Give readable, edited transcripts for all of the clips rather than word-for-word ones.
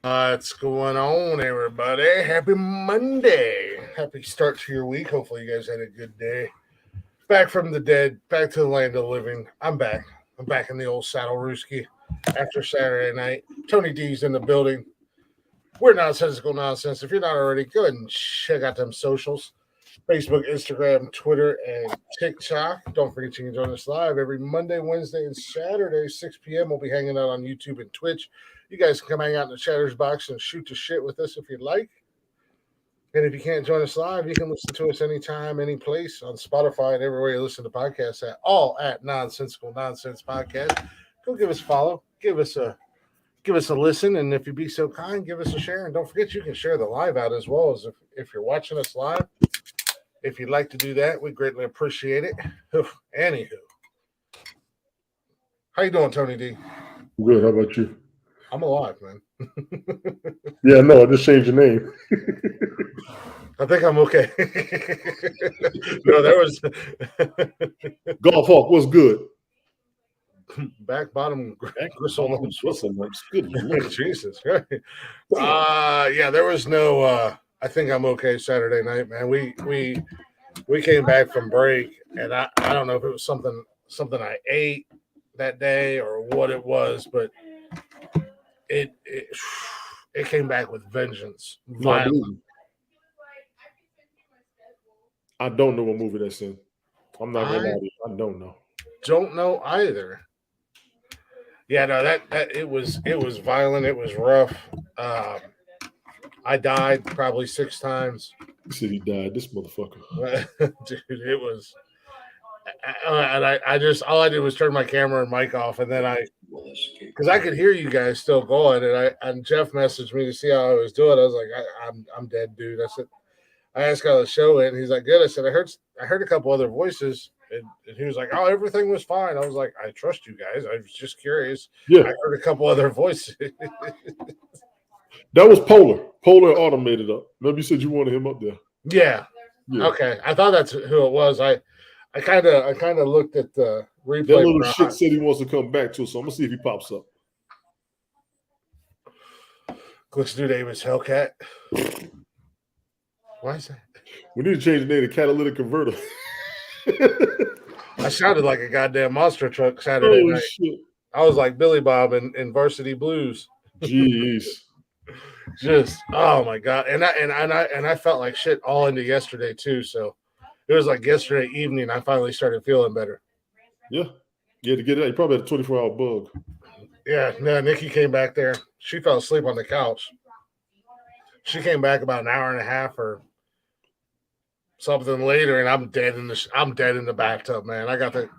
What's going on, everybody? Happy Monday. Happy start to your week. Hopefully, you guys had a good day. Back from the dead, back to the land of the living. I'm back. I'm back in the old saddle rooski after Saturday night. Tony D's in the building. We're Nonsensical Nonsense. If you're not already, go ahead and check out them socials. Facebook, Instagram, Twitter, and TikTok. Don't forget you can join us live every Monday, Wednesday, and Saturday, 6 p.m. We'll be hanging out on YouTube and Twitch. You guys can come hang out in the chatter's box and shoot the shit with us if you'd like. And if you can't join us live, you can listen to us anytime, any place on Spotify and everywhere you listen to podcasts at, all at Nonsensical Nonsense Podcast. Go give us a follow, give us a listen, and if you be so kind, give us a share. And don't forget you can share the live out as well as if you're watching us live. If you'd like to do that, we greatly appreciate it. Anywho, how you doing, Tony D? Good. How about you? I'm alive, man. Yeah, no, I just changed your name. I think I'm okay. No, there was Golf Hawk, what's good? back bottom gristle lumps. Good Lord. Jesus Christ. Yeah, there was no I think I'm okay Saturday night, man. We came back from break and I don't know if it was something I ate that day or what it was, but it came back with vengeance. No, I believe you. I don't know what movie that's in. I'm not gonna lie to you. I don't know. Don't know either. Yeah, no, that it was violent. It was rough. I died probably 6 times. He said he died. This motherfucker. Dude, it was. And I just all I did was turn my camera and mic off, and then because I could hear you guys still going, and Jeff messaged me to see how I was doing. I was like, I'm dead, dude. I said, I asked how the show went, and he's like, good. I said, I heard a couple other voices, and he was like, oh, everything was fine. I was like, I trust you guys. I was just curious. Yeah, I heard a couple other voices. that was Polar. Polar automated up. Remember you said you wanted him up there. Yeah. Yeah. Okay. I thought that's who it was. I kind of looked at the replay. That little shit said he wants to come back to us, so I'm gonna see if he pops up. Clicks dude name is Hellcat. Why is that? We need to change the name to Catalytic Converter. I sounded like a goddamn monster truck Saturday night. Shit. I was like Billy Bob in Varsity Blues. Jeez. Just oh my god, and I felt like shit all into yesterday too. So it was like yesterday evening I finally started feeling better. Yeah, you had to get it out. You probably had a 24-hour bug. Yeah, no, Nikki came back there. She fell asleep on the couch. She came back about an hour and a half or something later, and I'm dead in the bathtub, man. I got the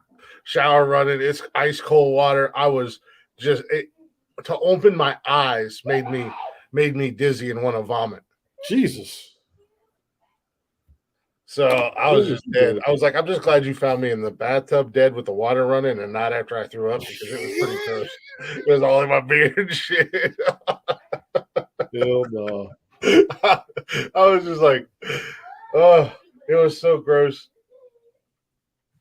shower running. It's ice cold water. I was just to open my eyes made me dizzy and want to vomit. Jesus. So I was just dead. I was like, I'm just glad you found me in the bathtub dead with the water running and not after I threw up because it was pretty gross. It was all in my beard and shit. Hell no. I was just like, oh, it was so gross.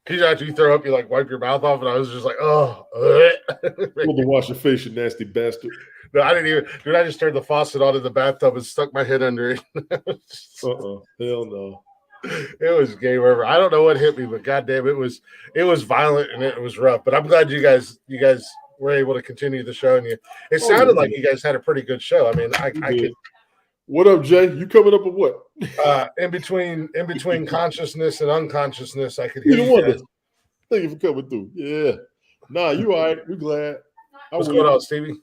Because after you throw up, you like wipe your mouth off, and I was just like, oh. You to wash your face, you nasty bastard. No, I didn't even. Dude, I just turned the faucet on in the bathtub and stuck my head under it. Hell no. It was game over. I don't know what hit me, but goddamn, it was violent and it was rough. But I'm glad you guys were able to continue the show, and it sounded like you guys had a pretty good show. I mean, I could. What up, Jay? You coming up or what? In between consciousness and unconsciousness, I could hear you guys. Thank you for coming through. Yeah. Nah, you all right. We're glad. What's going on, Stevie?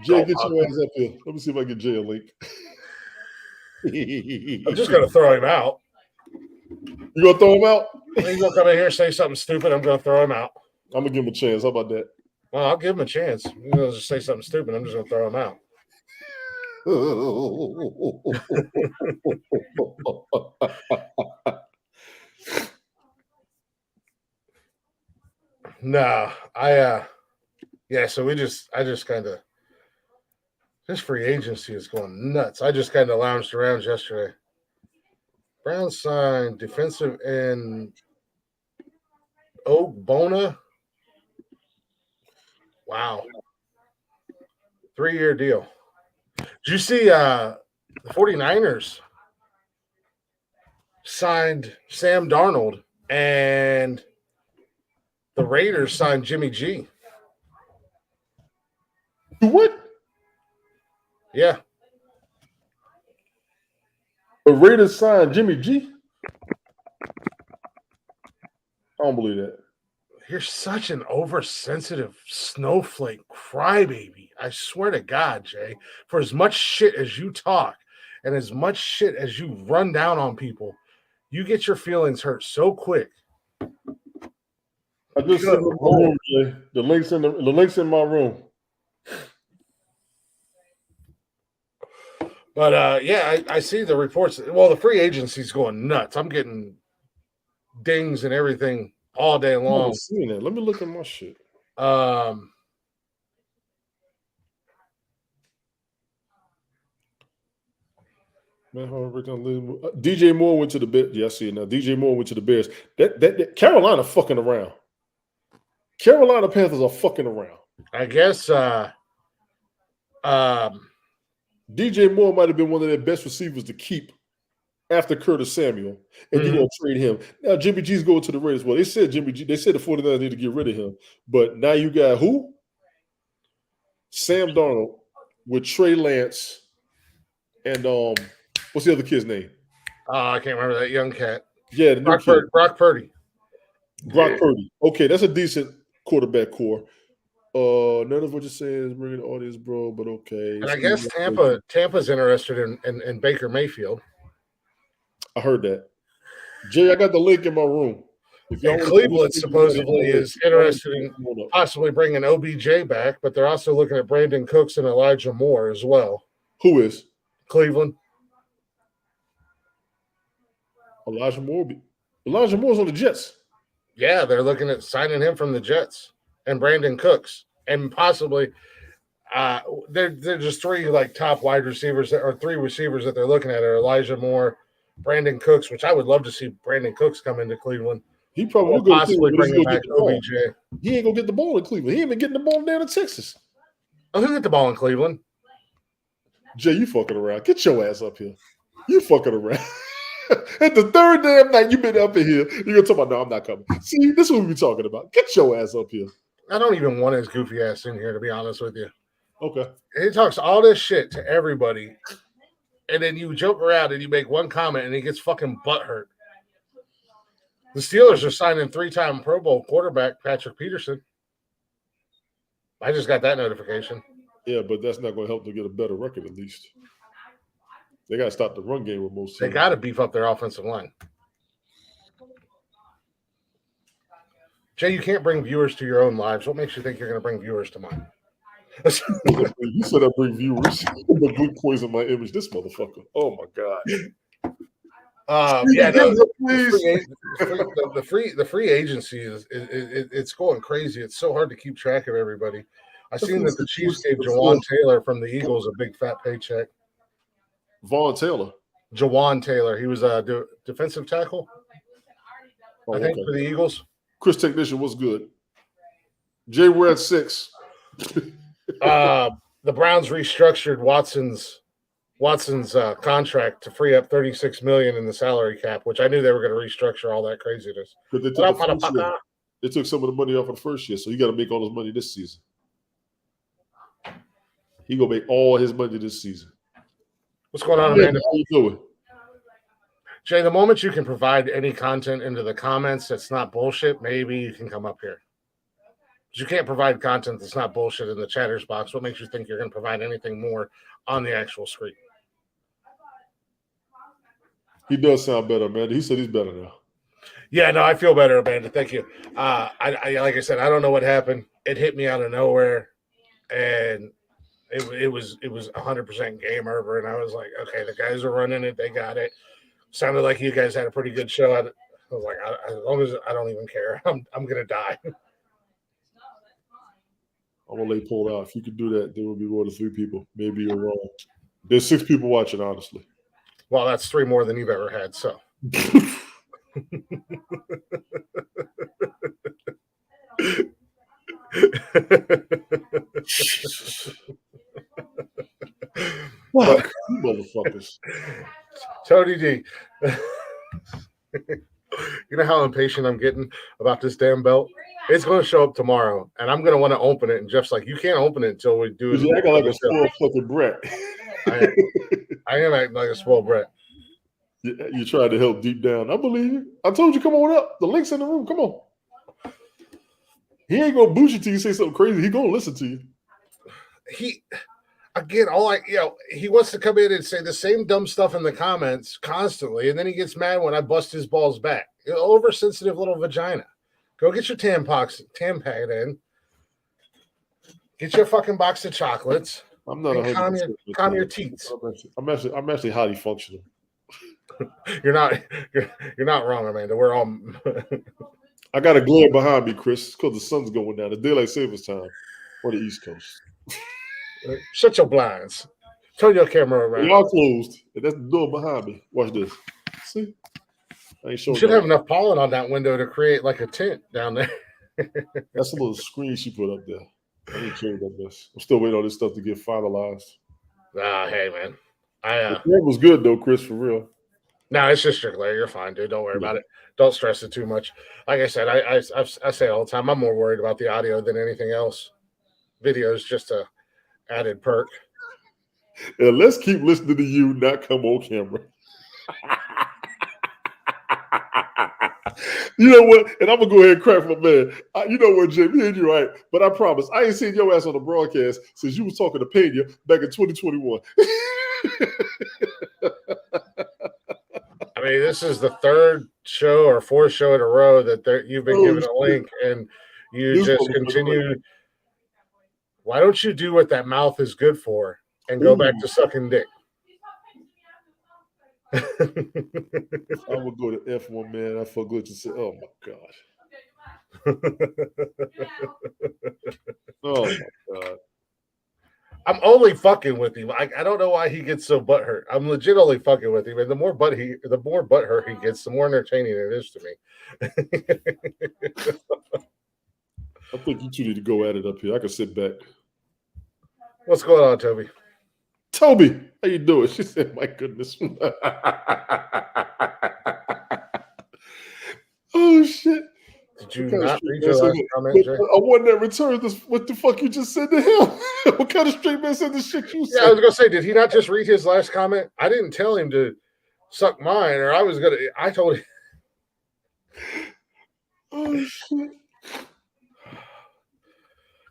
Jay, get your ass up here. Let me see if I can get Jay a link. I'm just gonna throw him out. You gonna throw him out? He's gonna come in here and say something stupid. I'm gonna throw him out. I'm gonna give him a chance. How about that? Well, I'll give him a chance. He's gonna just say something stupid. I'm just gonna throw him out. No, so I just kind of this free agency is going nuts. I just kind of lounged around yesterday. Brown signed defensive end Bona. Wow. 3-year deal. Did you see the 49ers signed Sam Darnold and the Raiders signed Jimmy G? What? Yeah. The Raiders signed Jimmy G? I don't believe that. You're such an oversensitive snowflake crybaby. I swear to God, Jay, for as much shit as you talk and as much shit as you run down on people, you get your feelings hurt so quick. I just sent in my room, Jay. The link's in my room. But yeah, I see the reports. Well, the free agency's going nuts. I'm getting dings and everything all day I long. haven't seen it. Let me look at my shit. DJ Moore went to the Bears. Yeah, I see it now. DJ Moore went to the Bears. That Carolina fucking around. Carolina Panthers are fucking around. I guess DJ Moore might have been one of their best receivers to keep after Curtis Samuel, and you're gonna trade him. Now Jimmy G's going to the Raiders. Well, they said Jimmy G. They said the 49ers need to get rid of him, but now you got who? Sam Darnold with Trey Lance and what's the other kid's name? I can't remember that young cat. Yeah, the new kid. Brock Purdy. Brock Purdy. Okay, that's a decent quarterback core. None of what you're saying is bringing the audience, bro, but okay. And I guess Tampa's interested in Baker Mayfield. I heard that. Jay, I got the link in my room. And Cleveland supposedly is interested in possibly bringing OBJ back, but they're also looking at Brandon Cooks and Elijah Moore as well. Who is? Cleveland. Elijah Moore. Elijah Moore's on the Jets. Yeah, they're looking at signing him from the Jets and Brandon Cooks. And possibly they're just three like top wide receivers or three receivers that they're looking at are Elijah Moore, Brandon Cooks, which I would love to see Brandon Cooks come into Cleveland. He probably will possibly bring back OBJ. He ain't gonna get the ball in Cleveland. He ain't been getting the ball down in Texas. Oh, he'll get the ball in Cleveland. Jay, you fucking around. Get your ass up here. You fucking around. At the third damn night you've been up in here, you're gonna talk about, no, I'm not coming. See, this is what we be talking about. Get your ass up here. I don't even want his goofy ass in here, to be honest with you. Okay. He talks all this shit to everybody, and then you joke around and you make one comment and he gets fucking butthurt. The Steelers are signing 3-time Pro Bowl quarterback Patrick Peterson. I just got that notification. Yeah, but that's not going to help them get a better record at least. They got to stop the run game with most teams. They got to beef up their offensive line. Jay, you can't bring viewers to your own lives. What makes you think you're going to bring viewers to mine? You said I bring viewers. The blue poison my image. This motherfucker. Oh, my God. Yeah, no, the free agency is it's going crazy. It's so hard to keep track of everybody. I seen that the Chiefs gave Jawan Taylor from the Eagles a big fat paycheck. Vaughn Taylor. Jawan Taylor. He was a defensive tackle. I think for the Eagles. Chris Technician was good. Jay, we're at 6. The Browns restructured Watson's contract to free up $36 million in the salary cap, which I knew they were going to restructure all that craziness. But they took some of the money off of the first year, so you got to make all his money this season. He gonna make all his money this season. What's going on, Amanda? How you doing? Jay, the moment you can provide any content into the comments that's not bullshit, maybe you can come up here. But you can't provide content that's not bullshit in the chatters box. What makes you think you're going to provide anything more on the actual screen? He does sound better, man. He said he's better now. Yeah, no, I feel better, Amanda. Thank you. I like I said, I don't know what happened. It hit me out of nowhere, and it was 100% game over. And I was like, okay, the guys are running it. They got it. Sounded like you guys had a pretty good show. I was like, as long as I don't even care, I'm gonna die. I'm gonna lay pulled out. If you could do that, there will be more than 3 people. Maybe you're wrong. There's 6 people watching, honestly. Well, that's 3 more than you've ever had. So. Fuck, you motherfuckers. Tony D. You know how impatient I'm getting about this damn belt? It's going to show up tomorrow, and I'm going to want to open it. And Jeff's like, you can't open it until we do it. You acting like a spoiled fucking brat. I am acting like a spoiled brat. You tried to help deep down. I believe you. I told you, come on up. The link's in the room. Come on. He ain't gonna boost you till you say something crazy. He gonna listen to you. He wants to come in and say the same dumb stuff in the comments constantly, and then he gets mad when I bust his balls back. Oversensitive little vagina. Go get your tampon in. Get your fucking box of chocolates. I'm not calm your teats. I'm actually highly functional. You're not wrong, Amanda. We're all. I got a glare behind me, Chris. It's because the sun's going down. It's daylight savings time on the East Coast. Shut your blinds. Turn your camera around. Y'all closed. And that's the door behind me. Watch this. See? I ain't showing you should have enough pollen on that window to create like a tent down there. That's a little screen she put up there. I didn't care about this. I'm still waiting on this stuff to get finalized. Hey, man. The was good, though, Chris, for real. No, it's just your glare. You're fine, dude. Don't worry about it. Don't stress it too much. Like I said, I say all the time, I'm more worried about the audio than anything else. Video is just a added perk. And let's keep listening to you, not come on camera. You know what? And I'm going to go ahead and crack my man. You know what, Jamie? You're right. But I promise, I ain't seen your ass on the broadcast since you was talking to Pena back in 2021. I mean, this is the third show or fourth show in a row that you've been given a link, and you just continue. Why don't you do what that mouth is good for and go back to sucking dick? I would go to F1, man. I forgot to say, oh my god. Oh my god. I'm only fucking with him. I don't know why he gets so butthurt. I'm legit only fucking with him, and the more butthurt he gets, the more entertaining it is to me. I think you two need to go at it up here. I can sit back. What's going on, Toby? Toby, how you doing? She said, "My goodness." Oh shit. Did you not read your last comment, Jay? I want that return. What the fuck you just said to him? What kind of straight man said the shit you said? Yeah, I was gonna say, did he not just read his last comment? I didn't tell him to suck mine, or I told him. Oh shit.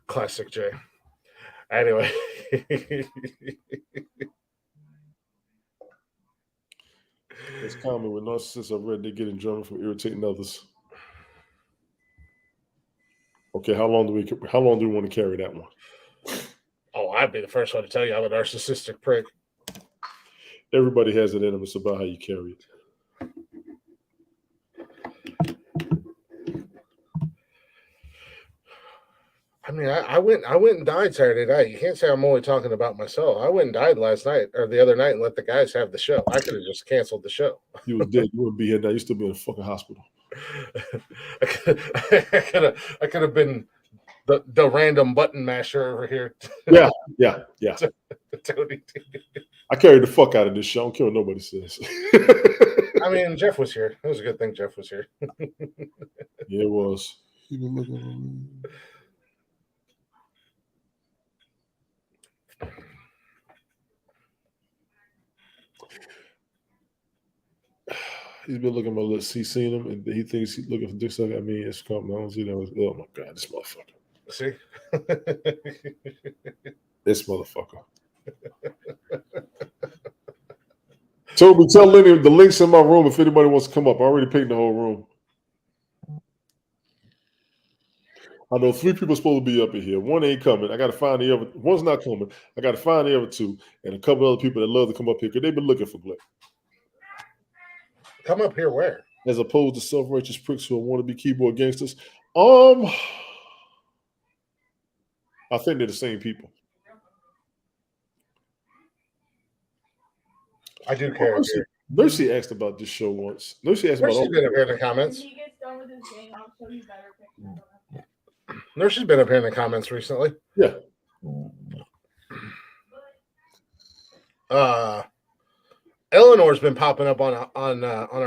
Classic Jay. Anyway. It's common with narcissists I've read they get in trouble for irritating others. Okay, how long do we want to carry that one? Oh, I'd be the first one to tell you I'm a narcissistic prick. Everybody has it in them. It's about how you carry it. I mean, I went and died Saturday night. You can't say I'm only talking about myself. I went and died last night or the other night and let the guys have the show. I could have just canceled the show. You were dead. You wouldn't be here now. You'd still be in a fucking hospital. I could have been the random button masher over here. Yeah. Tony. I carried the fuck out of this show. I don't care what nobody says. I mean, Jeff was here. It was a good thing Jeff was here. Yeah, it was. He's been looking at my lips. He's seen him, and he thinks he's looking for dick suck. I mean, it's coming. I don't see that. Oh my god, this motherfucker. See, this motherfucker. Toby, tell Lenny the link's in my room if anybody wants to come up. I already paid the whole room. I know 3 people supposed to be up in here. 1 ain't coming. I got to find the other. 1's not coming. I got to find the other 2 and a couple other people that love to come up here because they've been looking for Blake. Come up here where? As opposed to self-righteous pricks who want to be keyboard gangsters. I think they're the same people. I do care. Nursey asked about this show once. Nursey asked about all. Nursey's been up here in the comments. When he gets done with his game, I'll show you better pictures of him. Nursey's been up here in the comments recently. Yeah. Eleanor's been popping up on our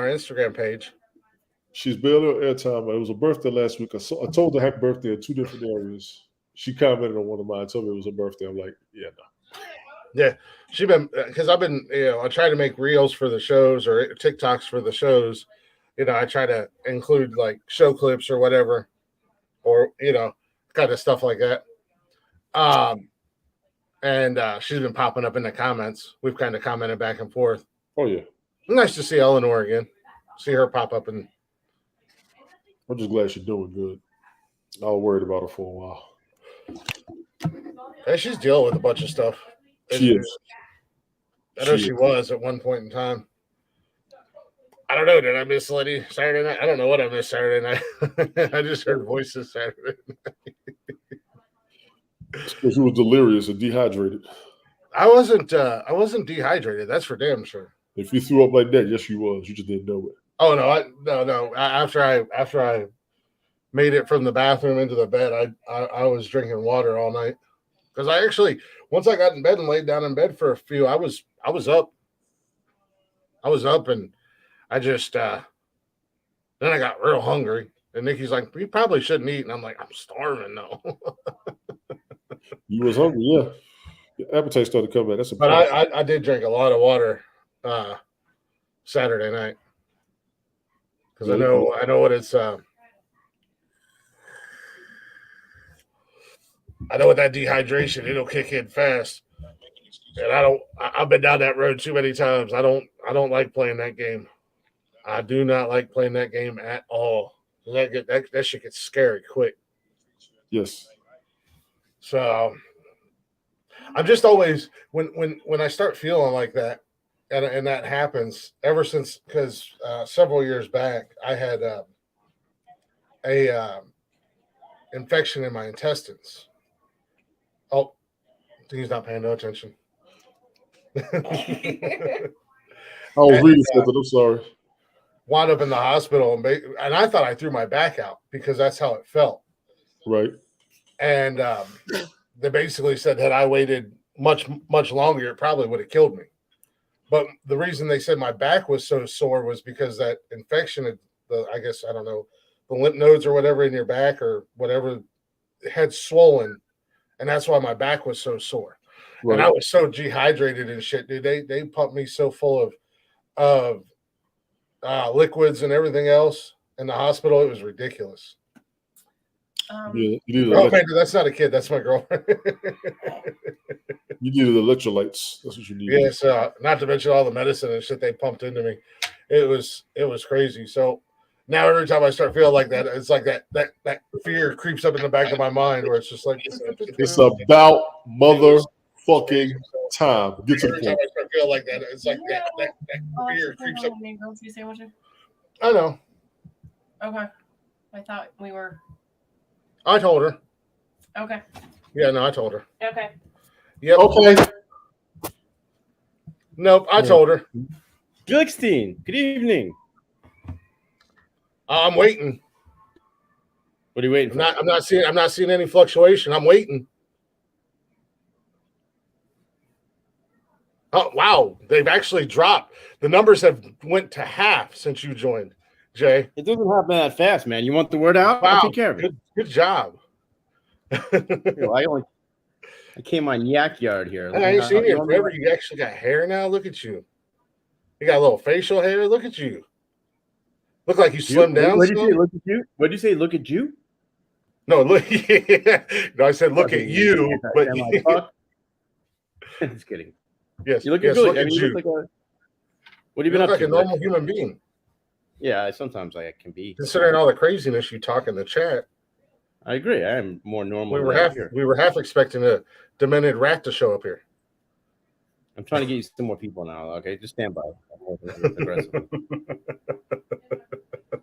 Instagram page. She's barely on airtime. It was a birthday last week. I told her happy birthday in 2 different areas. She commented on one of mine, told me it was her birthday. I'm like, yeah, no. Yeah, she's been, because I've been, I try to make reels for the shows or TikToks for the shows. I try to include like show clips or whatever, or kind of stuff like that. And she's been popping up in the comments. We've kind of commented back and forth. Oh yeah, nice to see Eleanor again. See her pop up, and I'm just glad she's doing good. I was worried about her for a while. And she's dealing with a bunch of stuff. She is. I know she was at one point in time. I don't know. Did I miss Letty Saturday night? I don't know what I missed Saturday night. I just heard voices Saturday night. Because you was delirious and dehydrated. I wasn't dehydrated. That's for damn sure. If you threw up like that, yes, you was. You just didn't know it. Oh no! After I made it from the bathroom into the bed, I was drinking water all night. Because I actually, once I got in bed and laid down in bed for a few, I was up. I was up, and I just then I got real hungry. And Nikki's like, "You probably shouldn't eat," and I'm like, "I'm starving though." You was hungry, yeah. Your appetite started to come back. That's a. But I did drink a lot of water Saturday night because I know what it's. I know with that dehydration, it'll kick in fast, and I've been down that road too many times. I don't like playing that game. I do not like playing that game at all. That shit gets scary quick. Yes. So I'm just always when I start feeling like that, and that happens ever since, because several years back I had a infection in my intestines. Oh, he's not paying no attention. I was reading something. I'm sorry. Wound up in the hospital, and I thought I threw my back out because that's how it felt. Right. And they basically said that I waited much longer, it probably would have killed me. But the reason they said my back was so sore was because that infection, I guess, I don't know, the lymph nodes or whatever in your back or whatever had swollen. And that's why my back was so sore. Right. And I was so dehydrated and shit, dude. They pumped me so full of liquids and everything else in the hospital. It was ridiculous. Yeah, man, that's not a kid. That's my girlfriend. You needed electrolytes. That's what you needed. Yes, not to mention all the medicine and shit they pumped into me. It was crazy. So now every time I start feeling like that, it's like that fear creeps up in the back of my mind where it's just like it's about motherfucking time. Get to the point. Every time I start feeling like that, it's like that fear creeps up. I know. Okay. I thought we were. I told her. Okay. Yeah, no, I told her. Okay. Yep. Okay. Nope, I told her. Felixstein, good evening. I'm waiting. What are you waiting for? I'm not seeing any fluctuation. I'm waiting. Oh wow, they've actually dropped. The numbers have went to half since you joined, Jay. It doesn't happen that fast, man. You want the word out? Wow, I'll take care of it. Good job. I came on Yak Yard here. I ain't seen you forever. You actually got hair now. Look at you. You got a little facial hair. Look at you. Look like you slimmed down. What did you say? Look at you. What did you say? Look at you? No, look. No, I said look at you. But just kidding. Yes, you look yes, good. Look at you. Look like what have you been up like to? A normal human being. Yeah, sometimes I can be. Considering all the craziness you talk in the chat. I agree. I am more normal. We were half expecting a demented rat to show up here. I'm trying to get you some more people now. Okay, just stand by.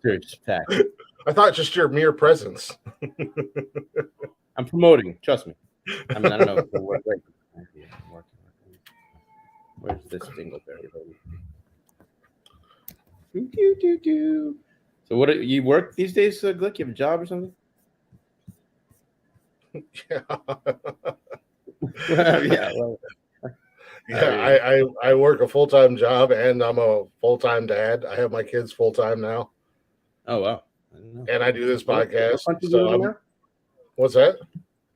Just attack. I thought just your mere presence. I'm promoting. Trust me. I mean, I don't know if it'll work right. Where's this dingleberry, baby? So, what do you work these days, Glick? You have a job or something? Yeah. Yeah. Well, Yeah, I work a full-time job and I'm a full-time dad. I have my kids full-time now. Oh wow. I don't know. And I do this What podcast. country do you live in now? What's that?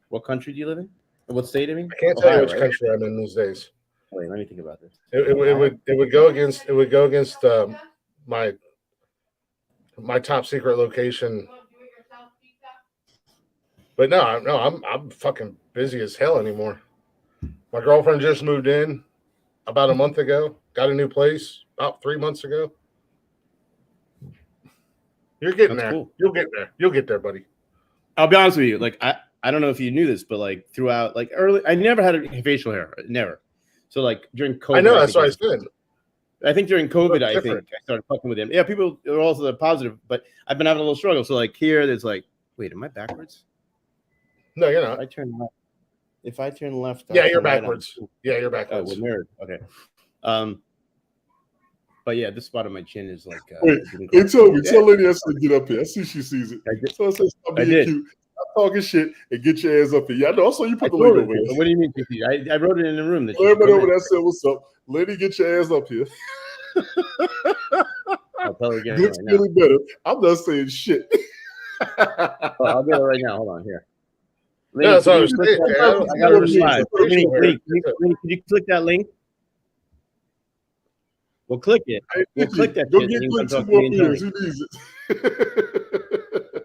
What country do you live in? What state? I mean, I can't tell you Ohio, which right? country I'm in these days. Wait, let me think about this. It would go against my top secret location. But no, I'm fucking busy as hell anymore. My girlfriend just moved in about a month ago. Got a new place about 3 months ago. You're getting That's there. cool. You'll get there. You'll get there, buddy. I'll be honest with you. Like I don't know if you knew this, but like throughout like early, I never had a facial hair. Never. So like during COVID, I know that's what I said. I think during COVID, That's I think I started fucking with him. Yeah, people are also positive, but I've been having a little struggle. So like here, there's like, wait, am I backwards? No, you're If not. I turn left. If I turn left, Yeah, I'll you're turn right. backwards. Yeah, you're Oh, backwards. we're married. Okay. But yeah, this spot of my chin is like. Wait, hey, Toby, tell Lady I said get up here. I see she sees it. So I said, stop being cute. Stop talking shit and get your ass up here. Yeah, I know. I saw you put the link over there. What do you mean? I wrote it in the room. That Everybody over there said, what's up? Lady, get your ass up here. I'll tell her again. Looks Right really better. I'm not saying shit. I'll get it right now. Hold on here. No, that's what I was saying. I got to respond. Lenny, can you click that link? Well, click it. We'll click that Go shit. get and Click you can 2 talk to more me and beers. Tony. Who needs it?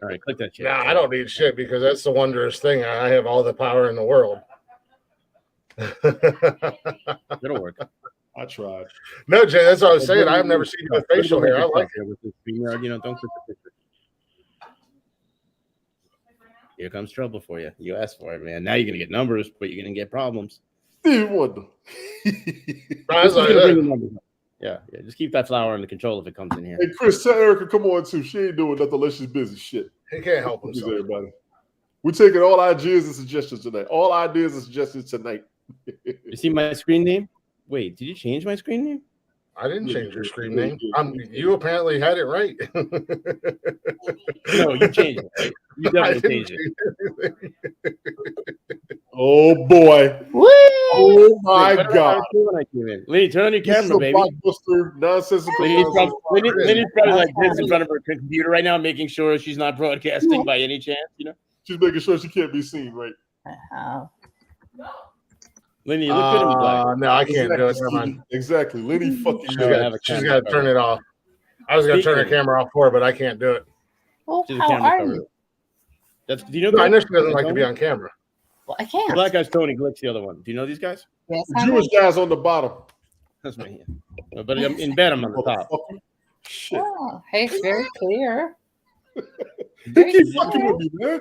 All right, click that shit. Nah, I don't need shit because that's the wondrous thing. I have all the power in the world. It'll work. I tried. No, Jay, that's what I was saying. I've never seen you with facial hair. I like it. With this female, you know, don't click the picture. Here comes trouble for you. You asked for it, man. Now you're gonna get numbers, but you're gonna get problems. Steve Wonder. That's what I said. Yeah. Just keep that flower under control if it comes in here. Hey, Chris, tell Erica come on too. She ain't doing nothing unless she's busy. Shit. He can't help Please, himself. everybody. We're taking all ideas and suggestions tonight. All ideas and suggestions tonight. You see my screen name? Wait, did you change my screen name? I didn't change your screen name. You apparently had it right. No, you changed it. Right? You definitely changed it. Oh boy. Woo! Oh my Wait, God. when I came in. Lenny, turn on your This is camera, a baby. blockbuster, nonsensical Lenny's nonsense. probably like this in front of her computer right now, making sure she's not broadcasting by any chance, you know? She's making sure she can't be seen, right? Lenny, you look good in black. No, I can't do it. Never mind. Exactly. Lenny fucking She's knows. got to turn it off. I was going to turn her camera off for her, but I can't do it. Well, She's a how camera are cover. you? Do you know? No, I know she doesn't Tony? like to be on camera. Well, I The can't. black guy's Tony Glick's the other one. Do you know these guys? Yes, The Jewish guy's on the bottom. That's me. But I'm in bed. I'm on the top. Motherfucker. Shit. Oh, hey, it's very clear. You keep fucking with me, man.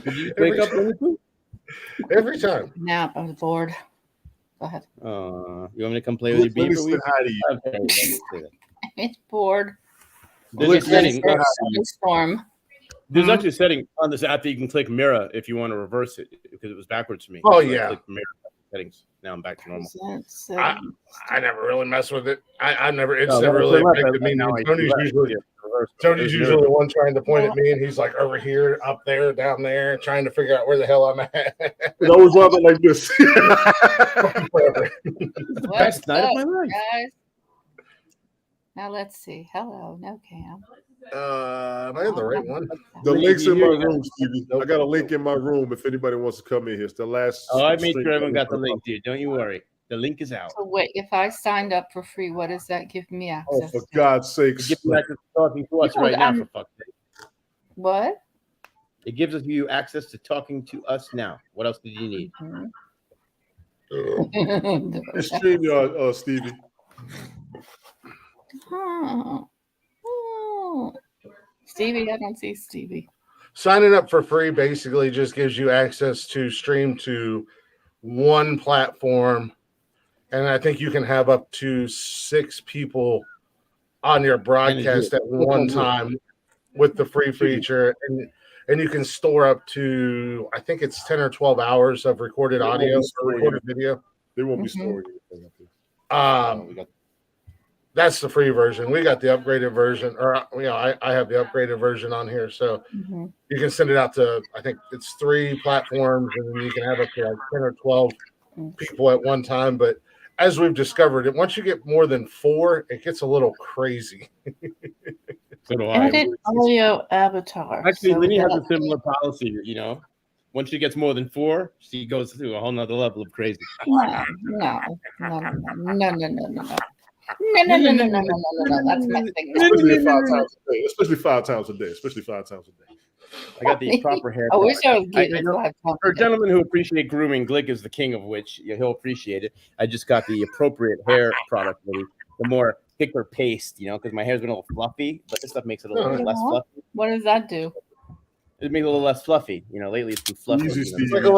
Did you wake up Lenny too? Every time. Now I'm bored. Go ahead. You want me to come play with your Let me beaver? say hi to you. Okay, let me say that. It's bored. There's a setting. Storm. There's actually a setting on this app that you can click mirror if you want to reverse it because it was backwards for me. Oh, So I yeah. clicked mirror settings. Now I'm back to normal. I never really mess with it. It's No, never that's really left. affected me. Now I Tony's left. usually Yeah, reverse. Tony's There's usually mirror. the one trying to point at me, and he's like over here, up there, down there, trying to figure out where the hell I'm at. It always runs out like this. It's the best night of my life. Guys. Now let's see. Hello, no cam. Am I in the right one? The Lenny, link's do in you my hear room, Stevie. I got a link in my room if anybody wants to come in here. It's the last. Oh, I made stream sure everyone that got the we link, dude. Don't you worry. The link is out. So wait, if I signed up for free, what does that give me Oh, access for to? God's sakes. It gives you access to talking to us No, right now, I'm- for fuck's sake. What? It gives you access to talking to us now. What else did you need? It's StreamYard, Stevie. Stevie, I don't see Stevie. Signing up for free basically just gives you access to stream to one platform, and I think you can have up to 6 people on your broadcast at one time with the free feature, and you can store up to, I think it's 10 or 12 hours of recorded audio or recorded video. They won't be storing anything. That's the free version. We got the upgraded version, or I have the upgraded version on here, so you can send it out to, I think it's 3 platforms, and then you can have up to like 10 or 12 people at one time, but as we've discovered, it once you get more than 4, it gets a little crazy. So do I. Edit audio avatar. Actually, So Lenny has that- a similar policy. Once she gets more than 4, she goes through a whole nother level of crazy. No. That's messing. Especially 5 times a day. I got the proper hair. I wish I was I getting know- 5 times. For gentlemen who appreciate grooming, Glick is the king of which. He'll appreciate it. I just got the appropriate hair product, really. The more thicker paste, because my hair's been a little fluffy, but this stuff makes it a little less fluffy. What does that do? It makes it a little less fluffy. Lately it's been fluffy. Easy, Steve. Like a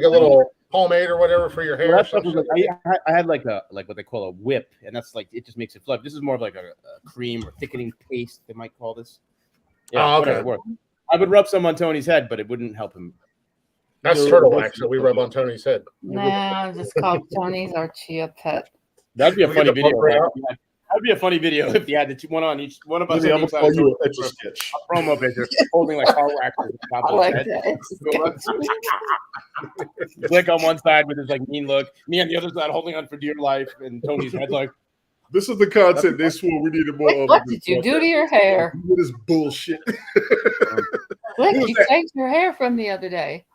little pomade or whatever for your hair. Well, or that stuff was something. I had like what they call a whip, and that's like it just makes it fluffy. This is more of like a cream or thickening paste, they might call this. Yeah, Oh, okay. whatever, it worked. I would rub some on Tony's head, but it wouldn't help him. That's turtle wax that we rub on Tony's head. Nah, just call Tony's our chia pet. That'd be a We funny get the video. bumper out. That'd be a funny video if you had one on each one of us. Lenny, on I'm each gonna side call of you Tony an extra sketch. a promo picture holding like car wax on top I of like his head. that. Glick on one side with his like mean look, me on the other side holding on for dear life, and Tony's head like. This is the content they swore we needed more Wait, of. what did you do to your hair? What is bullshit? Look, Who's you that? changed your hair from the other day.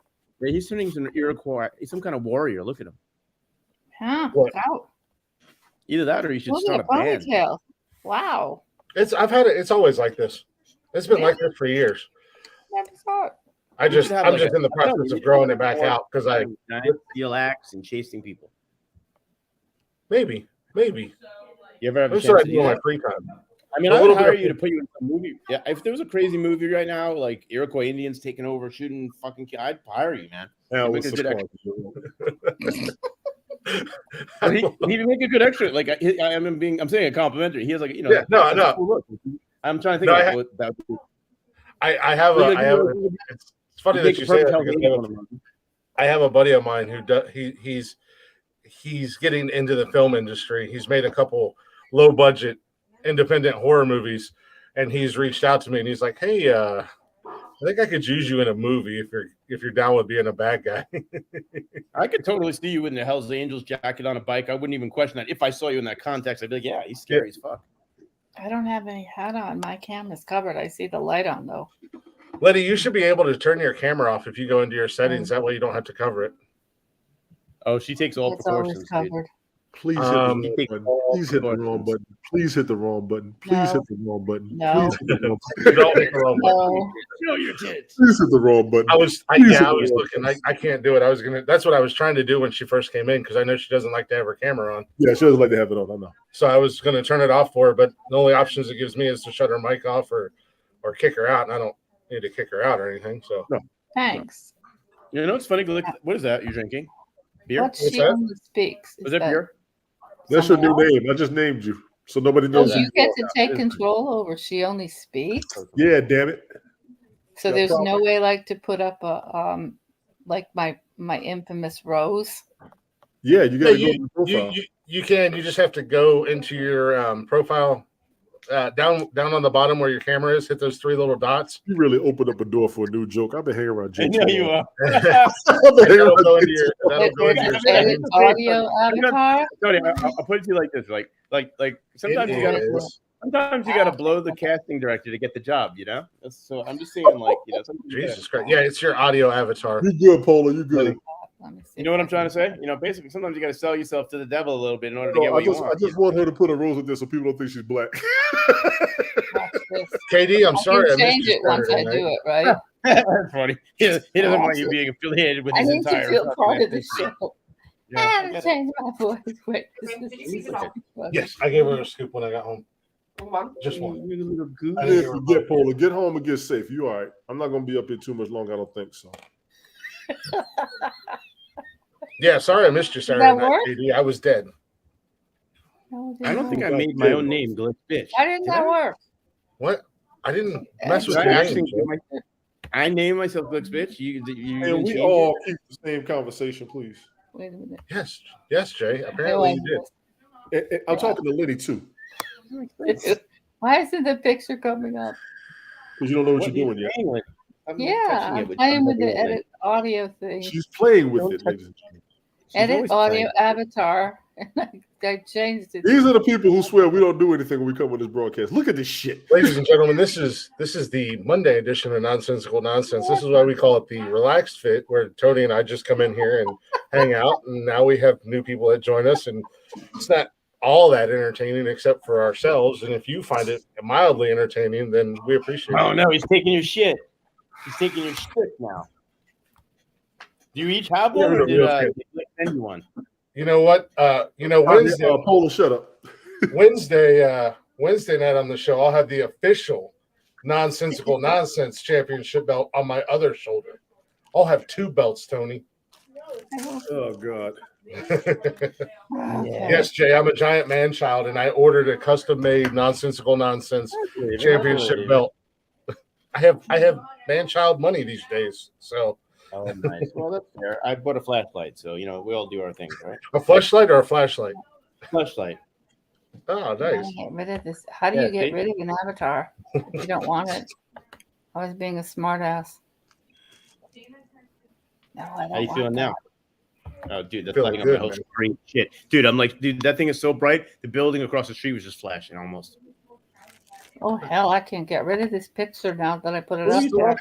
Yeah, he's turning into an Iroquois. He's some kind of warrior. Look at him. Huh? What? Wow. Either that or you should Look start at a band. ponytail. Wow. I've had it. It's always like this. It's been like this for years. Never saw it. I'm just have like in the process of growing it back out because I steal axe and chasing people. maybe. You ever have a That's chance what I to do do in my that? free time. I mean, A I little would bit hire of- you to put you in a movie. Yeah, if there was a crazy movie right now, like Iroquois Indians taking over, shooting fucking, I'd hire you, man. Now, He'd what's make a the good point? Well, he'd make a good extra. Like I'm saying a complimentary. He has like Yeah, like, no, that's a no. cool look. I'm trying to think No, of what that would be. I have it's funny that you say that because I have a buddy of mine who does he's getting into the film industry. He's made a couple low budget independent horror movies, and he's reached out to me and he's like, "Hey, I think I could use you in a movie if you're down with being a bad guy." I could totally see you in the Hell's Angels jacket on a bike. I wouldn't even question that. If I saw you in that context, I'd be like, yeah, he's scary as fuck. I don't have any hat on. My camera's covered. I see the light on though. Letty, you should be able to turn your camera off if you go into your settings. That way you don't have to cover it. Oh, she takes all It's always proportions. Dude. covered. Please hit the wrong button. Please hit the wrong button. Please hit the wrong button. Please hit the wrong button. No. Please hit the wrong button. You don't hit the wrong button. No. Show your tits. Please hit the wrong button. I was Please hit the looking. wrong I can't do it. That's what I was trying to do when she first came in because I know she doesn't like to have her camera on. Yeah, she doesn't like to have it on. I know. So I was going to turn it off for her, but the only options it gives me is to shut her mic off or kick her out, and I don't need to kick her out or anything. So Thanks. You know, it's funny. Look, what is that you're drinking? Beer? What What's she that? only speaks. Was that beer? That's your new someone else? name. I just named you, so nobody Oh, knows. you who get you to take control over She Only Speaks. are. Yeah, damn it. So No there's problem. no way like to put up a like my infamous rose. Yeah, you got to go to the you profile. can. You just have to go into your profile down on the bottom where your camera is. Hit those 3 little dots. You really opened up a door for a new joke. I've been hanging around I Jake. know you are. I've been hanging That'll around go into Jake. your Edit settings. audio avatar. Tony, I'll put it to you like this: like sometimes It you gotta is. blow the casting director to get the job. So I'm just saying, like, sometimes you gotta- Jesus Christ! Yeah, it's your audio avatar. You good, Paula? You good? Let me see. You know what I'm trying to say? Basically, sometimes you got to sell yourself to the devil a little bit in order to No, get I what you just want. want her to put a rose in there so people don't think she's black. Watch this. KD, I'm I sorry, I can missed change you it once I Saturday do night. it, right? That's funny. He doesn't want you being affiliated with I his need to entire. feel part of the show. Yeah, I I have to get it. change my voice. Wait, this is Yes, I gave her a scoop when I got home. Just one. You're a little goose. I didn't hear Get Paula, get home and get safe. You all right? I'm not gonna be up here too much longer. I don't think so. Yeah, sorry I missed you Saturday that night, work? KD. I was dead. I don't think I made my own name, Glitch Bitch. Why didn't that work? What? I didn't mess with Did your I name. actually I named myself Glitch Bitch. You And didn't we change all it? keep the same conversation, please. Wait a minute. Yes, Jay. Apparently you did. And I'm talking to Liddy too, Why isn't the picture coming up? because you don't know what you're doing yet. Playing with? I'm Yeah, touching it I'm playing with the you. edit audio thing. She's playing with Don't it, touch- ladies and gentlemen. Edit always audio playing. avatar. And I changed it. These are the people who swear we don't do anything when we come on this broadcast. Look at this shit. Ladies and gentlemen, this is the Monday edition of Nonsensical Nonsense. This is why we call it the Relaxed Fit, where Tony and I just come in here and hang out. And now we have new people that join us, and it's not all that entertaining except for ourselves. And if you find it mildly entertaining, then we appreciate it. Oh no, he's taking your shit. He's taking your shit now. Do you each have one, or did Nick send you one? You know what? Wednesday. Polo, shut up. Wednesday night on the show, I'll have the official Nonsensical Nonsense championship belt on my other shoulder. I'll have 2 belts, Tony. Oh God. Yes, Jay, I'm a giant man child, and I ordered a custom-made Nonsensical Nonsense championship belt. I have man child money these days, so. Oh, nice. Well, that's fair. I bought a flashlight, so we all do our things, right? A flashlight or a flashlight? Flashlight. Oh, nice. Get rid of this. How do you get rid of an avatar if you don't want it? I was being a smartass. No, I don't. How you feeling now? Oh, dude, that's lighting up good, my whole screen. Shit, dude, I'm like, dude, that thing is so bright. The building across the street was just flashing almost. Oh hell, I can't get rid of this picture now that I put it up there.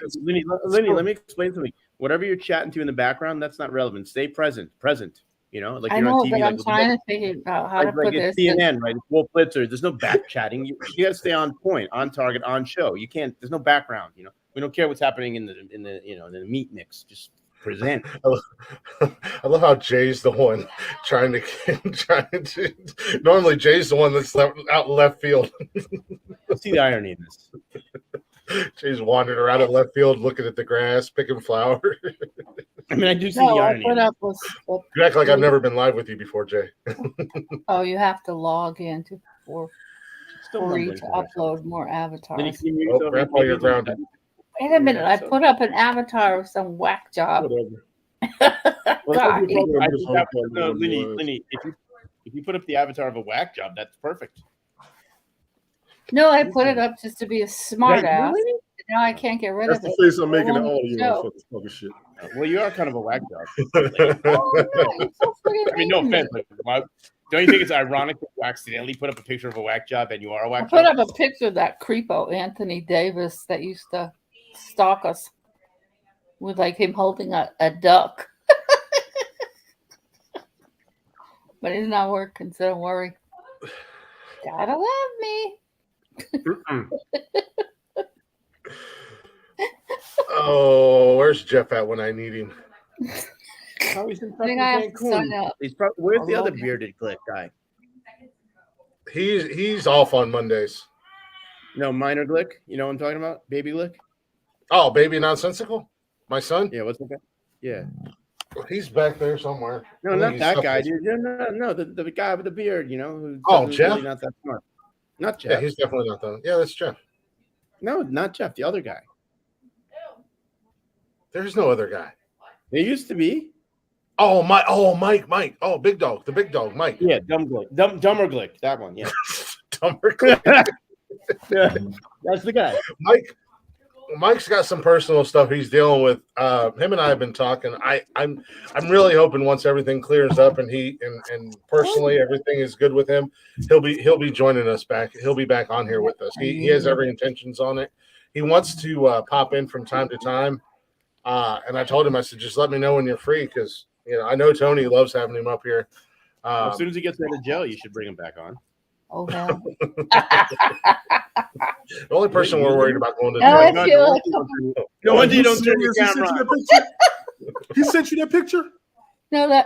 Lenny, let me explain something. Whatever you're chatting to in the background, that's not relevant. Stay present. Like I you're know, on TV. but like, I'm trying to figure out how to put this. CNN, right? It's Wolf Blitzer. There's no back chatting. You got to stay on point, on target, on show. You can't. There's no background. We don't care what's happening in the meat mix. Just present. I love how Jay's the one trying to. Normally, Jay's the one that's out in left field. See the irony in this. Jay's wandering around in left field, looking at the grass, picking flowers. I mean, I do see the irony. You act like I've never been live with you before, Jay. Oh, you have to log in for free to upload more avatars. Grandpa, you're grounded. Wait a minute, I put up an avatar of some whack job. Lenny, if you put up the avatar of a whack job, that's perfect. No, I put it up just to be a smart ass. Really? Now I can't get rid of it. That's the face I'm making it all you fucking shit. Well, you are kind of a whack job. Oh, no, so I mean, no offense, but don't you think it's ironic that you accidentally put up a picture of a whack job and you are a whack job? I put up a picture of that creepo Anthony Davis that used to stalk us with like him holding a duck. But it's not working, so don't worry. Gotta love me. Oh, where's Jeff at when I need him? Oh, he's in Cancun. Where's the other bearded Glick guy? He's off on Mondays. No, minor Glick. You know what I'm talking about? Baby Glick. Oh, baby nonsensical. My son. Yeah, what's that? Yeah. He's back there somewhere. No, not that guy, dude. No, the guy with the beard. Who's Jeff. Really not that smart. Not Jeff. Yeah, he's definitely not that. Yeah, that's Jeff. No, not Jeff. The other guy. There's no other guy. There used to be. Oh, Mike. Oh, big dog. The big dog, Mike. Yeah, dumber Glick. That one. Yeah. Dumber Glick. Yeah, that's the guy. Mike's got some personal stuff he's dealing with. Him and I have been talking. I'm really hoping once everything clears up and and personally everything is good with him, he'll be joining us back. He'll be back on here with us. He has every intentions on it. He wants to pop in from time to time. And I told him, I said, just let me know when you're free because I know Tony loves having him up here. As soon as he gets out of jail, you should bring him back on. Oh hell! The only person we're worried about going to jail. No wonder you don't turn your camera on. He sent you that picture? No,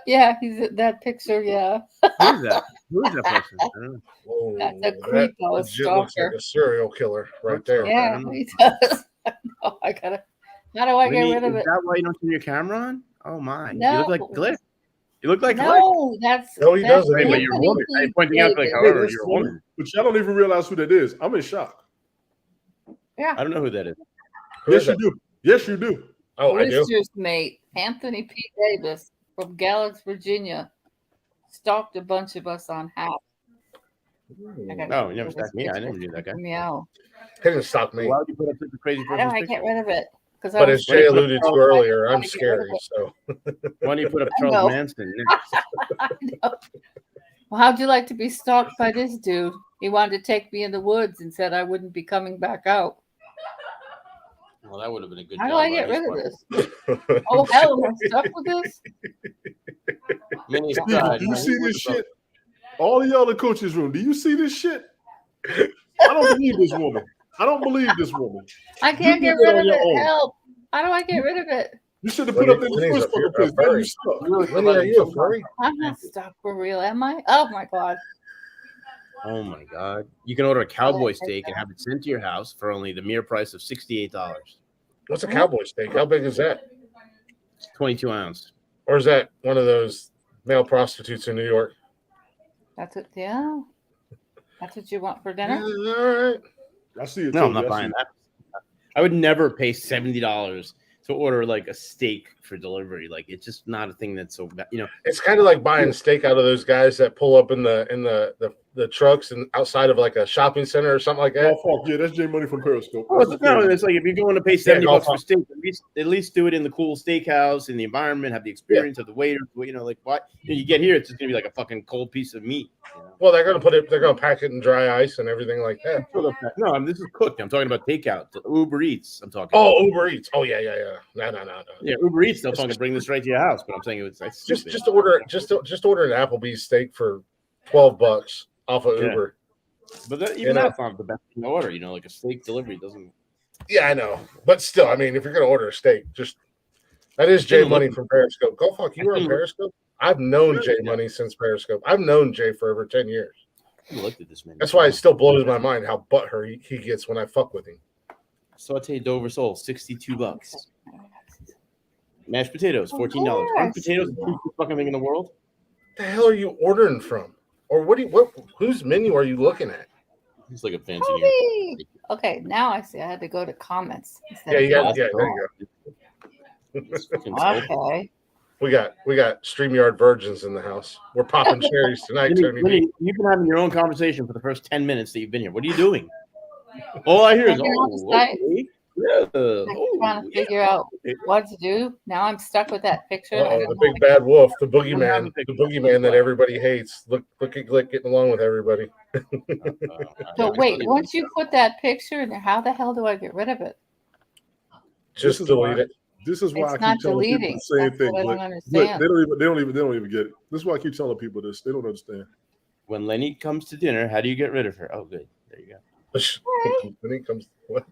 yeah, he's that picture, yeah. Who's that? Who is that person? I don't know. Whoa, That's a creepo stalker. Looks like a serial killer right there. Yeah, he does. I gotta. How do I get rid of it? Is that why you don't turn your camera on? Oh my! No. You look like Glick. You look like no, Glick. He doesn't. Hey, but you're a woman. I'm pointing out like, however, you're a woman. But y'all don't even realize who that is. I'm in shock. Yeah. I don't know who that is. Yes, you do. Yes, you do. Oh, I do. Brewster's mate, Anthony P. Davis from Galax, Virginia, stalked a bunch of us on Half. No, you never stalked me. I never knew that guy. Meow. He didn't stalk me. Why would you put up such a crazy How do I get rid of it? Because But as Jay alluded to earlier, I'm scary. So Why don't you put up I know. Charles Manson next? Well, how'd you like to be stalked by this dude? He wanted to take me in the woods and said I wouldn't be coming back out. Well, that would have been a good How job. do I on get his rid of part. this? Oh, hell, am I stuck with this? Many Steve, tried, do you man. see He this was shit? All of y'all in the coach's room, do you see this shit? I don't believe this woman. I don't believe this woman. I can't You get did it rid on of your it. own. Help. How do I get rid of it? You should have put up in the Lenny's first a fucking place. Now furry. you stuck. You really Lenny, are provided you a some furry? I'm not Thank you. stuck for real, am I? Oh my God. Oh my God! You can order a cowboy steak and have it sent to your house for only the mere price of $68. What's a cowboy steak? How big is that? 22 ounce. Or is that one of those male prostitutes in New York? That's it. Yeah. That's what you want for dinner? All right. I see it. No, I'm Toby. not I see buying it. that. I would never pay $70 to order like a steak for delivery. Like it's just not a thing that's so bad. You know, It's kind of like buying steak out of those guys that pull up in the trucks and outside of like a shopping center or something like that. Oh, fuck. Yeah, that's J Money from Periscope. oh, That's it's, no, okay. it's like if you're going to pay $70 golf for off. steak, at least do it in the cool steakhouse in the environment, have the experience of the waiter. You know, like what you get here, it's just gonna be like a fucking cold piece of meat. You know? Well, they're gonna pack it in dry ice and everything like that. No, I mean, this is cooked. I'm talking about takeout, Uber Eats. I'm talking. Oh, Uber Eats. Oh yeah. No. Yeah, Uber Eats. They'll fucking bring this right to your house. But I'm saying it's Just order an Applebee's steak for $12 off of Yeah. Uber. But that, even You know. that's not the best thing to order. You know, like a steak delivery doesn't. Yeah, I know, but still, I mean, if you're gonna order a steak, that is Jay Money from Periscope. Go fuck, you were on Periscope. I've known Jay Money since Periscope. I've known Jay for over 10 years. I looked at this man. That's why it still blows my mind how butthurt he gets when I fuck with him. Sauteed Dover sole, $62. Mashed potatoes, $14. course. Aren't potatoes the cheapest fucking thing in the world? The hell are you ordering from? Or whose menu are you looking at? It's like a fancy. Toby! Okay, now I see. I had to go to comments. instead of Yeah, comments. there you go. It's fucking soul. Okay. We got StreamYard virgins in the house. We're popping cherries tonight, Tony. Lenny, you've been having your own conversation for the first 10 minutes that you've been here. What are you doing? All I hear is, Hanging out the side. okay. Yeah. I'm trying to figure out what to do. Now I'm stuck with that picture. I Uh-oh, don't the know. big bad wolf, the boogeyman that everybody hates. Look at Glick getting along with everybody. So wait, once you put that picture in there, how the hell do I get rid of it? Just delete it. This is why It's I not keep telling people deleting. the same That's thing. what I don't Glick. understand. They don't even get it. This is why I keep telling people this. They don't understand. When Lenny comes to dinner, how do you get rid of her? Oh, good. There you go. When he comes, what?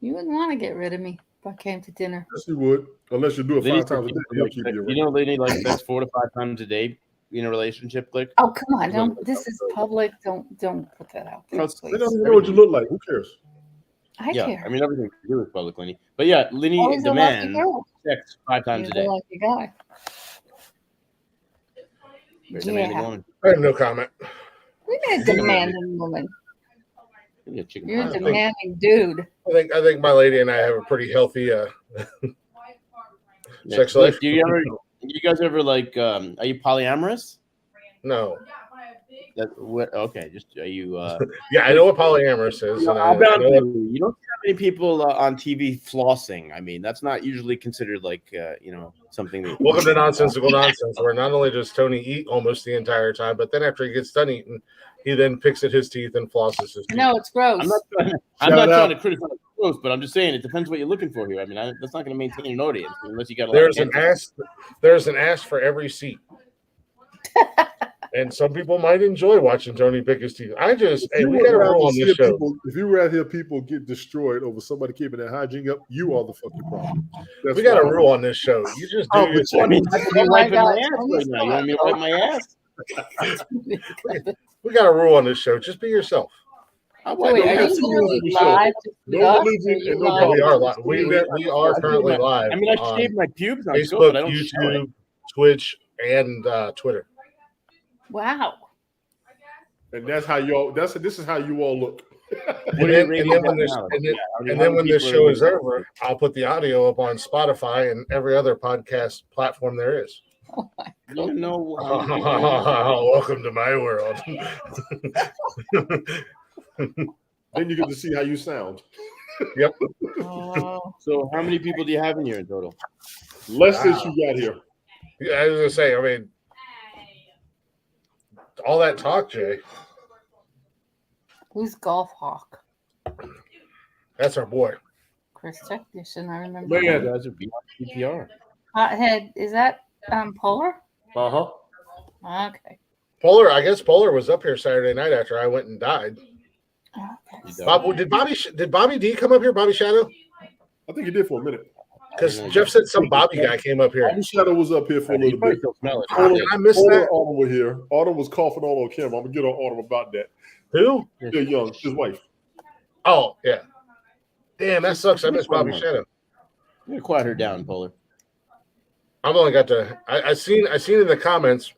You wouldn't want to get rid of me if I came to dinner. Yes, you would. Unless you do it Lenny, 5 times a day. You'll keep you you know, Lenny likes sex 4 to 5 times a day in a relationship. Click. Oh come on! Don't. This is public. Don't put that out there, No, They please. don't even know what you look like. Who cares? I Yeah, care. I mean everything to do with public, Lenny. But yeah, Lenny Always a lucky demands girl. sex 5 times a He's a day. lucky guy. Very demanding Yeah. woman. I have no comment. You're a demanding woman. Yeah, chicken You're a pie. demanding dude. I think my lady and I have a pretty healthy Yeah. sex Look, life. do you guys ever like are you polyamorous? No. Okay, just are you Yeah, I know what polyamorous is. and I'll I be honest know with what- you. You don't see that many people on TV flossing. I mean, that's not usually considered like something that Welcome to Nonsensical Nonsense, where not only does Tony eat almost the entire time, but then after he gets done eating, he then picks at his teeth and flosses his teeth. No, it's gross. I'm not Shout trying out. to criticize gross, but I'm just saying it depends what you're looking for here. I mean, that's not going to maintain an audience unless you got a lot There's of an ass for every seat. And some people might enjoy watching Tony pick his teeth. We got a rule on this show. If you rather hear people get destroyed over somebody keeping their hygiene up, you are the fucking problem. We got a rule on this show. You just do your I mean, thing. I could be Oh my wiping God, my ass Tony's right now. You want me to wipe my ass? We got a rule on this show. Just be yourself. I So wait, are you literally live? No religion and no We are live. God. We are currently live I mean, I on shaved my pubes on scope, but I Facebook, don't show it. YouTube, Twitch, and Twitter. Wow. And that's how y'all. This is how you all look. And then when this show is over, I'll put the audio up on Spotify and every other podcast platform there is. Oh my I don't know. Welcome to my world. Then you get to see how you sound. Yep. Oh, So how many people do you have in here in total? Less since you got here. Yeah, I was gonna say. I mean, all that talk, Jay. who's Golf Hawk? That's our boy. Chris Technician, I remember. Man. You guys are beyond CPR. Hothead, is that Polar? Uh-huh. Okay. Polar. I guess Polar was up here Saturday night after I went and died. Okay. Bob, did Bobby D come up here? Bobby Shadow? I think he did for a minute. Because Jeff said some Bobby guy came up here. Bobby Shadow was up here for a You little probably bit. still smell it. Did I miss Autumn, that? Autumn were here. Autumn was coughing all on camera. I'm gonna get on Autumn about that. Who? They're young, his wife. Oh, yeah. Damn, that sucks. I miss Bobby Shadow. I'm gonna quiet her down, Polar. I've only got to. I seen in the comments.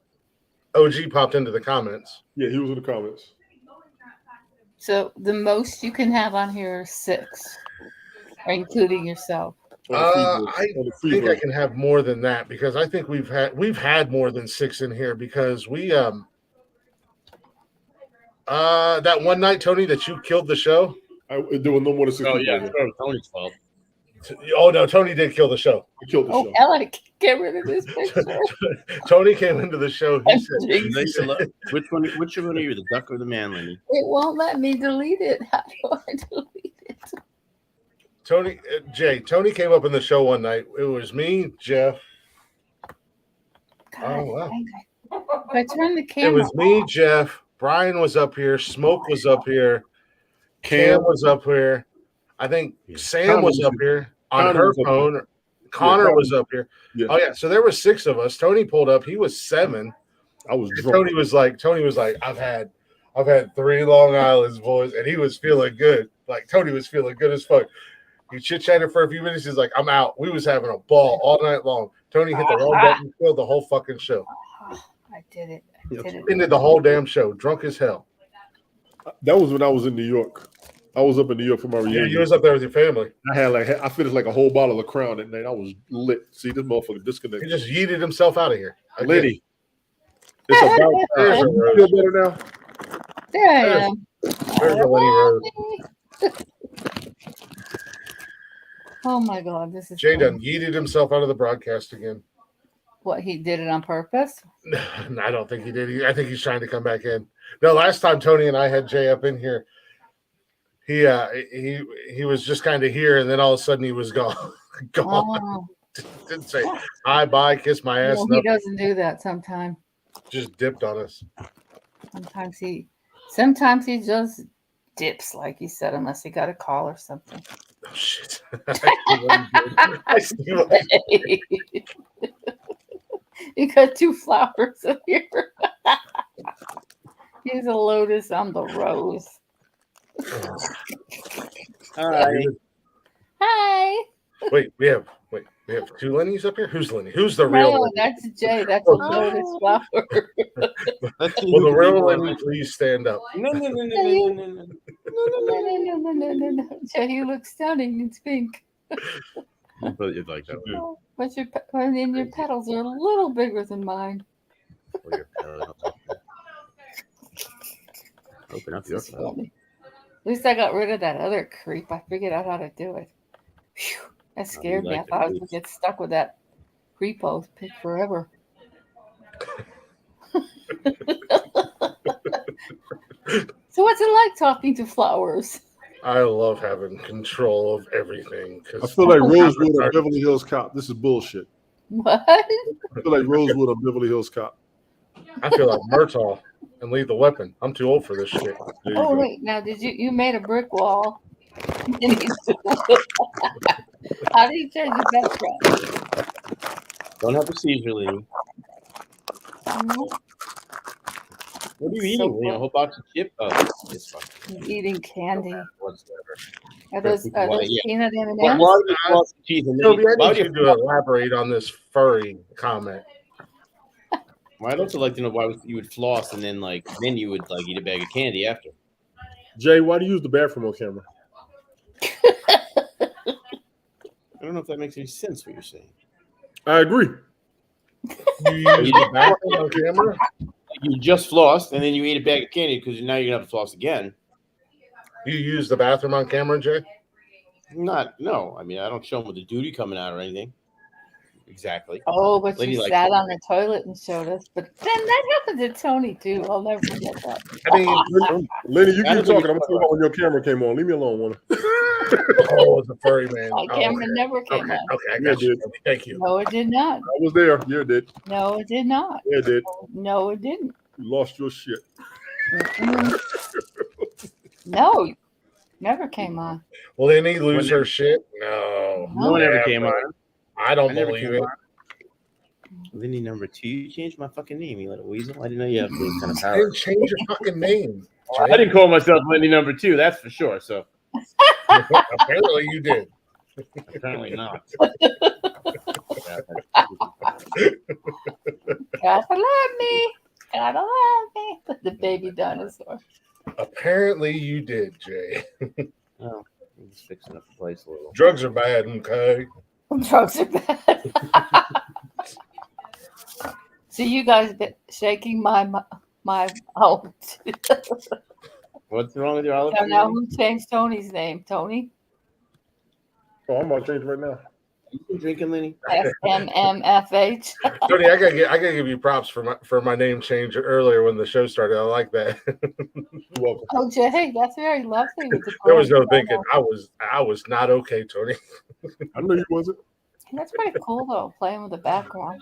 OG popped into the comments. Yeah, he was in the comments. So the most you can have on here is 6, including yourself. I think I can have more than that because I think we've had more than 6 in here because we that one night, Tony, that you killed the show. There was no more than 6 Oh people. yeah, it's Tony's fault. Oh no, Tony did kill the show. He killed the Oh, show. Alec, get rid of this picture. Tony came into the show. He said, Which one are you, the duck or the man, Lenny? It won't let me delete it. How do I delete it? Tony came up in the show one night. It was me, Jeff. God, Oh, wow. if I turn the It camera was me, off, Jeff. Brian was up here. Smoke was up here. Cam was up here. I think Sam was up here on her phone. Connor was up here. Yeah. Oh yeah, so there were 6 of us. Tony pulled up. He was 7. I was And drunk. Tony was like, I've had 3 Long Island's, boys, and he was feeling good. Like Tony was feeling good as fuck. He chit chatted for a few minutes. He's like, I'm out. We was having a ball all night long. Tony hit the wrong button, killed the whole fucking show. I did it. Ended the whole damn show, drunk as hell. That was when I was in New York. I was up in New York for my Yeah, reunion. you was up there with your family. I finished like a whole bottle of Crown that night. I was lit. See, this motherfucker He disconnected. just yeeted himself out of here. Liddy. It's about There's a time. You rose. feel better now? There I am. There's the Lenny Rose. Oh my God, this is Jay funny. done yeeted himself out of the broadcast again. What, he did it on purpose? I don't think he did. I think he's trying to come back in. No, last time Tony and I had Jay up in here, he was just kind of here, and then all of a sudden he was gone. Oh, Didn't say hi, bye, kiss my ass. well, he Nothing. doesn't do that sometimes. Just dipped on us. Sometimes he just dips, like you said, unless he got a call or something. Oh shit! I see what he did. You got 2 flowers up here. He's a lotus, I'm the rose. Hi. Hi. Wait, we have 2 Lennys up here. Who's Lenny? Who's the real No, Lenny? that's Jay. That's a lotus flower. Will the real Lenny please stand up? No. No. Jay, you look stunning. It's pink. But it's like that. Oh, but your petals are a little bigger than mine. Open up your It's funny. At least I got rid of that other creep. I figured out how to do it. Phew, that scared me. I thought I was going to get stuck with that creepo pick forever. So what's it like talking to flowers? I love having control of everything. I feel like Rosewood or Beverly Hills Cop. This is bullshit. What? I feel like Rosewood or Beverly Hills Cop. I feel like Murtaugh and Lethal Weapon. I'm too old for this shit. There you Oh go. wait, now did you made a brick wall? How do you change your background? Don't have a seizure, Lenny. What are you eating? So A whole box of chip? Oh, it's fine. He's eating candy. Whatsoever. Are those Yeah. peanut Why M&Ms? why would you floss the cheese and then Toby, I why need would you to elaborate on this furry comment. I'd also like to know why you would floss and then you would eat a bag of candy after. Jay, why do you use the bathroom on camera? I don't know if that makes any sense what you're saying. I agree. You use the bathroom on camera? You just flossed and then you ate a bag of candy because now you're gonna have to floss again. You use the bathroom on camera, Jay? No. I mean, I don't show them with the duty coming out or anything. Exactly. Oh, but Lady you like- sat on the toilet and showed us. But then that happened to Tony too. I'll never forget that. I mean, Lenny, you That keep is what talking. I'm talking about when your camera came on. Leave me alone, one. oh, it's a furry man. My Oh, camera okay. never came Okay, on. okay, I Yeah, got you. dude. Thank you. No, it did not. I was there. Yeah, it did. No, it did not. Yeah, it did. No, it didn't. You lost your shit. Mm-mm. No, never came on. Will any lose her shit? No. No one ever Never. came on. I don't I never believe came it. on. Lenny number 2. You changed my fucking name, you little weasel. I didn't know you have those kind of I power. didn't change your fucking name. I didn't call myself Lenny number 2, that's for sure. So Apparently you did. apparently not. Gotta love me. Gotta love me. The baby dinosaur. Apparently you did, Jay. Oh, I'm just fixing up the place a little. Drugs are bad, okay? Drugs are bad. So you guys been shaking my oh. What's wrong with your olive? So now who changed Tony's name? Tony? Oh, I'm about to change right now. You been drinking, Lenny? SMMFH. Tony, I gotta give you props for my name change earlier when the show started. I like that. You're welcome. Oh, Jay, that's very lovely. With the There was no girls. thinking. I was not okay, Tony. I know you wasn't. That's pretty cool though, playing with the background.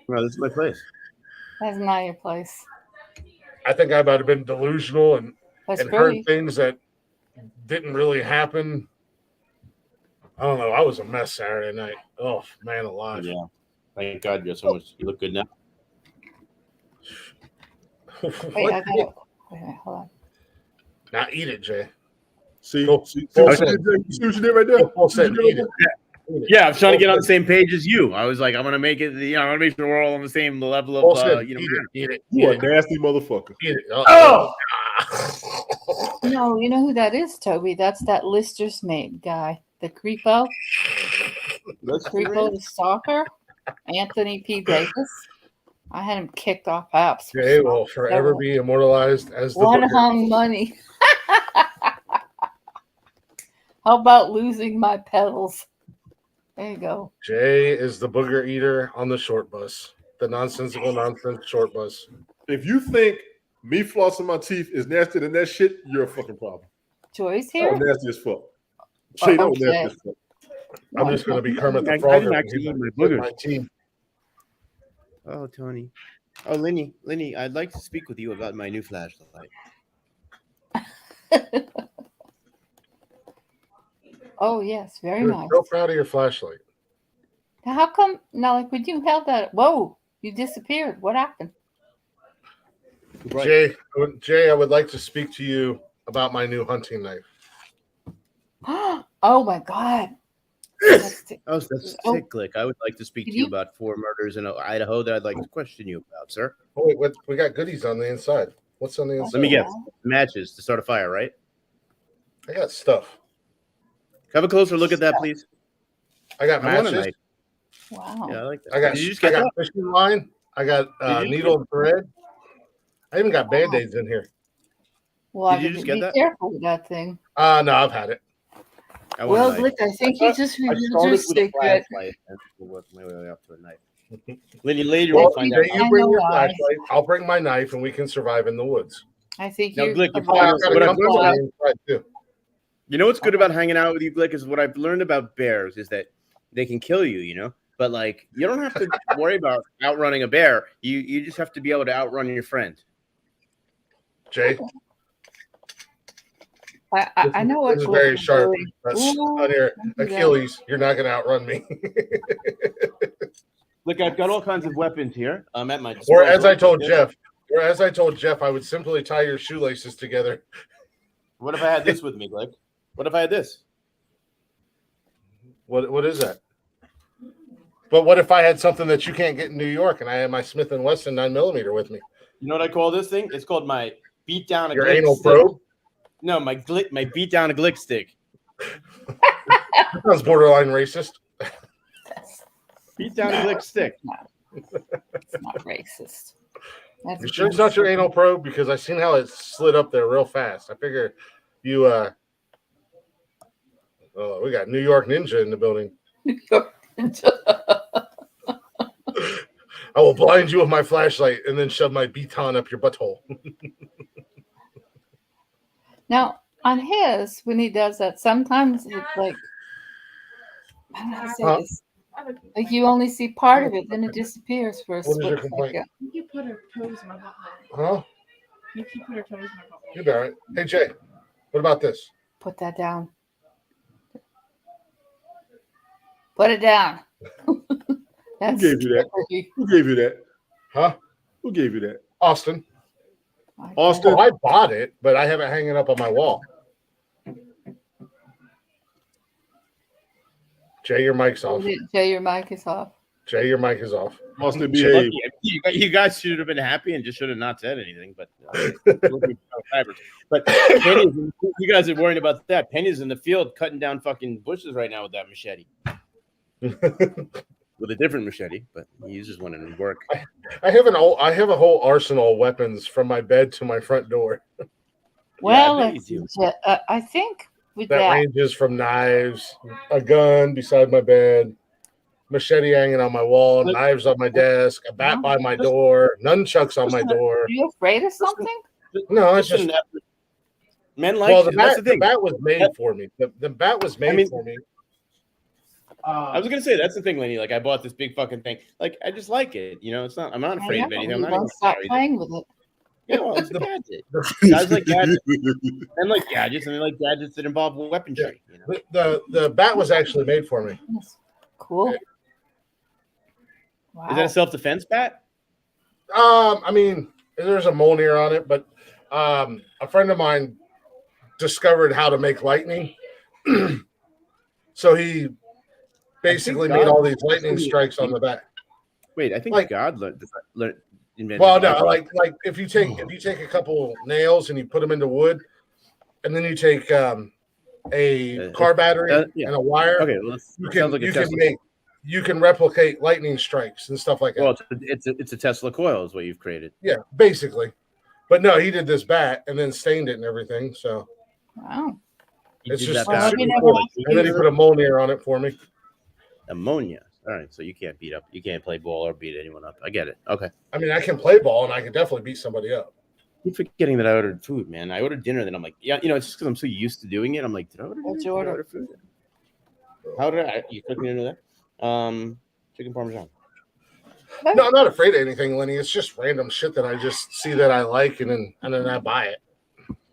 No, this is my place. That's not your place. I think I might have been delusional and That's heard pretty. things that didn't really happen. I don't know. I was a mess Saturday night. Oh man, alive. Yeah. Thank God you're so much. You look good now. Wait, What? I gotta, wait, hold on. Now eat it, Jay. See, Go. see Full what send. you did? You see what you did right there? Full send. See what you Eat did it. right Eat it. Yeah, I was trying to get on the Full same page as you. I was like, I'm gonna make it. I want to make sure we're all on the same level Full of, send. you know. Eat it. Eat it. You Eat a it. nasty motherfucker. Eat it. Oh! No, you know who that is, Toby? That's that Lister's mate guy. The creepo. Creepo the stalker. Anthony P. Davis. I had him kicked off apps. for Jay will stalking forever several. be immortalized as the One booker. hung money. How about losing my pedals? There you go. Jay is the booger eater on the short bus. The nonsensical nonsense short bus. If you think me flossing my teeth is nastier than that shit, you're a fucking problem. Joyce That was here? nasty as fuck. Jay, that was okay. nasty as fuck. I'm just going to be Kermit the I Frog. didn't actually eat my with boogers. my teeth. Oh, Tony. Oh, Lenny, I'd like to speak with you about my new flashlight. Oh yes, very You're nice. so proud of your flashlight. Now, how come now? Like when you held that, whoa, you disappeared. What happened? Right. Jay, I would like to speak to you about my new hunting knife. Oh my God! That's Oh, that's Oh. sick, Glick. I would like to speak to Did you you- about 4 murders in Idaho that I'd like to question you about, sir. Oh wait, what? We got goodies on the inside. What's on the inside? Let me guess. Matches to start a fire, right? I got stuff. Have a closer look at that, please. I got I want a matches. knife. Wow. Yeah, I like that. I got. Did you just I get got that? fishing line. I got Did you needle and thread. I even got Wow. band-aids in here. Well, Did you just get be that? careful with that thing. No, I've had it. I want Well, a knife. Glick, I think you just I revealed started your with a secret. flashlight and we'll work my way up to a knife. Lenny, later Well, we'll find out. Jay, I you bring know your why. flashlight. I'll bring my knife, and we can survive in the woods. I think Now, you're Glick, if Oh, I've got a What I've compass learned on about- the inside too. You know what's good about hanging out with you, Glick, is what I've learned about bears is that they can kill you, you know? But like you don't have to worry about outrunning a bear. You just have to be able to outrun your friend. Jay, I know what this is Glick very is sharp. doing. That's Ooh, on your don't do that. Achilles. You're not going to outrun me. Look, I've got all kinds of weapons here. I'm at my disposal. Or as I told Jeff, I would simply tie your shoelaces together. What if I had this with me, Glick? What if I had this? What is that? But what if I had something that you can't get in New York, and I had my Smith & Wesson 9mm with me? You know what I call this thing? It's called my beat down a Your Glick anal stick. probe? No, my beat down a Glick stick. That sounds borderline racist. Beat down a Glick stick. It's not racist. That's You sure it's not your anal probe? Because I seen how it slid up there real fast. I figure you Oh, we got New York Ninja in the building. I will blind you with my flashlight and then shove my baton up your butthole. Now, on his, when he does that, sometimes it's like, I don't know how to say this. Like you only see part of it, then it disappears for a What is your split complaint? second. You put her toes in my butthole. Huh? You put her toes in my butthole. You got it. Hey, Jay, what about this? Put that down. Put it down. Who gave you that? scary. Who gave you that? Huh? Who gave you that? Austin. Austin? Oh, I bought it, but I have it hanging up on my wall. Jay, your mic's off. Jay, your mic is off. Jay, your mic is off. Austin, behave. You guys should have been happy and just should have not said anything. But Penny's, you guys are worrying about that. Penny's in the field cutting down fucking bushes right now with that machete. With a different machete, but he uses one in work. I have a whole arsenal of weapons from my bed to my front door. Well, I bet you I think with That that, ranges from knives, a gun beside my bed, machete hanging on my wall, knives on my desk, a bat by my door, nunchucks on my door. are you afraid of something? No, it's just men like. well, That's the the thing. bat was made for me. The bat was made for me. I was gonna say that's the thing, Lenny. Like I bought this big fucking thing. Like I just like it. You know, it's not. I'm not afraid of anything. I'm not. Don't stop playing with it. Yeah, well, it's a gadget. Guys like gadgets. Men like gadgets, and they like gadgets that involve weaponry. You know? The bat was actually made for me. That's cool. Wow. Is that a self-defense bat? I mean, there's a Mjolnir on it, but a friend of mine discovered how to make lightning. So he basically made all these lightning strikes on the bat. Wait, I think Like- God invented. Well, no, like if you take a couple nails and you put them into wood, and then you take a car battery and a wire, Okay, well, you can replicate lightning strikes and stuff like that. Well, it's a Tesla coil is what you've created. Yeah, basically. But no, he did this bat and then stained it and everything. So Wow. it's did just that bat. you never cool. have to And then he put a Mjolnir on it for me. Ammonia. All right, so you can't play ball or beat anyone up. I get it. Okay. I mean, I can play ball and I can definitely beat somebody up. Keep forgetting that I ordered food, man. I ordered dinner, then I'm like, yeah, it's just because I'm so used to doing it. I'm like, did I order? What'd dinner? you Did I order? food? How did I? You cooked me into that? Chicken parmesan. No, I'm not afraid of anything, Lenny. It's just random shit that I just see that I like and then I buy it.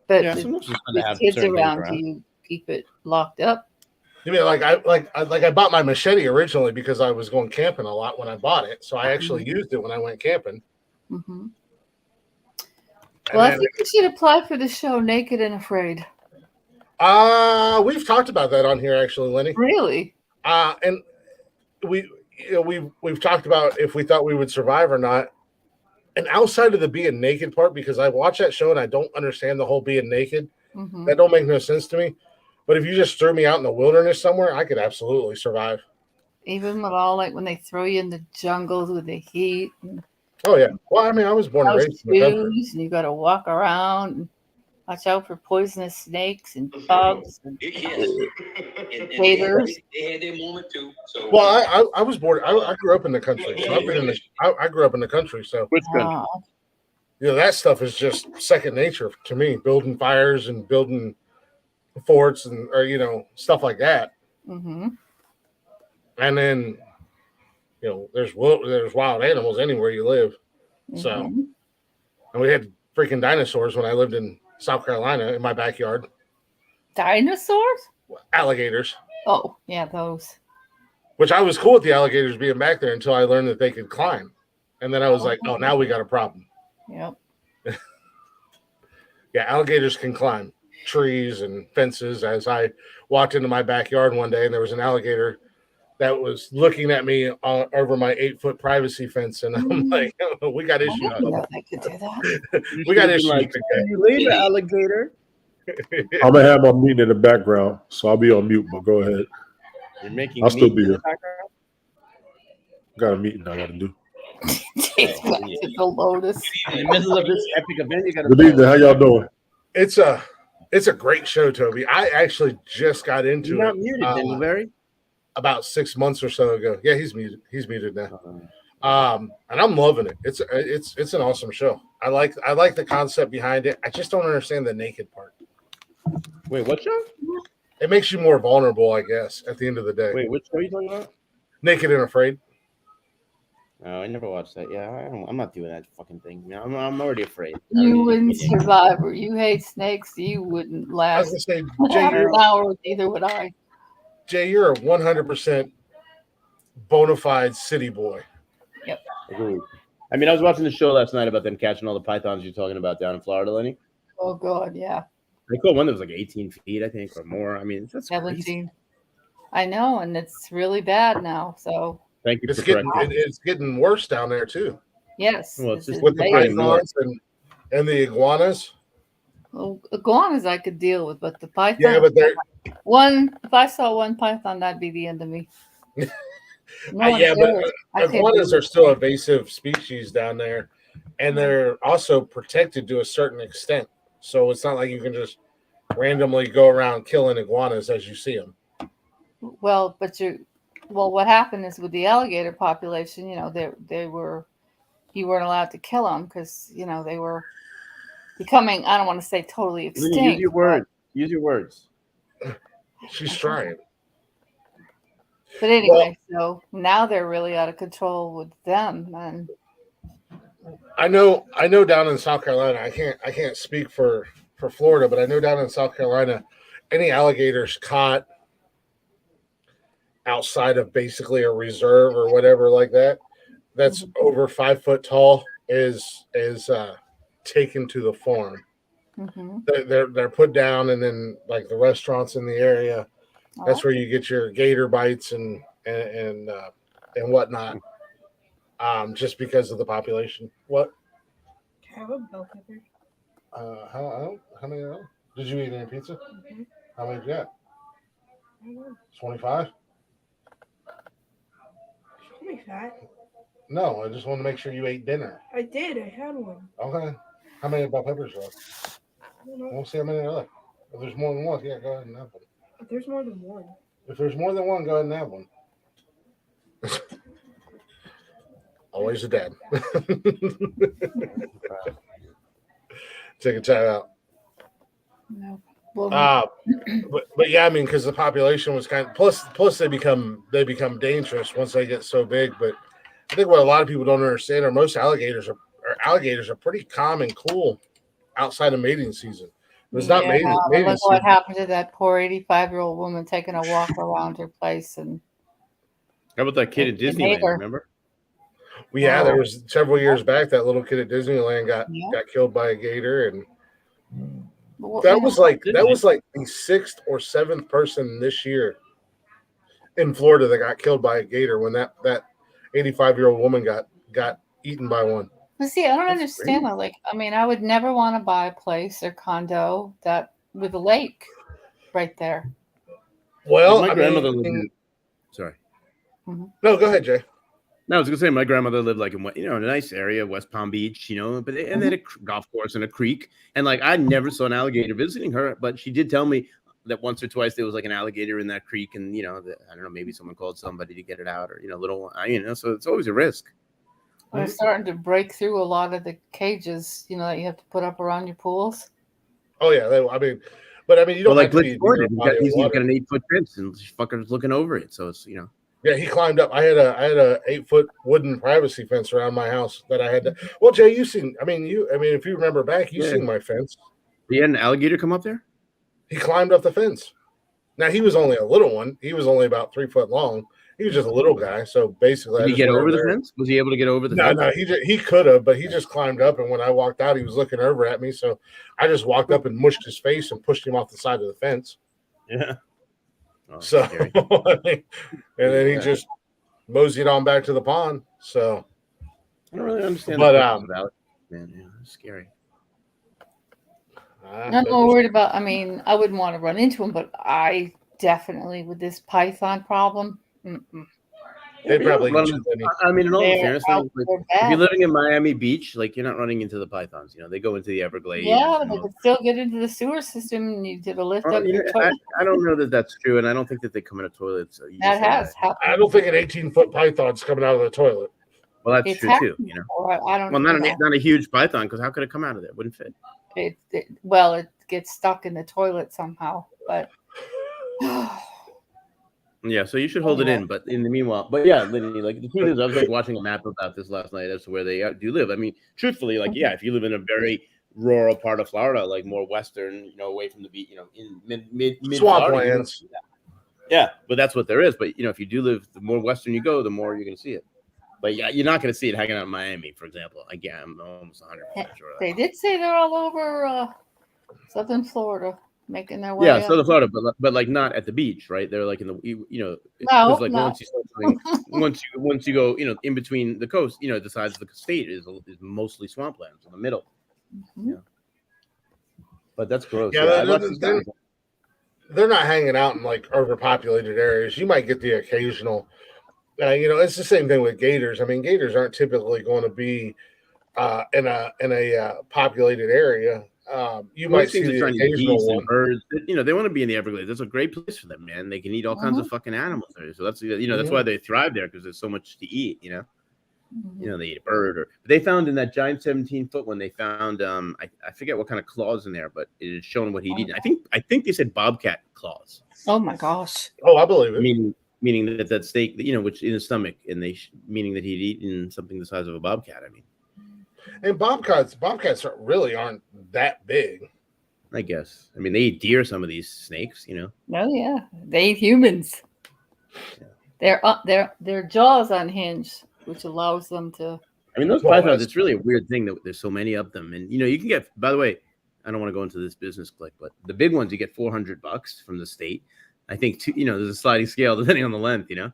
But Yeah, sometimes it's fun to with have kids certain things around, do you keep it locked up? You mean I bought my machete originally because I was going camping a lot when I bought it, so I actually used it when I went camping. Mm-hmm. And Well, I then, think you should apply for the show Naked and Afraid. we've talked about that on here actually, Lenny. Really? And we've talked about if we thought we would survive or not. And outside of the being naked part, because I watch that show and I don't understand the whole being naked, Mm-hmm. that don't make no sense to me. But if you just threw me out in the wilderness somewhere, I could absolutely survive. Even with all like when they throw you in the jungles with the heat and Oh yeah. Well, I mean, I was born and house raised in the country. shoes, and you got to walk around and watch out for poisonous snakes and bugs and gators. They had their moment too. So Well, I was born. I grew up in the country. So I've been in the. I grew up in the country, so Which country? that stuff is just second nature to me. Building fires and building forts and stuff like that. Mm-hmm. And then there's wild animals anywhere you live. So Mm-hmm. and we had freaking dinosaurs when I lived in South Carolina in my backyard. Dinosaurs? Alligators. Oh, yeah, those. Which I was cool with the alligators being back there until I learned that they could climb. And then I was like, oh, now we got a problem. Yep. Yeah, alligators can climb trees and fences. As I walked into my backyard one day and there was an alligator that was looking at me over my 8-foot privacy fence. And I'm like, oh, we got I issues. didn't know they could do that. We got issues. Like, see you later, alligator. I'm gonna have my meeting in the background, so I'll be on mute. But go ahead. You're making. I'll still meat be in the here. background? Got a meeting I got to do. It's back to the Lotus. In the middle of this epic event, you got Good evening. How y'all doing? It's a It's a great show, Toby. I actually just got You're into not it muted, Dingleberry. about 6 months or so ago. Yeah, he's muted. He's muted now. And I'm loving it. It's an awesome show. I like the concept behind it. I just don't understand the naked part. Wait, what show? It makes you more vulnerable, I guess, at the end of the day. Wait, which show are you talking about? Naked and Afraid. Oh, I never watched that. Yeah, I'm not doing that fucking thing. I'm already afraid. You wouldn't survive, or you hate snakes. You wouldn't I was last gonna say, half Jay, an hour. Neither would I. you're a 100% bona fide city boy. Agreed. I mean, I was watching the show last night about them catching all the pythons you're talking about down in Florida, Lenny. Oh God, yeah. They caught one that was like 18 feet, I think, or more. I mean, that's 17. crazy. I know, and it's really bad now. So Thank you It's for getting correcting. it's getting worse down there too. yes, Well, it's this just is With the amazing. pythons and the iguanas. Well, iguanas I could deal with, but the python. Yeah, but they're one. If I saw one python, that'd be the end of me. No one yeah, but cares. I can't iguanas do are still invasive species down there, and they're also protected to a certain extent. So it's not like you can just randomly go around killing iguanas as you see them. Well, but what happened is with the alligator population, you weren't allowed to kill them because they were becoming, I don't want to say totally Lenny, extinct. use your words. Use your words. She's trying. But anyway, so now they're really out of control with them, and I know down in South Carolina, I can't speak for Florida, but I know down in South Carolina, any alligators caught outside of basically a reserve or whatever like that, that's over 5 foot tall is taken to the farm. mhm. They're put down, and then like the restaurants in the area, that's where you get your gator bites and whatnot. Just because of the population. What? Can I have a bell pepper? How many are there? Did you eat any pizza? Mm-hmm. How many did you get? I don't know. 25? Call me fat. No, I just want to make sure you ate dinner. I did. I had one. Okay. How many bell peppers are left? I don't know. We'll see how many are left. If there's more than one, yeah, go ahead and have one. But there's more than one. If there's more than one, go ahead and have one. Always a dad. Take a time out. No. Well, But yeah, I mean, because the population was kind of plus they become dangerous once they get so big. But I think what a lot of people don't understand are most alligators are pretty calm and cool outside of mating season. It's not mating look what season. happened to that poor 85-year-old woman taking a walk around her place, and How about that kid at The Disneyland? neighbor. Remember? Well, yeah, there was several years back that little kid at Disneyland got killed by a gator, and that was like the 6th or 7th person this year in Florida that got killed by a gator when that 85-year-old woman got eaten by one. But see, I don't understand that. Like, I mean, I would never want to buy a place or condo that with a lake right there. Well, my grandmother lived in. Sorry. No, go ahead, Jay. No, I was gonna say my grandmother lived like in a nice area, West Palm Beach, but they had a golf course and a creek, and like I never saw an alligator visiting her, but she did tell me that once or twice there was like an alligator in that creek, and I don't know, maybe someone called somebody to get it out, or little, so it's always a risk. They're starting to break through a lot of the cages, that you have to put up around your pools. Oh yeah, you don't like have to be he's got an 8-foot fence, and fucker's looking over it, so it's Yeah, he climbed up. I had a 8-foot wooden privacy fence around my house that I had to. Well, Jay, you've seen. If you remember back, you've seen my fence. He had an alligator come up there. He climbed up the fence. Now he was only a little one. He was only about 3 foot long. He was just a little guy. So basically, did he get over the fence? Was he able to get over the fence? No, he could have, but he just climbed up. And when I walked out, he was looking over at me. So I just walked up and mushed his face and pushed him off the side of the fence. Yeah. Oh, so, and then he just moseyed on back to the pond. So I don't really understand. But man, it's scary. I'm not worried about. I mean, I wouldn't want to run into him, but I definitely with this python problem. They'd probably Well, get you plenty. I mean, in all They're fairness, out like, there if you're bad. living in Miami Beach, like you're not running into the pythons. You know, they go into the Everglades. Yeah, and but they most- could still get into the sewer system and you did a lift Well, up you your know, toilet. I don't know that that's true, and I don't think that they come in a toilet. So you That just say has that. happened. I don't think an 18-foot python's coming out of the toilet. Well, that's It's true too. happened You know, before. I don't well, know. not a huge python, because how could it come out of there? It wouldn't fit. Well, it gets stuck in the toilet somehow. But Yeah, so you should hold it Anyway. in. But in the meanwhile, but yeah, literally, like the truth is, I was like watching a map about this last night as to where they do live. I mean, truthfully, like yeah, if you live in a very rural part of Florida, like more western, you know, away from the beach, you know, in mid Florida, you don't Swamplands. see that. Yeah, but that's what there is. But you know, if you do live, the more western you go, the more you're going to see it. But yeah, you're not going to see it hanging out in Miami, for example. Again, I'm almost 100% sure of that. they did say they're all over southern Florida, making their way Yeah, up. southern Florida, but like not at the beach, right? They're like in the you know, No, because like no. once you start going, once you go, you know, in between the coast, you know, the sides of the state is mostly swamplands in the middle. Mhm. Yeah. But that's gross. Yeah, Yeah, I they're- watched these guys. They're not hanging out in like overpopulated areas. You might get the occasional. You know, it's the same thing with gators. I mean, gators aren't typically going to be in a populated area. You might Most see things are the trying to eat occasional geese one. and birds. You know, they want to be in the Everglades. That's a great place for them, man. They can eat all kinds of fucking animals there. So that's that's why they thrive there, because there's so much to eat. You know. You know, they eat a bird, or they found in that giant 17-foot one, they found I forget what kind of claws in there, but it is showing what he'd eaten. I think they said bobcat claws. Oh my gosh. Oh, I believe it. Meaning that steak, you know, which in his stomach, and meaning that he'd eaten something the size of a bobcat. I mean, And bobcats really aren't that big. I guess. I mean, they eat deer. Some of these snakes, you know. Oh yeah, they eat humans. Yeah. Their jaws unhinged, which allows them to. I mean, those Well, pythons, that's- it's really a weird thing that there's so many of them. And, you know, you can get, by the way, I don't want to go into this business click, but the big ones, you get $400 from the state. I think, you know, there's a sliding scale depending on the length, you know.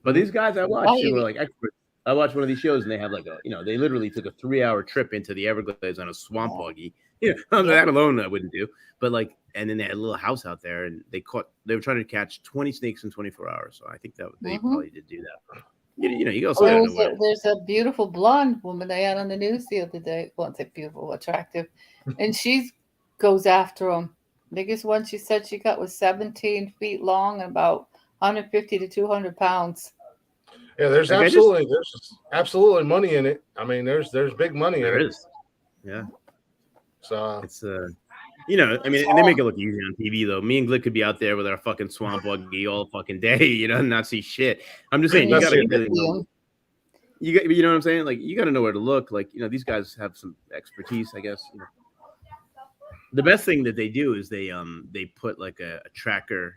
But these guys I watched, who were like experts. I watched one of these shows and they have like they literally took a 3-hour trip into the Everglades on a swamp buggy. Yeah, that alone I wouldn't do. But like, and then they had a little house out there and they were trying to catch 20 snakes in 24 hours. So I think that they probably did do that. You know, you go. There's a beautiful blonde woman they had on the news the other day. Well, say beautiful, attractive, and she goes after them. Biggest one she said she got was 17 feet long and about 150 to 200 pounds. Yeah, there's Like, absolutely money in it. I mean, there's big money in it. There is. Yeah. So it's you know, I mean, and they make it look easy on TV though. Me and Glick could be out there with our fucking swamp buggy all fucking day, you know, and not see shit. I'm just saying, you gotta really know. You know what I'm saying? Like, you gotta know where to look. Like, you know, these guys have some expertise, I guess. You know. The best thing that they do is they put like a tracker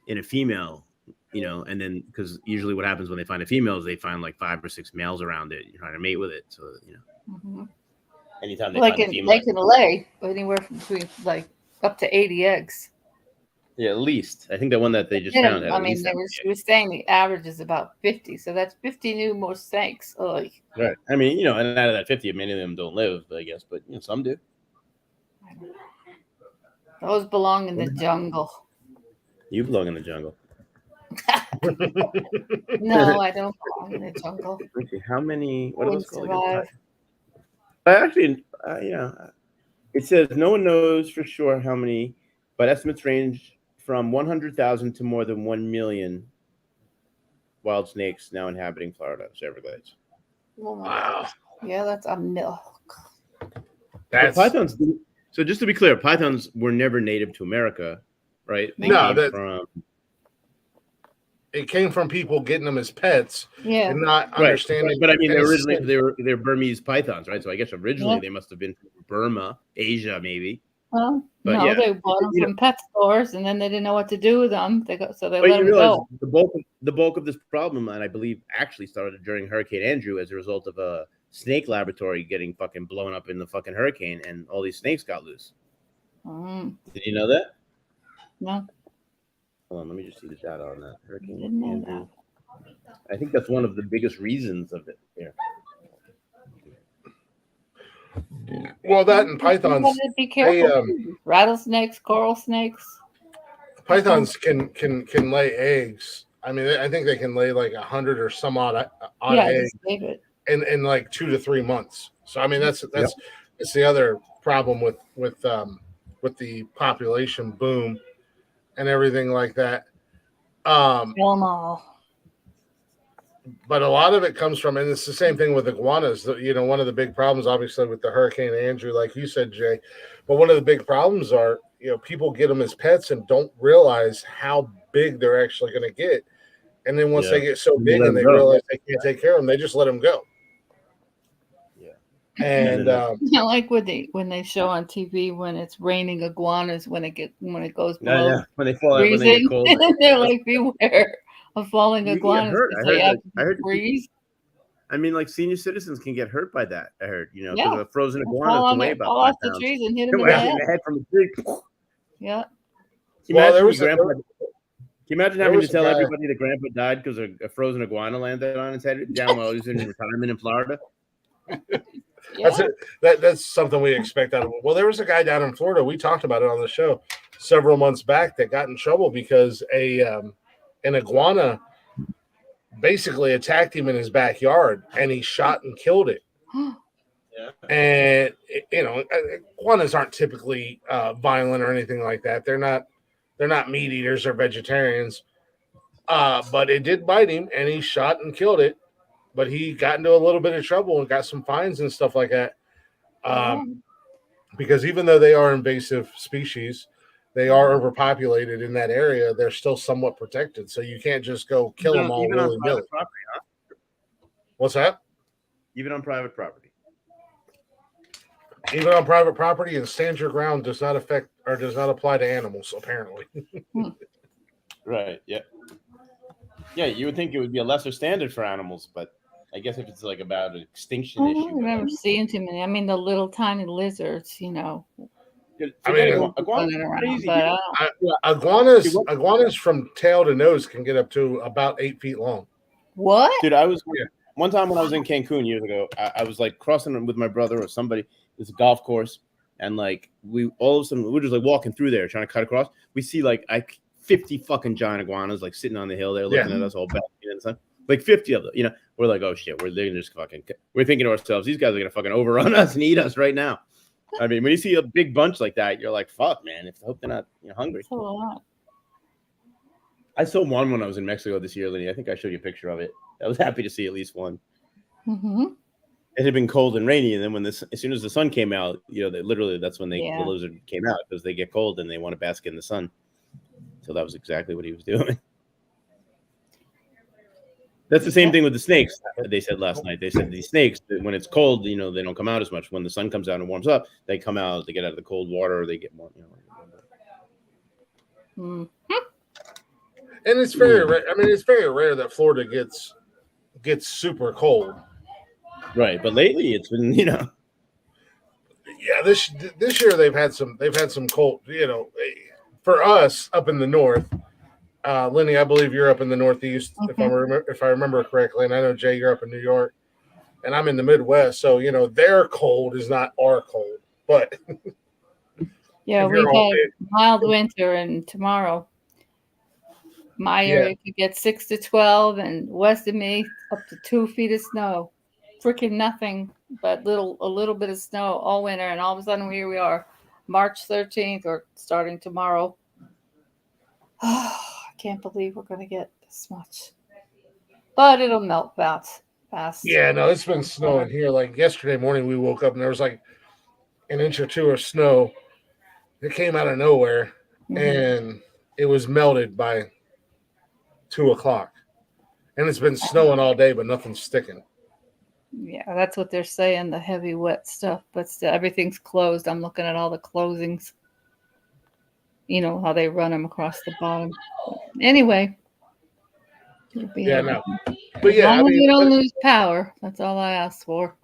in a female, you know, and then because usually what happens when they find a female is they find like 5 or 6 males around it, trying to mate with it. So you know, anytime they find a female, they can lay anywhere from between like up to 80 eggs. Yeah, at least. I think the one that they just found. I mean, she was saying the average is about 50, so that's 50 new more snakes. Like, right. I mean, you know, and out of that 50, many of them don't live, I guess, but you know, some do. Those belong in the jungle. You belong in the jungle. No, I don't belong in the jungle. Okay, how many? What are those called? Survive. Actually, it says no one knows for sure how many, but estimates range from 100,000 to more than 1 million wild snakes now inhabiting Florida's Everglades. Oh my God. Yeah, that's a milk. that's Pythons. So just to be clear, pythons were never native to America, right? It came from people getting them as pets, and not right. understanding. But I mean, they're Burmese pythons, right? So I guess originally they must have been from Burma, Asia, maybe. Well, but no, they bought them from pet stores, and then they didn't know what to do with them. They let them go. The bulk of this problem, and I believe actually started during Hurricane Andrew as a result of a snake laboratory getting fucking blown up in the fucking hurricane, and all these snakes got loose. Did you know that? No. Hold on, let me just see the data on that. Hurricane Didn't know Andrew. I think that's one of the biggest reasons of it. Here. Well, that and pythons. Be careful. Rattlesnakes, coral snakes. Pythons can lay eggs I mean, I think they can lay like 100 or some odd Yeah, I eggs just gave it. in like 2 to 3 months. So I mean, that's the other problem with the population boom and everything like that. Kill 'em all. But a lot of it comes from, and it's the same thing with iguanas. You know, one of the big problems, obviously, with the Hurricane Andrew, like you said, Jay, but one of the big problems are, you know, people get them as pets and don't realize how big they're actually going to get. And then once they get so You big let and 'em they go. realize they can't take care of them, they just let them go. Yeah. And I like when they show on TV when it's raining iguanas when it goes I below know. When they fall out, when they freezing. get cold. They're like, beware of falling You can get iguanas hurt. because I they heard actually freeze. I mean, like senior citizens can get hurt by that. I heard, you know, because Yeah. a frozen They'll iguana can weigh fall about off 5 the pounds. trees and hit them Can in the whack you head. in the head from a tree. Can Yeah. you well, imagine there was grandpa? Can you imagine having to was a tell guy- everybody that grandpa died because a frozen iguana landed on his head down while he was in retirement in Florida? Yeah. That's something we expect out of. Well, there was a guy down in Florida. We talked about it on the show several months back that got in trouble because an iguana basically attacked him in his backyard, and he shot and killed it. And you know, iguanas aren't typically violent or anything like that. They're not meat eaters or vegetarians. But it did bite him, and he shot and killed it. But he got into a little bit of trouble and got some fines and stuff like that. Because even though they are invasive species, they are overpopulated in that area. They're still somewhat protected, so you can't just go kill them all Even on willy nilly. private property, huh? What's that? Even on private property. Even on private property, and stand your ground does not affect or does not apply to animals. Apparently, Right. Yeah. Yeah, you would think it would be a lesser standard for animals, but I guess if it's like about an extinction I issue. don't remember seeing too many. I mean, the little tiny lizards, you know. I mean, Running around, crazy. but iguanas from tail to nose can get up to about 8 feet long. what? Dude, one time when I was in Cancun years ago, I was like crossing with my brother or somebody. It's a golf course, and like we all of a sudden we're just like walking through there trying to cut across. We see like 50 fucking giant iguanas like sitting on the hill there looking at us all back and stuff. Like 50 of them, you know. We're like, oh shit, they're just fucking. We're thinking to ourselves, these guys are gonna fucking overrun us and eat us right now. I mean, when you see a big bunch like that, you're like, fuck, man. I hope they're not hungry. That's a lot. I saw one when I was in Mexico this year, Lenny. I think I showed you a picture of it. I was happy to see at least one. Mm-hmm. It had been cold and rainy, and then as soon as the sun came out, you know, that's when the lizard came out because they get cold and they want to bask in the sun. So that was exactly what he was doing. That's the same thing with the snakes. They said last night. They said these snakes, when it's cold, you know, they don't come out as much. When the sun comes out and warms up, they come out. They get out of the cold water. They get more. Mm. And it's very rare. I mean, it's very rare that Florida gets super cold. Right, but lately it's been, you know. Yeah, this year they've had some cold. You know, for us up in the north. Lenny, I believe you're up in the Northeast, if I remember correctly, and I know Jay, you're up in New York, and I'm in the Midwest. So you know, their cold is not our cold, but yeah, we've had mild winter, and tomorrow my area could get 6 to 12, and west of me up to 2 feet of snow. Freaking nothing but a little bit of snow all winter, and all of a sudden here we are, March 13th, or starting tomorrow. I can't believe we're going to get this much. But it'll melt fast. Yeah, no, it's been snowing here. Like yesterday morning, we woke up and there was like an inch or two of snow. It came out of nowhere, and it was melted by 2:00. And it's been snowing all day, but nothing's sticking. Yeah, that's what they're saying, the heavy, wet stuff. But still, everything's closed. I'm looking at all the closings. You know, how they run them across the bottom. Anyway. Yeah, no. But yeah, as long as we don't lose power, that's all I ask for.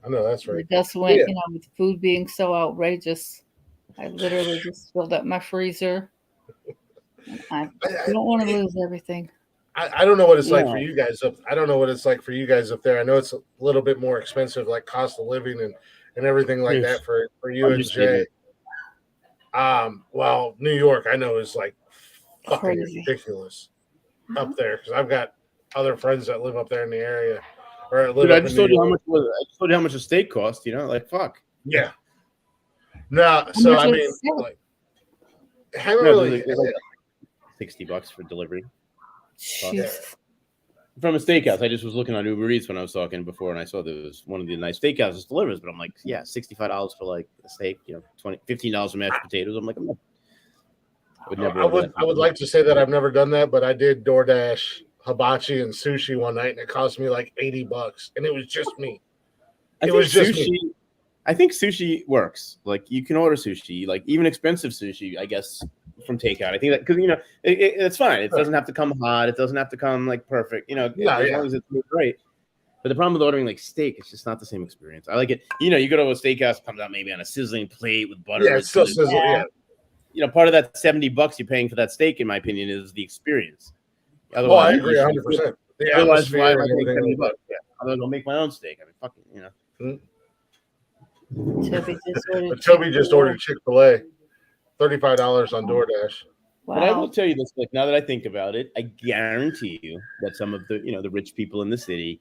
I know, that's right. It just went, you know, with food being so outrageous. I literally just filled up my freezer. I don't want to lose everything. I don't know what it's like for you guys up. I don't know what it's like for you guys up there. I know it's a little bit more expensive, like cost of living and everything like that for you and Jay. Well, New York, I know is like fucking ridiculous. up there because I've got other friends that live up there in the area or live Dude, up I in just New told you York. I just told you how much a steak cost. You know, like fuck. Yeah. No, How so much I is mean, steak? like, haven't No, really. there's like $60 for delivery Jesus. from a steakhouse. I just was looking on Uber Eats when I was talking before, and I saw there was one of the nice steakhouses delivers. But I'm like, yeah, $65 for like a steak. You know, $15 for mashed potatoes. I'm like, I would never order that. I would like to say that I've never done that, but I did DoorDash hibachi and sushi one night, and it cost me like $80, and it was just me. It was just me. I think sushi works. Like you can order sushi, like even expensive sushi, I guess, from takeout. I think that because you know it's fine. It doesn't have to come hot. It doesn't have to come like perfect. You know, as long as it's great. But the problem with ordering like steak, it's just not the same experience. I like it. You know, you go to a steakhouse, it comes out maybe on a sizzling plate with butter. Yeah, it's still sizzling. Yeah. You know, part of that $70 you're paying for that steak, in my opinion, is the experience. Otherwise, I agree 100%. Otherwise, why am I paying $70? Yeah, otherwise I'll make my own steak. I mean, fucking, you know. Toby just ordered Chick-fil-A, $35 on DoorDash. Wow. But I will tell you this: like now that I think about it, I guarantee you that some of the the rich people in the city,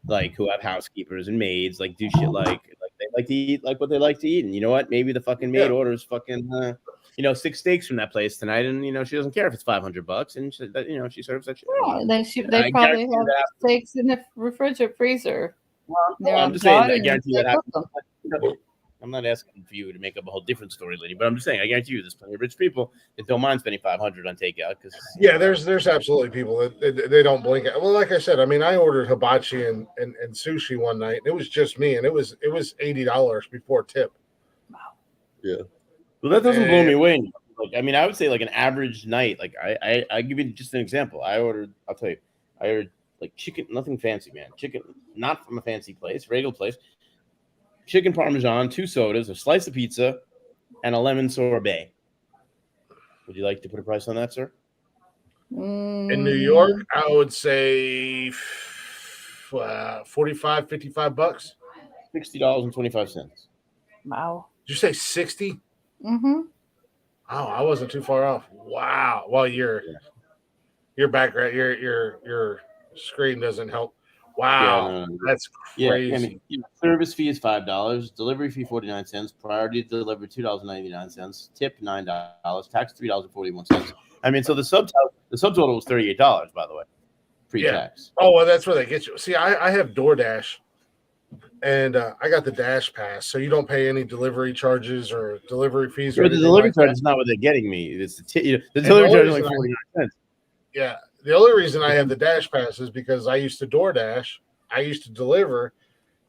like who have housekeepers and maids, like do shit like they like to eat like what they like to eat, and you know what? Maybe the fucking maid orders fucking 6 steaks from that place tonight, and she doesn't care if it's $500, and she serves that shit. Yeah, they probably have steaks in the refrigerator freezer. Well, I'm just saying, I guarantee you that happens. I'm not asking for you to make up a whole different story, lady, but I'm just saying, I guarantee you there's plenty of rich people that don't mind spending $500 on takeout. Because there's absolutely people that they don't blink at. Well, like I said, I mean, I ordered hibachi and sushi one night, and it was just me, and it was $80 before tip. Wow. Yeah. Well, that doesn't blow me away. Like, I mean, I would say like an average night. Like I give you just an example. I ordered like chicken, nothing fancy, man. Chicken, not from a fancy place, regular place. Chicken parmesan, 2 sodas, a slice of pizza, and a lemon sorbet. Would you like to put a price on that, sir? In New York, I would say $45, $55. $60.25. Wow. Did you say 60? Mm-hmm. Oh, I wasn't too far off. Wow. Well, your background, your screen doesn't help. Wow, that's crazy. I mean, service fee is $5, delivery fee 49 cents, priority to deliver $2.99, tip $9, tax $3.41. I mean, so the subtotal was $38, by the way, pre-tax. Oh, well, that's where they get you. See, I have DoorDash, and I got the Dash Pass, so you don't pay any delivery charges or delivery fees. But the delivery charge is not what they're getting me. It's the delivery charge is like 49 cents. Yeah. The only reason I have the Dash Pass is because I used to DoorDash, I used to deliver,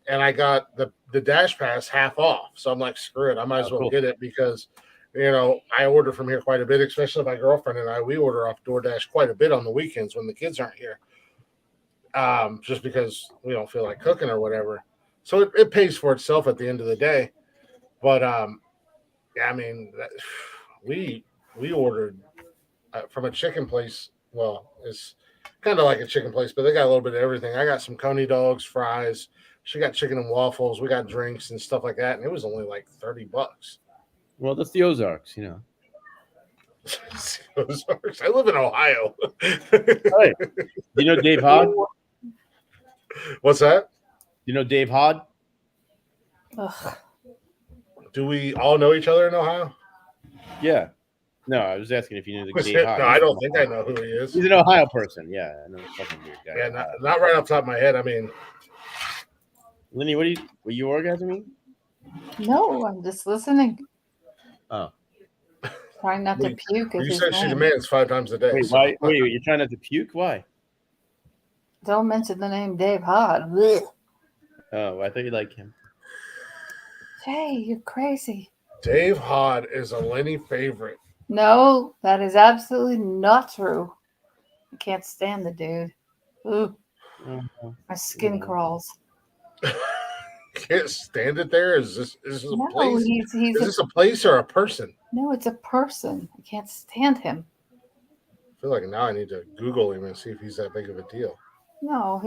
and I got the Dash Pass half off. So I'm like, screw it, I might as well get it because, I order from here quite a bit, especially my girlfriend and I. We order off DoorDash quite a bit on the weekends when the kids aren't here, just because we don't feel like cooking or whatever. So it pays for itself at the end of the day. But I mean, we ordered from a chicken place. Well, it's kind of like a chicken place, but they got a little bit of everything. I got some coney dogs, fries. She got chicken and waffles. We got drinks and stuff like that, and it was only like $30. Well, that's the Ozarks, Ozarks. I live in Ohio. Hey, you know Dave Hod? What's that? You know Dave Hod? Ugh. Do we all know each other in Ohio? Yeah. No, I was asking if you knew the Dave Hod. No, I don't think I know who he is. He's an Ohio person. Yeah, I know. Fucking weird guy. Yeah, not right off the top of my head. I mean, Lenny, were you orgasming? No, I'm just listening. Oh. Trying not to puke. You said she demands 5 times a day. Wait, so. why? Wait, you're trying not to puke? Why? Don't mention the name Dave Hod. Blech. Oh, I thought you liked him. Hey, you're crazy. Dave Hod is a Lenny favorite. No, that is absolutely not true. I can't stand the dude. Ooh, my skin crawls. Can't stand it there. Is this a No, place? he's Is this a place or a person? No, it's a person. I can't stand him. I feel like now I need to Google him and see if he's that big of a deal. No,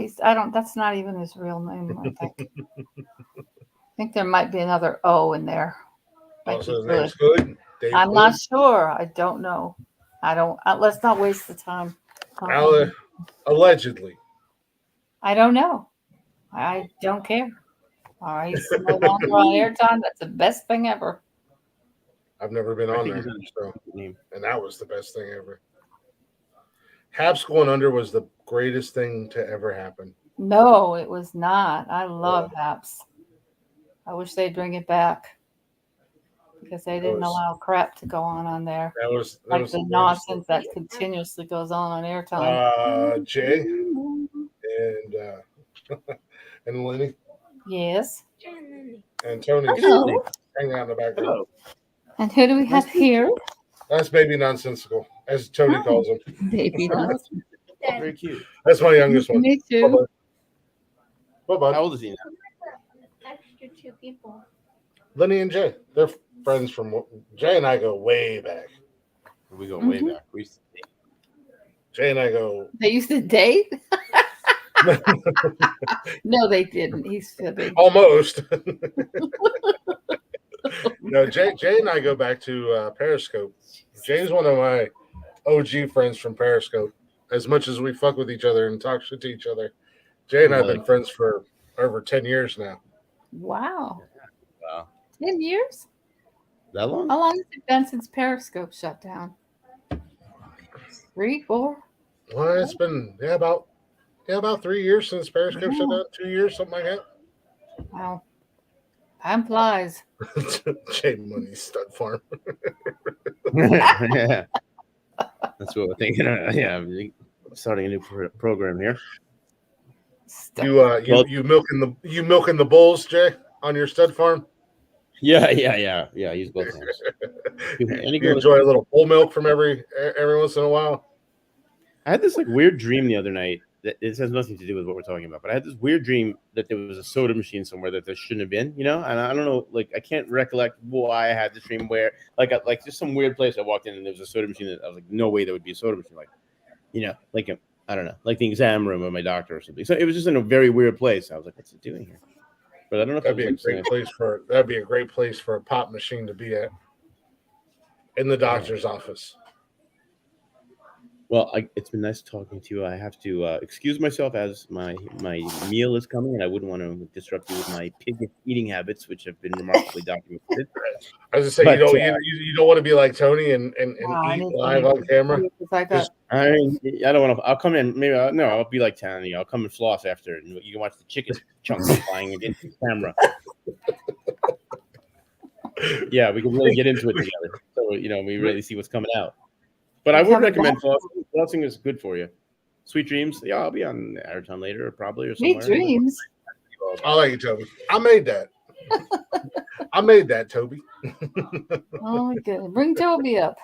that's not even his real name, I think. I think there might be another O in there. Also, his name's Hood. I'm not sure. I don't know. Let's not waste the time. Allegedly. I don't know. I don't care. He's no longer on airtime. That's the best thing ever. I've never been I on think there, he's on so the name. and that was the best thing ever. Haps going under was the greatest thing to ever happen. No, it was not. I love Haps. I wish they'd bring it back because they didn't allow crap to go on there. That was Like the the greatest nonsense that continuously goes on airtime. thing. Jay and and Lenny Yes. and Tony Good evening. hang out in the back room. Hello. And who do we have here? That's baby nonsensical, as Tony Hi. calls him. Baby nonsense. Very cute. That's my youngest one. Me too. Bye-bye. How old is he now? Extra 2 people. Lenny and Jay. They're friends from Jay and I go way back. We go way Mhm. back. We used to date. Jay and I go They used to date? No, they didn't. He's fibbing. almost. No, Jay and I go back to Periscope. Jay's one of my OG friends from Periscope. As much as we fuck with each other and talk shit to each other, Jay and I have been friends for over 10 years now. Wow. Wow. 10 years? That long? How long has it been since Periscope shut down? 3, 4? Well, it's been about 3 years since Periscope shut down. 2 years, something like that. Wow. Time flies. Jay Money Stud Farm. Yeah. That's what we're thinking. Yeah, starting a new program here. You milking the bulls, Jay, on your stud farm. Yeah. Use both hands. You enjoy a little bull milk from every once in a while. I had this like weird dream the other night. That it has nothing to do with what we're talking about, but I had this weird dream that there was a soda machine somewhere that there shouldn't have been, and I don't know, like I can't recollect why I had this dream where like just some weird place I walked in and there was a soda machine that I was like, no way there would be a soda machine, like I don't know, like the exam room of my doctor or something. So it was just in a very weird place. I was like, what's it doing here? But I don't know if that'd be a great place for a pop machine to be at in the doctor's office. Well, it's been nice talking to you. I have to excuse myself as my meal is coming, and I wouldn't want to disrupt you with my pig eating habits, which have been remarkably documented. I was just saying, you don't want to be like Tony and eat live on camera. I don't want to. I'll come in. Maybe I'll be like Tony. I'll come and floss after, and you can watch the chicken chunks flying against the camera. Yeah, we can really get into it together. So we really see what's coming out. But I would recommend flossing. Flossing is good for you. Sweet dreams. Yeah, I'll be on airtime later, probably, or somewhere. Sweet dreams. I like it, Toby. I made that. I made that, Toby. Oh my goodness. Bring Toby up.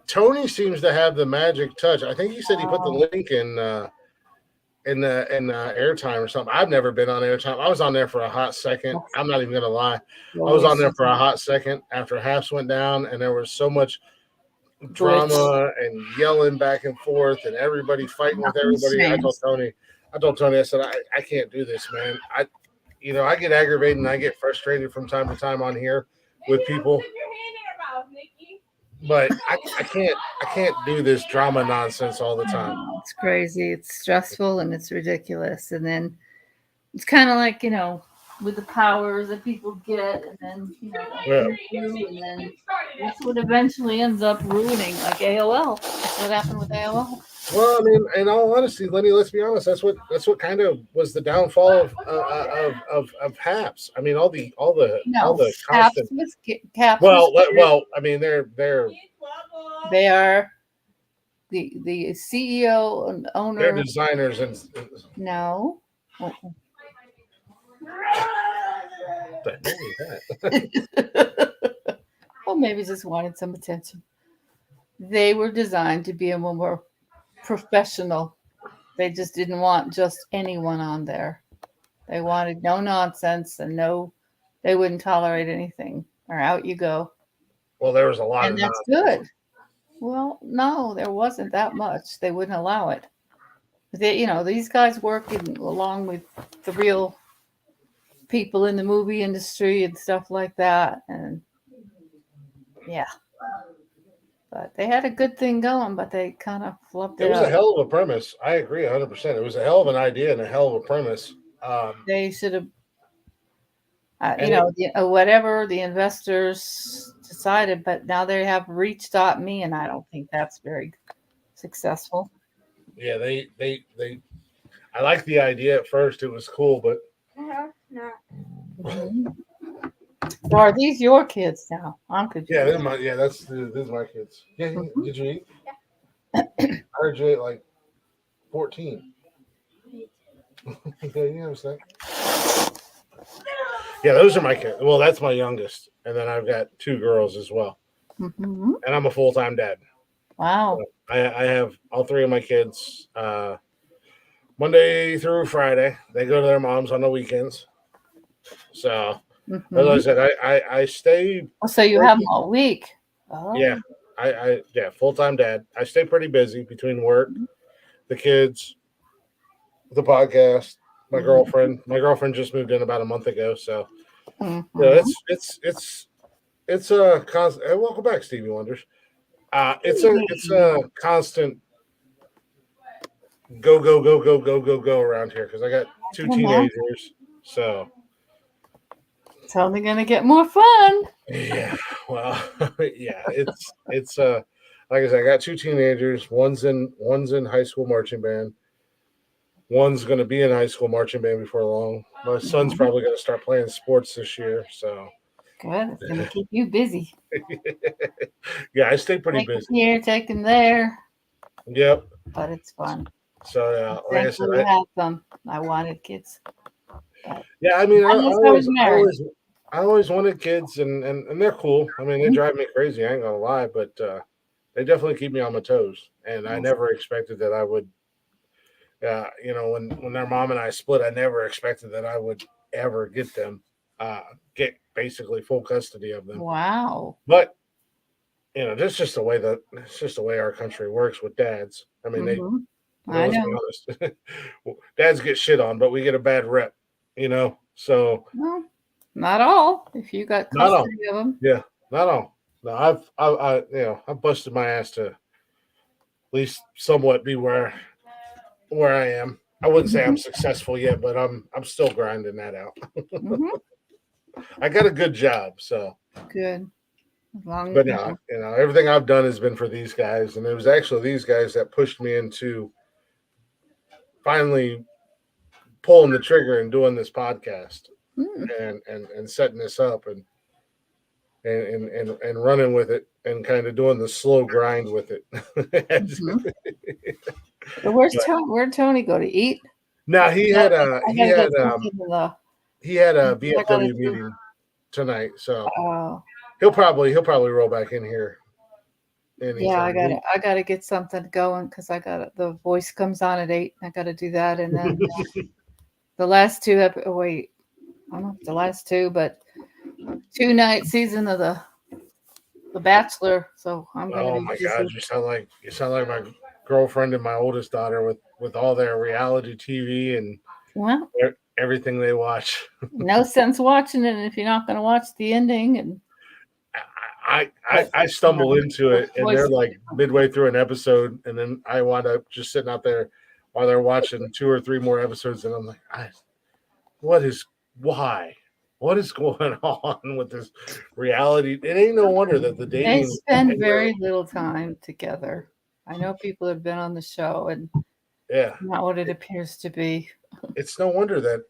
Tony seems to have the magic touch. I think he said he put the link in airtime or something. I've never been on airtime. I was on there for a hot second. I'm not even gonna lie. I was on there for a hot second after Haps went down, and there was so much drama and yelling back and forth, and everybody fighting with everybody. I told Tony, I said, I can't do this, man. I get aggravated and I get frustrated from time to time on here with people. But I can't do this drama nonsense all the time. It's crazy. It's stressful and it's ridiculous. And then it's kind of like, with the powers that people get, and then and then that's what eventually ends up ruining, like AOL. That's what happened with AOL. Well, I mean, in all honesty, Lenny, let's be honest. That's what kind of was the downfall of Haps. I mean, all the constant. Haps well, I mean, they are the CEO and owner. They're designers and no. What the hell is that? Well, maybe just wanted some attention. They were designed to be a more professional. They just didn't want just anyone on there. They wanted no nonsense and they wouldn't tolerate anything. Or out you go. Well, there was a lot of nonsense. And that's good. Well, no, there wasn't that much. They wouldn't allow it. These guys working along with the real people in the movie industry and stuff like that. And yeah. But they had a good thing going, but they kind of flubbed It it was a up. hell of a premise. I agree 100%. It was a hell of an idea and a hell of a premise. They should have, And it, whatever the investors decided, but now they have Reach.me, and I don't think that's very successful. yeah, they. I liked the idea at first. It was cool, but No, no. Mhm. So are these your kids now? I'm yeah, confused. this is my kids. Yeah, Mhm. did you eat? I heard you ate like 14. Yeah, you have a snack. Yeah, those are my kids. Well, that's my youngest, and then I've got two girls as well, Mhm. and I'm a full time dad. Wow. I have all three of my kids Monday through Friday. They go to their moms on the weekends. So, as I Mhm. said, I stay. Oh, so you have them all week. Yeah, Oh. yeah, full time dad. I stay pretty busy between work, the kids, the podcast, my Mhm. girlfriend. My girlfriend just moved in about a month ago, so Mhm. it's a constant. Hey, welcome back, Stevie Wonders. It's a constant go around here because I got I two can imagine. teenagers. So It's only going to get more fun. yeah, well, yeah, it's like I said, I got two teenagers. One's in high school marching band. One's going to be in high school marching band before long. My son's Mhm. probably going to start playing sports this year. So Good. It's going to keep you busy. yeah, I stay pretty Take them busy. here, take them there, Yep. but it's fun. So like I said, Thankfully, you have them. I wanted kids, but yeah, I mean, not unless I was married. I always wanted kids, and they're cool. I mean, they Mhm. drive me crazy. I ain't gonna lie, but they definitely keep me on my toes. And I Yes. never expected that I would. When their mom and I split, I never expected that I would ever get them, get basically full custody of them. Wow. But that's just the way that it's just the way our country works with dads. I mean, Hmm. I let's be know. honest, dads get shit on, but we get a bad rep. So Well, not all. If you got not all. custody of them. Yeah, not all. No, I've busted my ass to at least somewhat be where I am. I wouldn't say I'm Hmm. successful yet, but I'm still grinding that out. Hmm. I got a good job, so Good. As long, but no, everything I've done has been for these guys, and it was actually these guys that pushed me into finally pulling the trigger and doing this podcast mm, and setting this up and running with it and kind of doing the slow grind with it. mhm. So where's But Tony? Where'd Tony go to eat? now I gotta get something in the. he had a I gotta VFW do. meeting tonight, so Uh, he'll probably roll back in here yeah, anytime. I gotta get something going because I got the voice comes on at 8. I gotta do that, and then the last two. Wait, I don't know if the last two, but 2 night season of the Bachelor. So I'm gonna Oh be my God, busy. you sound like my girlfriend and my oldest daughter with all their reality TV and Well, everything they watch. no sense watching it if you're not gonna watch the ending. And I but stumble into the it and voice they're is like different. midway through an episode and then I wind up just sitting out there while they're watching two or three more episodes and I'm like, why? What is going on with this reality? It ain't no wonder that the They dating spend very little time together. I know people have been on the show, and yeah, not what it appears to be. it's no wonder that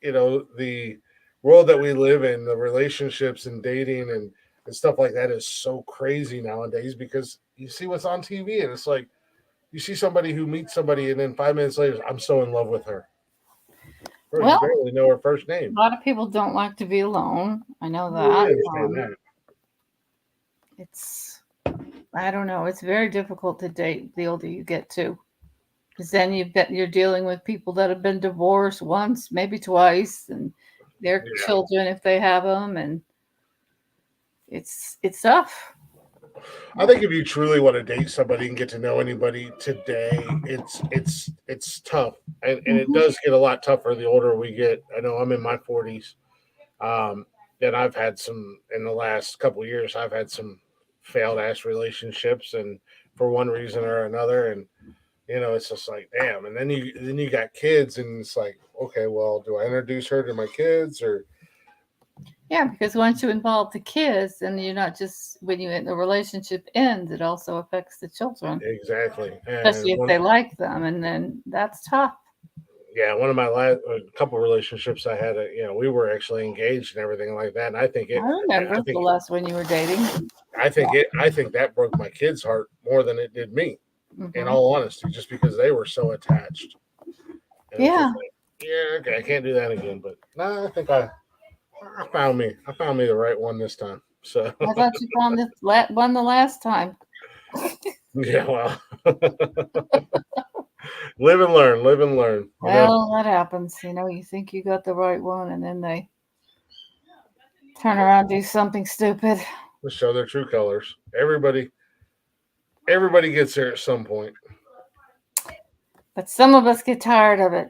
the world that we live in, the relationships and dating and stuff like that is so crazy nowadays because you see what's on TV and it's like you see somebody who meets somebody and then 5 minutes later, I'm so in love with her. Bro, you Well, barely know her first a name. lot of people don't like to be alone. I know Well, I that. understand that. It's I don't know. It's very difficult to date the older you get too, because then you're dealing with people that have been divorced once, maybe twice, and their Yeah. children if they have them, and it's tough. I think if you truly want to date somebody and get to know anybody today, it's tough, and it Mhm. does get a lot tougher the older we get. I know I'm in my 40s, and I've had some in the last couple of years. I've had some failed ass relationships, and for one reason or another, and it's just like, damn. And then you got kids, and it's like, okay, well, do I introduce her to my kids or? Yeah, because once you involve the kids, and you're not just when the relationship ends, it also affects the children, Exactly, especially if they like them, and then that's tough. Yeah, one of my last couple relationships I had, we were actually engaged and everything like that. And I think I remember the last one you were dating. I think that broke my kid's heart more than it did me. Mm-hmm. In all honesty, just because they were so attached. And yeah. Okay, I can't do that again. But no, I think I found me the right one this time. So I thought you found this one the last time. Yeah, well, live and learn. Well, that happens. You think you got the right one, and then they turn around and do something stupid. To show their true colors. Everybody gets there at some point. But some of us get tired of it,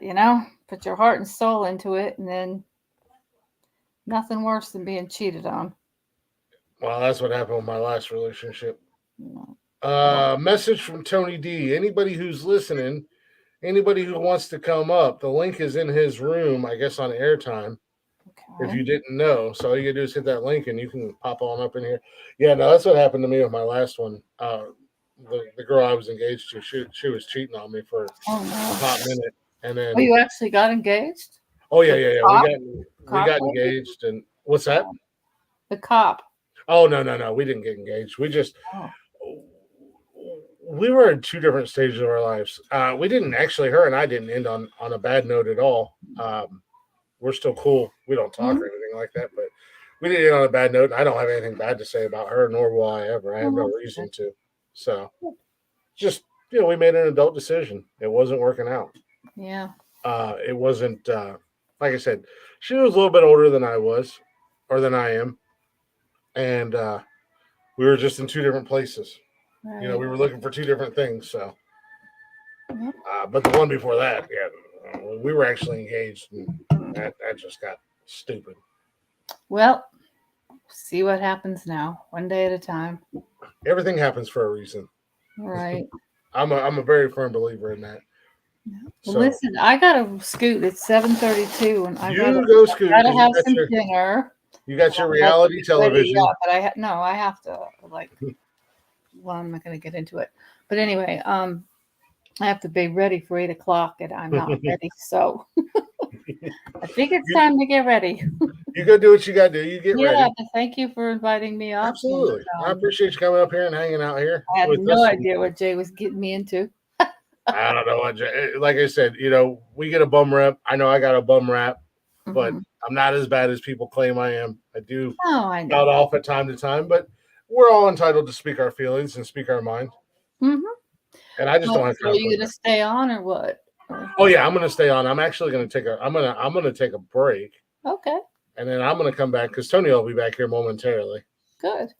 Put your heart and soul into it, and then nothing worse than being cheated on. Well, that's what happened with my last relationship. Message from Tony D. Anybody who's listening, anybody who wants to come up, the link is in his room, I guess, on airtime. Okay. If you didn't know. So all you gotta do is hit that link and you can pop on up in here. Yeah, no, that's what happened to me with my last one. The girl I was engaged to, she was cheating on me for a hot minute. And then you actually got engaged? Oh yeah. We got engaged. And what's that? The cop. Oh no. We didn't get engaged. We just we were in two different stages of our lives. We didn't actually, her and I didn't end on a bad note at all. We're still cool. We don't talk or anything like that, but we didn't end on a bad note. I don't have anything bad to say about her, nor will I ever. I have no reason to. So just, we made an adult decision. It wasn't working out. Yeah. It wasn't, like I said, she was a little bit older than I was, or than I am. And we were just in two different places. Right. We were looking for two different things. So, but the one before that, we were actually engaged, and that just got stupid. Well, see what happens now, one day at a time. Everything happens for a reason. Right. I'm a very firm believer in that. Well, so, listen, I gotta scoot. It's 7:32, and I go scoot. Gotta have some dinner. You got your reality television. Yeah, but I have to well, I'm not going to get into it. But anyway, I have to be ready for 8:00, and I'm not ready. So I think it's time to get ready. You go do what you got to do. You get ready. Yeah, thank you for inviting me up. Absolutely. I appreciate you coming up here and hanging out here. I had no idea what Jay was getting me into. I don't know what Jay, like I said, we get a bum rap. I know I got a bum rap, but I'm not as bad as people claim I am. I do out off at time to time, but we're all entitled to speak our feelings and speak our mind. Mm-hmm. And I just don't have time. Are you going to stay on or what? Oh yeah, I'm going to stay on. I'm actually going to I'm going to take a break. Okay. And then I'm going to come back because Tony will be back here momentarily. Good.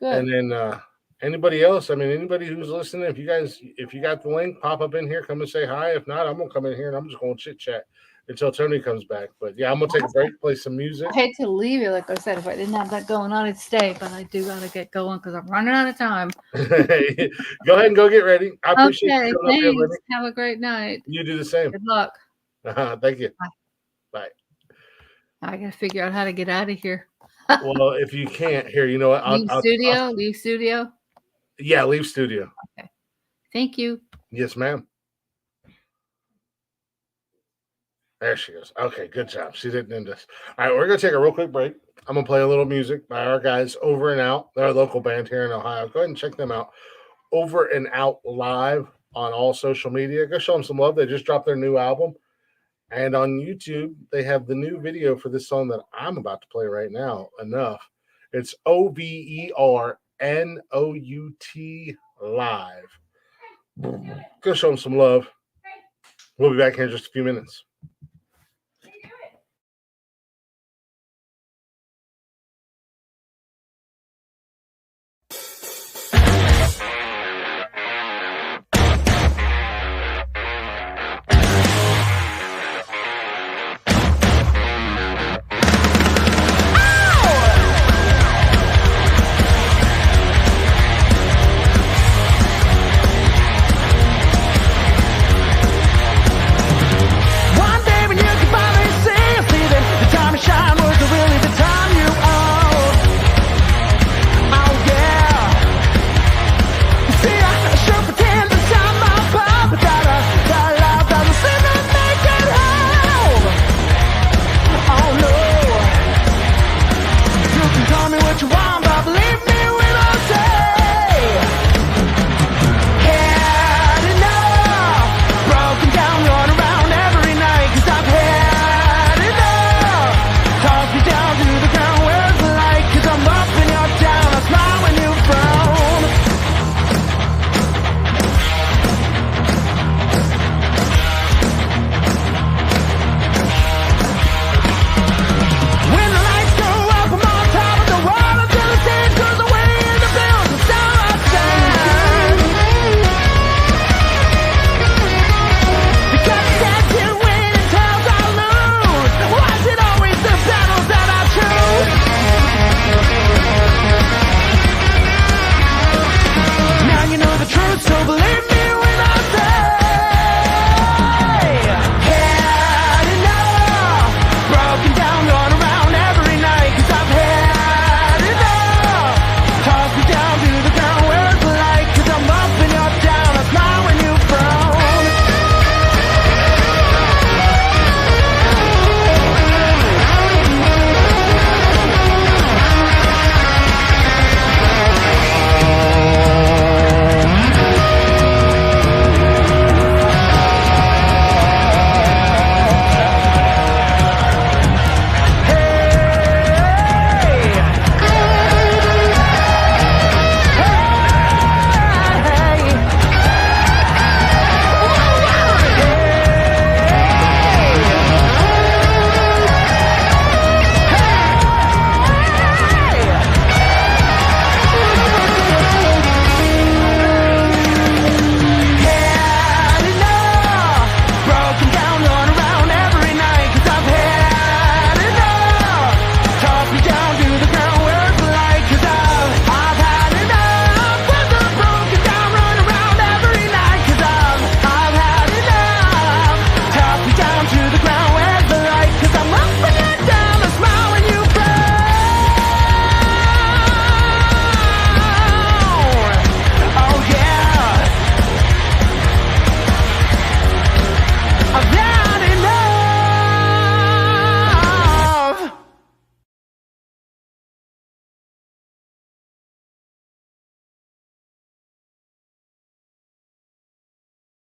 And then anybody else, anybody who's listening, if you got the link, pop up in here, come and say hi. If not, I'm going to come in here and I'm just going to chit chat until Tony comes back. But yeah, I'm going to take a break, play some music. I hate to leave you. Like I said, if I didn't have that going on, I'd stay. But I do got to get going because I'm running out of time. Go ahead and go get ready. I appreciate you coming up here. Have a great night. You do the same. Good luck. Thank you. Bye. I got to figure out how to get out of here. Well, if you can't, here, you know what? Leave studio? Yeah, leave studio. Okay. Thank you. Yes, ma'am. There she goes. Okay, good job. She didn't end us. All right, we're going to take a real quick break. I'm going to play a little music by our guys Over and Out. They're a local band here in Ohio. Go ahead and check them out. Over and Out Live on all social media. Go show them some love. They just dropped their new album. And on YouTube, they have the new video for this song that I'm about to play right now, Enough. It's OVERNOUT Live. Go show them some love. We'll be back here in just a few minutes.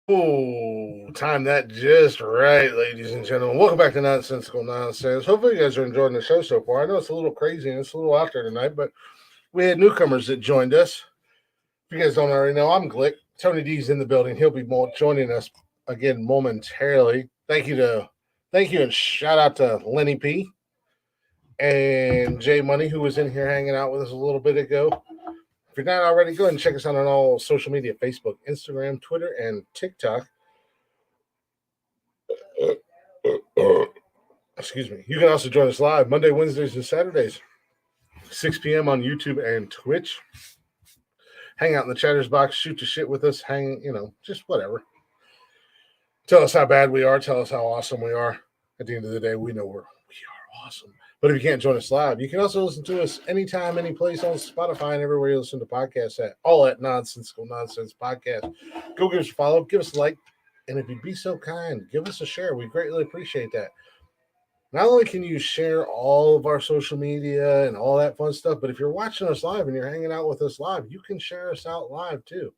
Oh, time that just right, ladies and gentlemen. Welcome back to Nonsensical Nonsense. Hopefully, you guys are enjoying the show so far. I know it's a little crazy and it's a little out there tonight, but we had newcomers that joined us. If you guys don't already know, I'm Glick. Tony D's in the building. He'll be joining us again momentarily. Thank you, and shout out to Lenny P and Jay Money, who was in here hanging out with us a little bit ago. If you're not already, go ahead and check us out on all social media: Facebook, Instagram, Twitter, and TikTok. Excuse me. You can also join us live Monday, Wednesdays, and Saturdays, 6 p.m. on YouTube and Twitch. Hang out in the chatters box, shoot the shit with us, just whatever. Tell us how bad we are, tell us how awesome we are. At the end of the day, we know we are awesome. But if you can't join us live, you can also listen to us anytime, any place on Spotify and everywhere you listen to podcasts at. All at Nonsensical Nonsense Podcast. Go give us a follow, give us a like, and if you'd be so kind, give us a share. We greatly appreciate that. Not only can you share all of our social media and all that fun stuff, but if you're watching us live and you're hanging out with us live, you can share us out live too.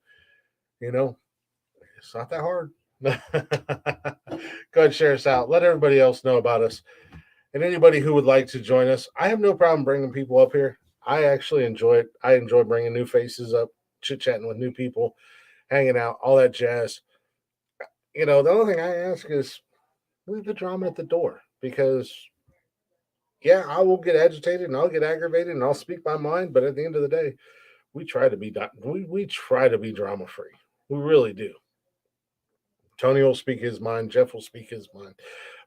It's not that hard. Go ahead and share us out. Let everybody else know about us. And anybody who would like to join us, I have no problem bringing people up here. I actually enjoy it. I enjoy bringing new faces up, chit-chatting with new people, hanging out, all that jazz. The only thing I ask is leave the drama at the door because, yeah, I will get agitated and I'll get aggravated and I'll speak my mind. But at the end of the day, we try to be drama-free. We really do. Tony will speak his mind. Jeff will speak his mind.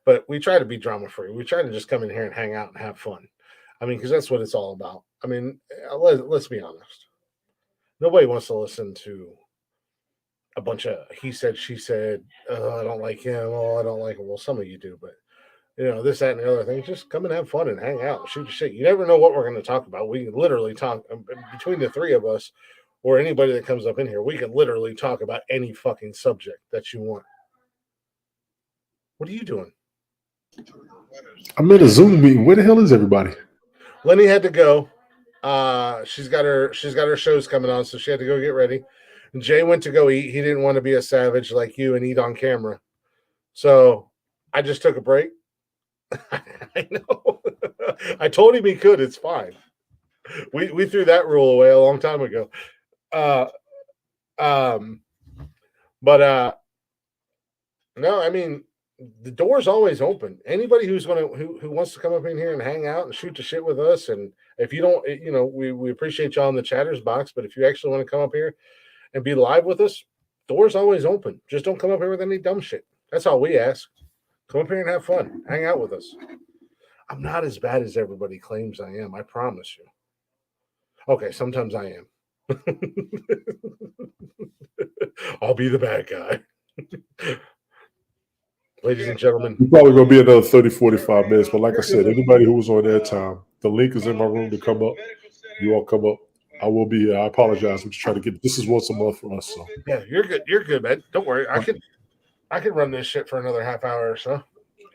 But we try to be drama-free. We try to just come in here and hang out and have fun. Because that's what it's all about. Let's be honest. Nobody wants to listen to a bunch of he said, she said, I don't like him. Oh, I don't like him. Well, some of you do, but this, that, and the other thing. Just come and have fun and hang out and shoot the shit. You never know what we're going to talk about. We can literally talk between the three of us or anybody that comes up in here. We can literally talk about any fucking subject that you want. What are you doing? I'm in a Zoom meeting. Where the hell is everybody? Lenny had to go. She's got her shows coming on, so she had to go get ready. And Jay went to go eat. He didn't want to be a savage like you and eat on camera. So I just took a break. I know. I told him he could. It's fine. We threw that rule away a long time ago. No, the door's always open. Anybody who wants to come up in here and hang out and shoot the shit with us, and if you don't, we appreciate y'all in the chatters box. But if you actually want to come up here and be live with us, door's always open. Just don't come up here with any dumb shit. That's all we ask. Come up here and have fun. Hang out with us. I'm not as bad as everybody claims I am. I promise you. Okay, sometimes I am. I'll be the bad guy. Ladies and gentlemen. We're probably going to be another 30, 45 minutes. But like I said, anybody who was on that time, the link is in my room to come up. You all come up. I will be here. I apologize. We're just trying to get this is once a month for us. So yeah, you're good. You're good, man. Don't worry. I can run this shit for another half hour or so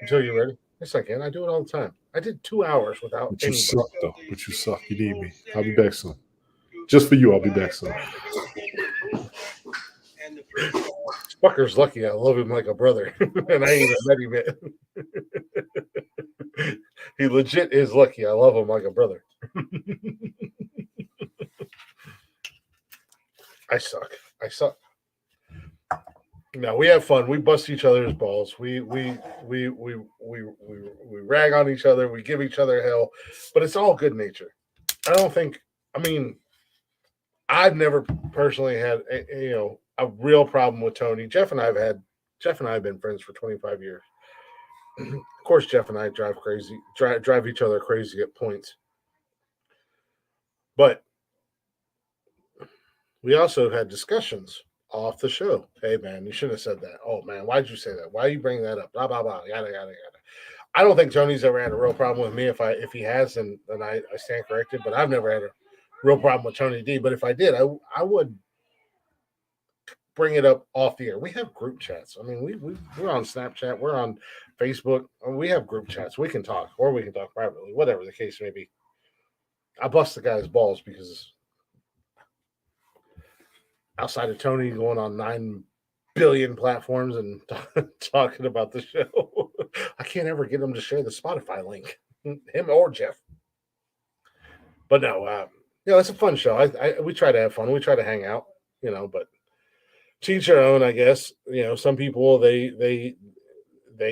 until you're ready. Yes, I can. I do it all the time. I did 2 hours without. But you suck, though. But you suck. You need me. I'll be back soon. Just for you, I'll be back soon. Fucker's lucky I love him like a brother, and I ain't even met him yet. He legit is lucky I love him like a brother. I suck. No, we have fun. We bust each other's balls. We rag on each other. We give each other hell, but it's all good nature. I've never personally had a real problem with Tony. Jeff and I have been friends for 25 years. Of course, Jeff and I drive each other crazy at points. But we also had discussions off the show. Hey, man, you shouldn't have said that. Oh, man, why'd you say that? Why are you bringing that up? Blah, blah, blah, yada, yada, yada. I don't think Tony's ever had a real problem with me. If he has, then I stand corrected. But I've never had a real problem with Tony D. But if I did, I would bring it up off the air. We have group chats. We're on Snapchat. We're on Facebook. We have group chats. We can talk, or we can talk privately, whatever the case may be. I bust the guy's balls because outside of Tony going on 9 billion platforms and talking about the show. I can't ever get him to share the Spotify link, him or Jeff. But no, it's a fun show. We try to have fun. We try to hang out, but to each their own, I guess. Some people they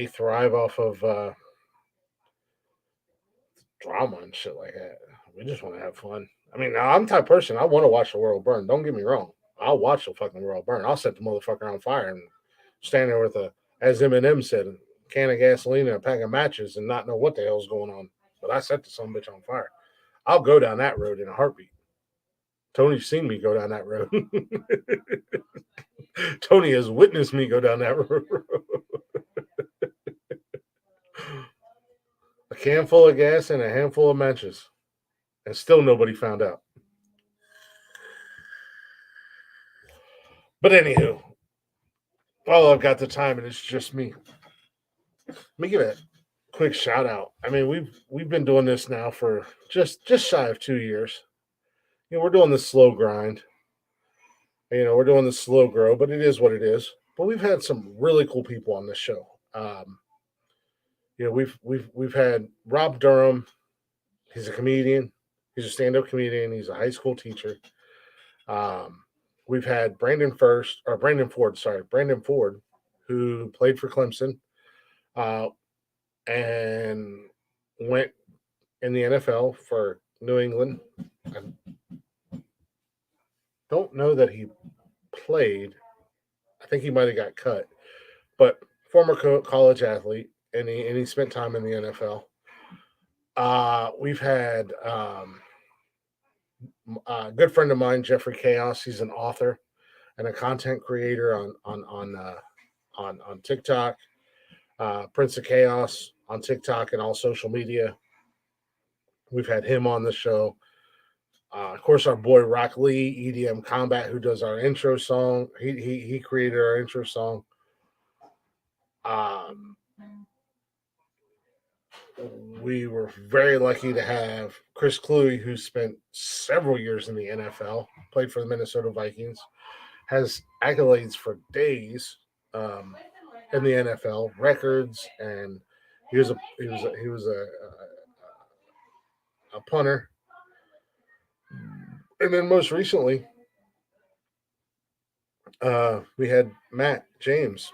thrive off of drama and shit like that. We just want to have fun. I mean, I'm the type of person, I want to watch the world burn. Don't get me wrong. I'll watch the fucking world burn. I'll set the motherfucker on fire and stand there with as Eminem said, a can of gasoline and a pack of matches and not know what the hell's going on. But I set the son bitch on fire. I'll go down that road in a heartbeat. Tony's seen me go down that road. Tony has witnessed me go down that road. A can full of gas and a handful of matches. And still nobody found out. But anywho, I've got the time and it's just me. Let me give a quick shout out. I mean, we've been doing this now for just shy of 2 years. We're doing the slow grind. We're doing the slow grow, but it is what it is. But we've had some really cool people on this show. We've had Rob Durham. He's a comedian. He's a stand-up comedian. He's a high school teacher. We've had Brandon Ford, who played for Clemson, and went in the NFL for New England. I don't know that he played. I think he might have got cut, but former college athlete, and he spent time in the NFL. We've had a good friend of mine, Jeffrey Chaos. He's an author and a content creator on TikTok. Prince of Chaos on TikTok and all social media. We've had him on the show. Of course, our boy Rock Lee, EDM Combat, who does our intro song. He created our intro song. We were very lucky to have Chris Cluey, who spent several years in the NFL, played for the Minnesota Vikings, has accolades for days in the NFL, records, and he was a punter. And then most recently, we had Matt James,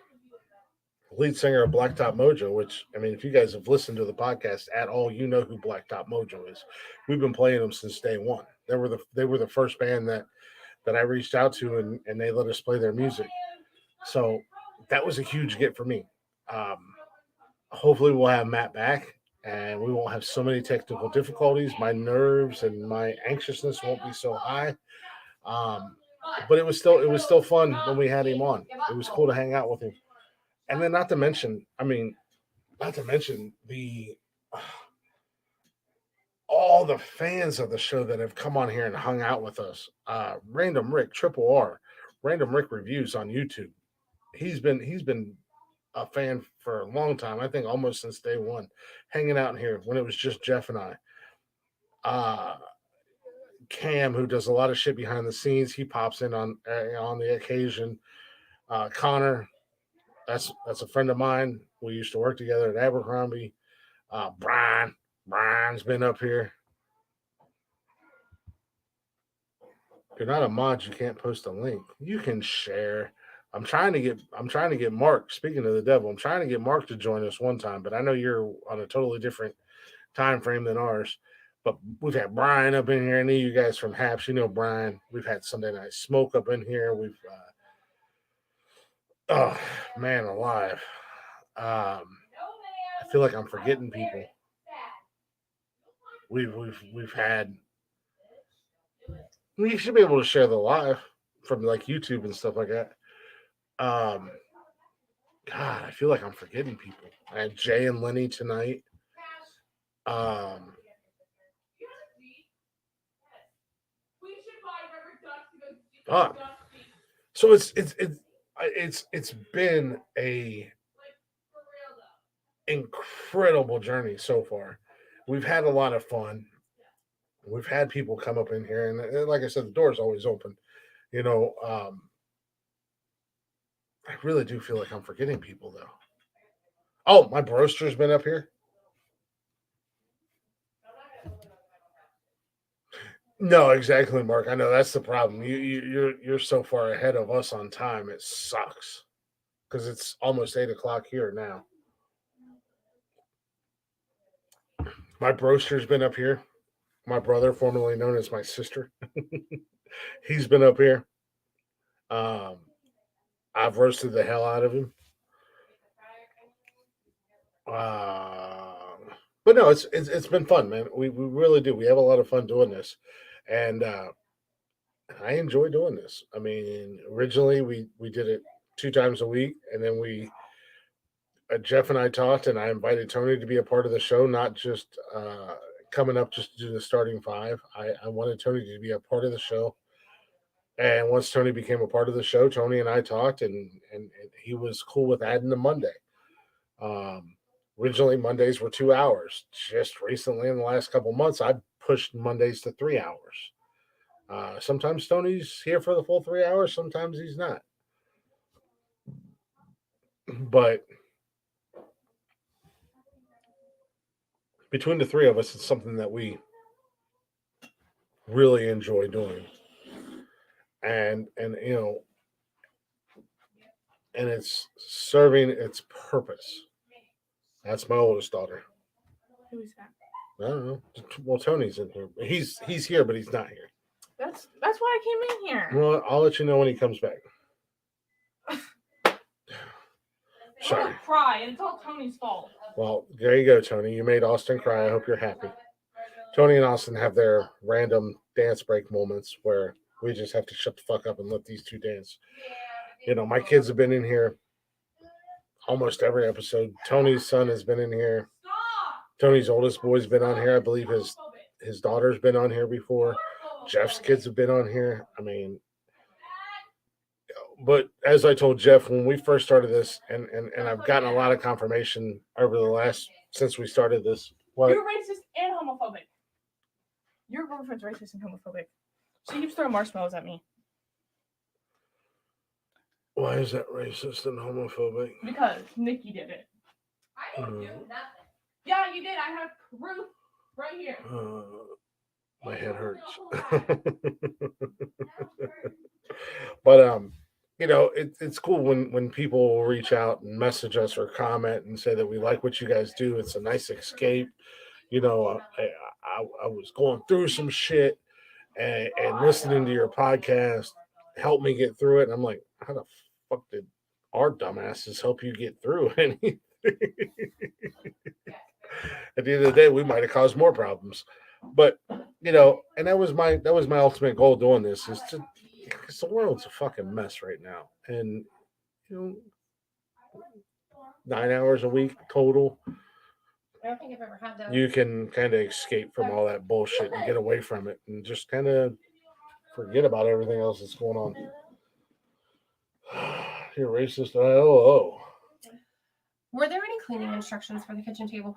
lead singer of Blacktop Mojo, which, I mean, if you guys have listened to the podcast at all, you know who Blacktop Mojo is. We've been playing them since day one. They were the first band that I reached out to, and they let us play their music. So that was a huge get for me. Hopefully we'll have Matt back, and we won't have so many technical difficulties. My nerves and my anxiousness won't be so high. But it was still fun when we had him on. It was cool to hang out with him. And then not to mention all the fans of the show that have come on here and hung out with us. Random Rick, Triple R, Random Rick Reviews on YouTube. He's been a fan for a long time. I think almost since day one, hanging out in here when it was just Jeff and I. Cam, who does a lot of shit behind the scenes, he pops in on the occasion. Connor, that's a friend of mine. We used to work together at Abercrombie. Brian's been up here. If you're not a mod, you can't post a link. You can share. I'm trying to get Mark. Speaking of the devil, I'm trying to get Mark to join us one time, but I know you're on a totally different time frame than ours. But we've had Brian up in here. I know you guys from Haps. You know Brian. We've had Sunday Night Smoke up in here. We've oh man alive. I feel like I'm forgetting people. We've had. You should be able to share the live from like YouTube and stuff like that. God, I feel like I'm forgetting people. I had Jay and Lenny tonight. So it's been a incredible journey so far. We've had a lot of fun. We've had people come up in here, and like I said, the door's always open. I really do feel like I'm forgetting people though. Oh, my broster's been up here. No, exactly, Mark. I know that's the problem. You're so far ahead of us on time. It sucks because it's almost 8 o'clock here now. My broster's been up here. My brother, formerly known as my sister, he's been up here. Um, I've roasted the hell out of him. But no, it's been fun, man. We really do. We have a lot of fun doing this, and I enjoy doing this. I mean, originally we did it 2 times a week, and then we Jeff and I talked, and I invited Tony to be a part of the show, not just coming up just to do the starting five. I wanted Tony to be a part of the show, and once Tony became a part of the show, Tony and I talked, and he was cool with adding the Monday. Um, Originally, Mondays were 2 hours. Just recently, in the last couple months, I pushed Mondays to 3 hours. Sometimes Tony's here for the full 3 hours. Sometimes he's not. But between the three of us, it's something that we really enjoy doing, and and it's serving its purpose. That's my oldest daughter. Who's that? I don't know. Well, Tony's in here. He's here, but he's not here. That's why I came in here. Well, I'll let you know when he comes back. I'm Sorry. gonna cry. It's all Tony's fault. Well, there you go, Tony. You made Austin cry. I hope you're happy. Tony and Austin have their random dance break moments where we just have to shut the fuck up and let these two dance. My kids have been in here almost every episode. Tony's son has been in here. Tony's oldest boy's been on here. I believe his daughter's been on here before. Jeff's kids have been on here. I mean, but as I told Jeff when we first started this, and I've gotten a lot of confirmation over the last since we started this. What? You're racist and homophobic. Your girlfriend's racist and homophobic. She keeps throwing marshmallows at me. Why is that racist and homophobic? Because Nikki did it. I didn't do nothing. Yeah, you did. I have proof right here. My head hurts. But it's cool when people reach out and message us or comment and say that we like what you guys do. It's a nice escape. I was going through some shit and listening to your podcast helped me get through it. And I'm like, how the fuck did our dumbasses help you get through anything? At the end of the day, we might have caused more problems. But and that was my ultimate goal doing this is to, because the world's a fucking mess right now, and 9 hours a week total, I don't think I've ever had that. you can kind of escape from all that bullshit and get away from it and just kind of forget about everything else that's going on. You're racist. Oh. Were there any cleaning instructions for the kitchen table?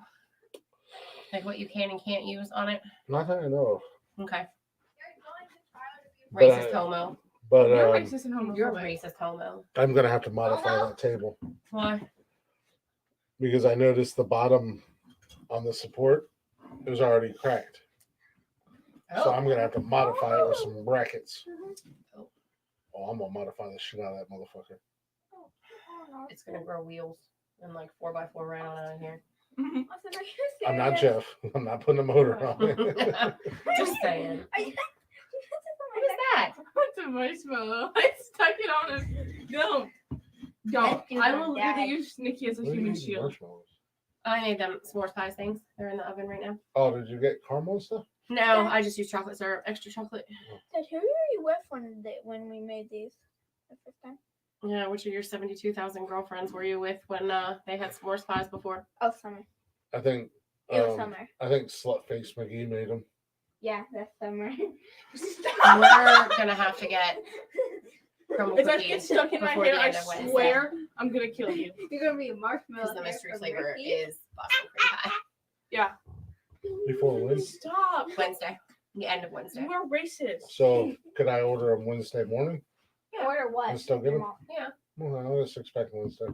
Like what you can and can't use on it? Not that I know of. Okay. But Racist homo. But You're racist and homophobic. You're a racist homo. I'm gonna have to modify that table Why? because I noticed the bottom on the support it was already cracked. So I'm gonna have to modify it with some brackets. Oh, I'm gonna modify the shit out of that motherfucker. It's gonna grow wheels and like 4x4 right on out of here. I'm not Jeff. I'm not putting a motor on it. Just saying. What is that? What's a marshmallow? I stuck it on him. Don't. I will literally use Nikki as a What are you human using shield. marshmallows? I made them s'mores pies things. They're in the oven right now. Oh, did you get caramel stuff? No, I just use chocolate syrup, extra chocolate. Dad, who were you with when we made these the first time? Yeah, which of your 72,000 girlfriends were you with when they had s'mores pies before? Oh, Summer. I think It was Summer. I think Slutface McGee made them. Yeah, that's Summer. We're gonna have to get crumble If I cookies get stuck in my before hair, the I end of Wednesday. swear I'm gonna kill you. You're gonna be a marshmallow. Because the mystery from flavor Ricky. is Boston cream pie. Yeah. Before when? Stop. Wednesday, the end of Wednesday. You are racist. So could I order them Wednesday morning Order what? and still get them? Yeah, Well, I was expecting Wednesday.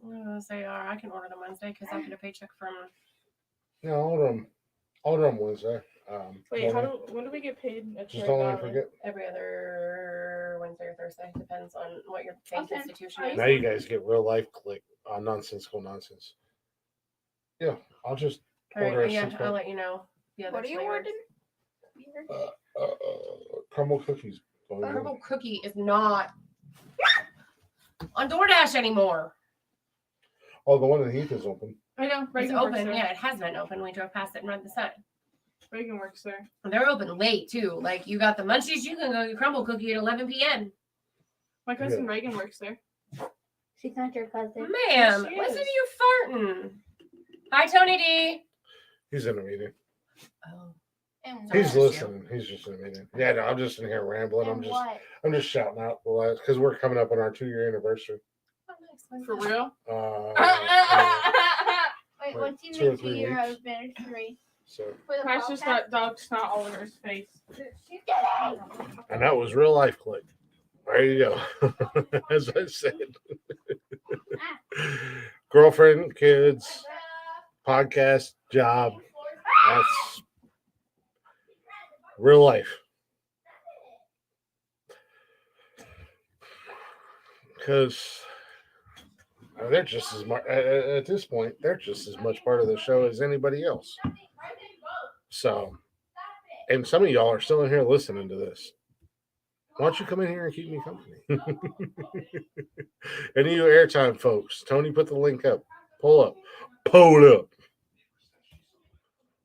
I'm gonna say, I can order them Wednesday because I'll get a paycheck from. Yeah, I'll order them Wednesday. Wait, morning. when do we get paid at Just Cherry don't let me Valley? forget. Every other Wednesday or Thursday. Depends on what your bank Okay. institution is. Now you guys get real life click on Nonsensical Nonsense. Yeah, I'll just All order right, a yeah, six-pack. I'll let you know. The other What are you flavors. ordering? Caramel cookies. Purple cookie is not on DoorDash anymore. Oh, the one in Heath is open. I know. It's Reagan works open. there. Yeah, it has been open. We drove past it and read the sign. Reagan works there. And they're open late too. Like you got the munchies, you can go get crumble cookie at 11 p.m. My cousin Reagan works there. She's not your cousin. Ma'am, she listen is. to you farting. Hi, Tony D. He's in a meeting. Oh. And Sorry. He's Bless listening. He's just in a meeting. Yeah, no, I'm just in here rambling. And what? I'm just shouting out the last because we're coming up on our 2-year anniversary. Oh, nice. For real? Wait, Like what's your 2 or next 3 year weeks. of ministry? So, For the Pat's just podcast? got dog snot all over his face. and that was real life click. There you go. As I said, girlfriend, kids, podcast, job. That's real life. Because they're just as much at this point. They're just as much part of the show as anybody else. So, and some of y'all are still in here listening to this. Why don't you come in here and keep me company? Any of you airtime folks, Tony put the link up. Pull up.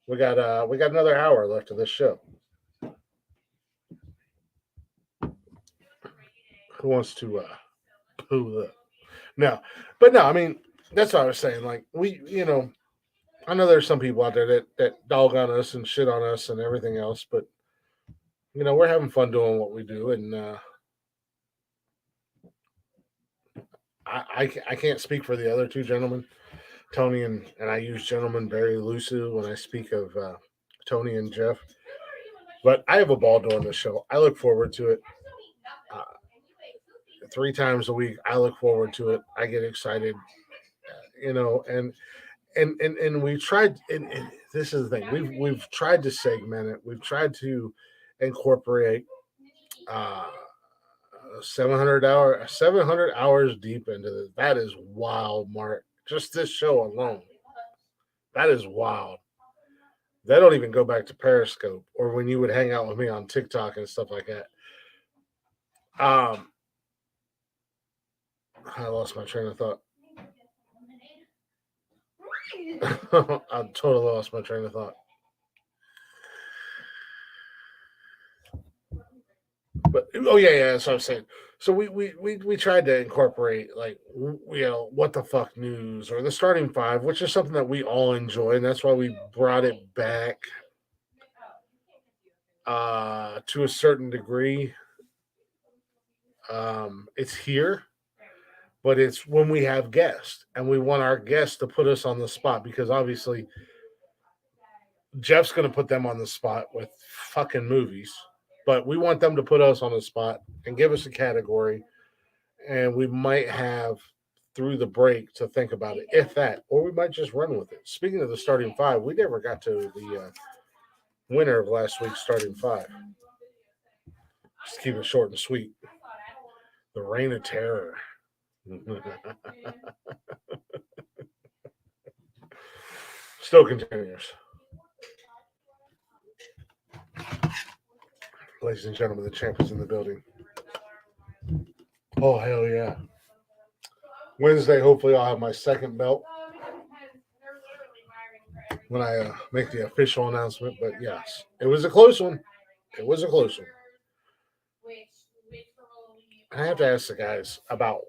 We got another hour left of this show. Who wants to pull up? No. I mean, that's what I was saying. Like I know there's some people out there that dog on us and shit on us and everything else, but we're having fun doing what we do, and I can't speak for the other two gentlemen, Tony and I use gentlemen very loosely when I speak of Tony and Jeff. But I have a ball doing this show. I look forward to it. 3 times a week, I look forward to it. I get excited, and we tried. And this is the thing: we've tried to segment it. We've tried to incorporate 700 hours deep into this. That is wild, Mark. Just this show alone. That is wild. They don't even go back to Periscope or when you would hang out with me on TikTok and stuff like that. I lost my train of thought. I totally lost my train of thought. But yeah, that's what I'm saying. So we tried to incorporate what the fuck news or the starting five, which is something that we all enjoy, and that's why we brought it back to a certain degree. It's here, but it's when we have guests, and we want our guests to put us on the spot because obviously Jeff's going to put them on the spot with fucking movies, but we want them to put us on the spot and give us a category, and we might have through the break to think about it, if that, or we might just run with it. Speaking of the starting five, we never got to the winner of last week's starting five. Just keep it short and sweet. The Reign of Terror. Still continues. Ladies and gentlemen, the champ is in the building. Oh, hell yeah. Wednesday, hopefully, I'll have my second belt when I make the official announcement. But yes, it was a close one. It was a close one. I have to ask the guys about